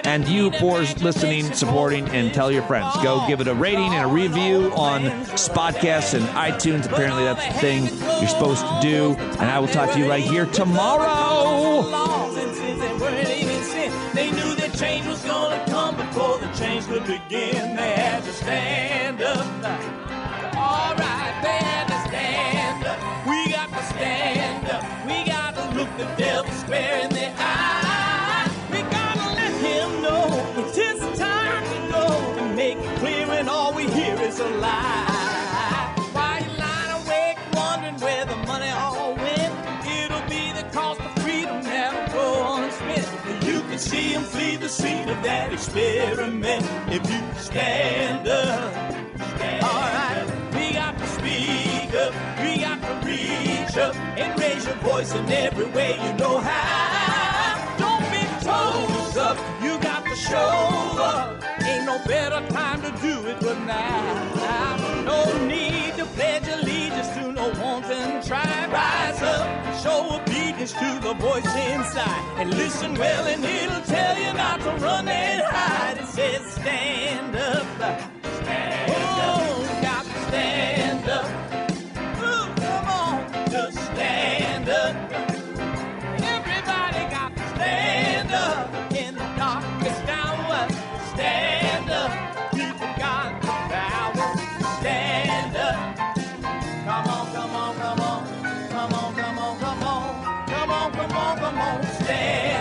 Speaker 2: And you for listening, supporting, and tell your friends. Go give it a rating and a review on Spotcasts and iTunes. Apparently that's the thing you're supposed to do. And I will talk to you right here tomorrow. They knew that change was going to come before the change could begin. They had to stand up. All right, they had to stand up. We got to stand up. We got to look the devil square in the eye. It's a lie. Why you lying awake wondering where the money all went? It'll be the cost of freedom that'll go unspent. You can see him flee the scene of that experiment if you stand up. All right.
Speaker 4: reach up and raise your voice in every way you know how. Don't be toes up, you got to show up. Ain't no better time to do it but now. No need to pledge allegiance to no wanton tribe. Rise up and show obedience to the voice inside. And listen well and it'll tell you not to run and hide. It says stand up. Stand up. Got to stand up. Ooh, come on, just stand up. Everybody got to stand up in the darkest hour. Stand up. People got the power. Stand up. Come on, come on, come on. Come on, come on, come on. Come on, come on, come on. Stand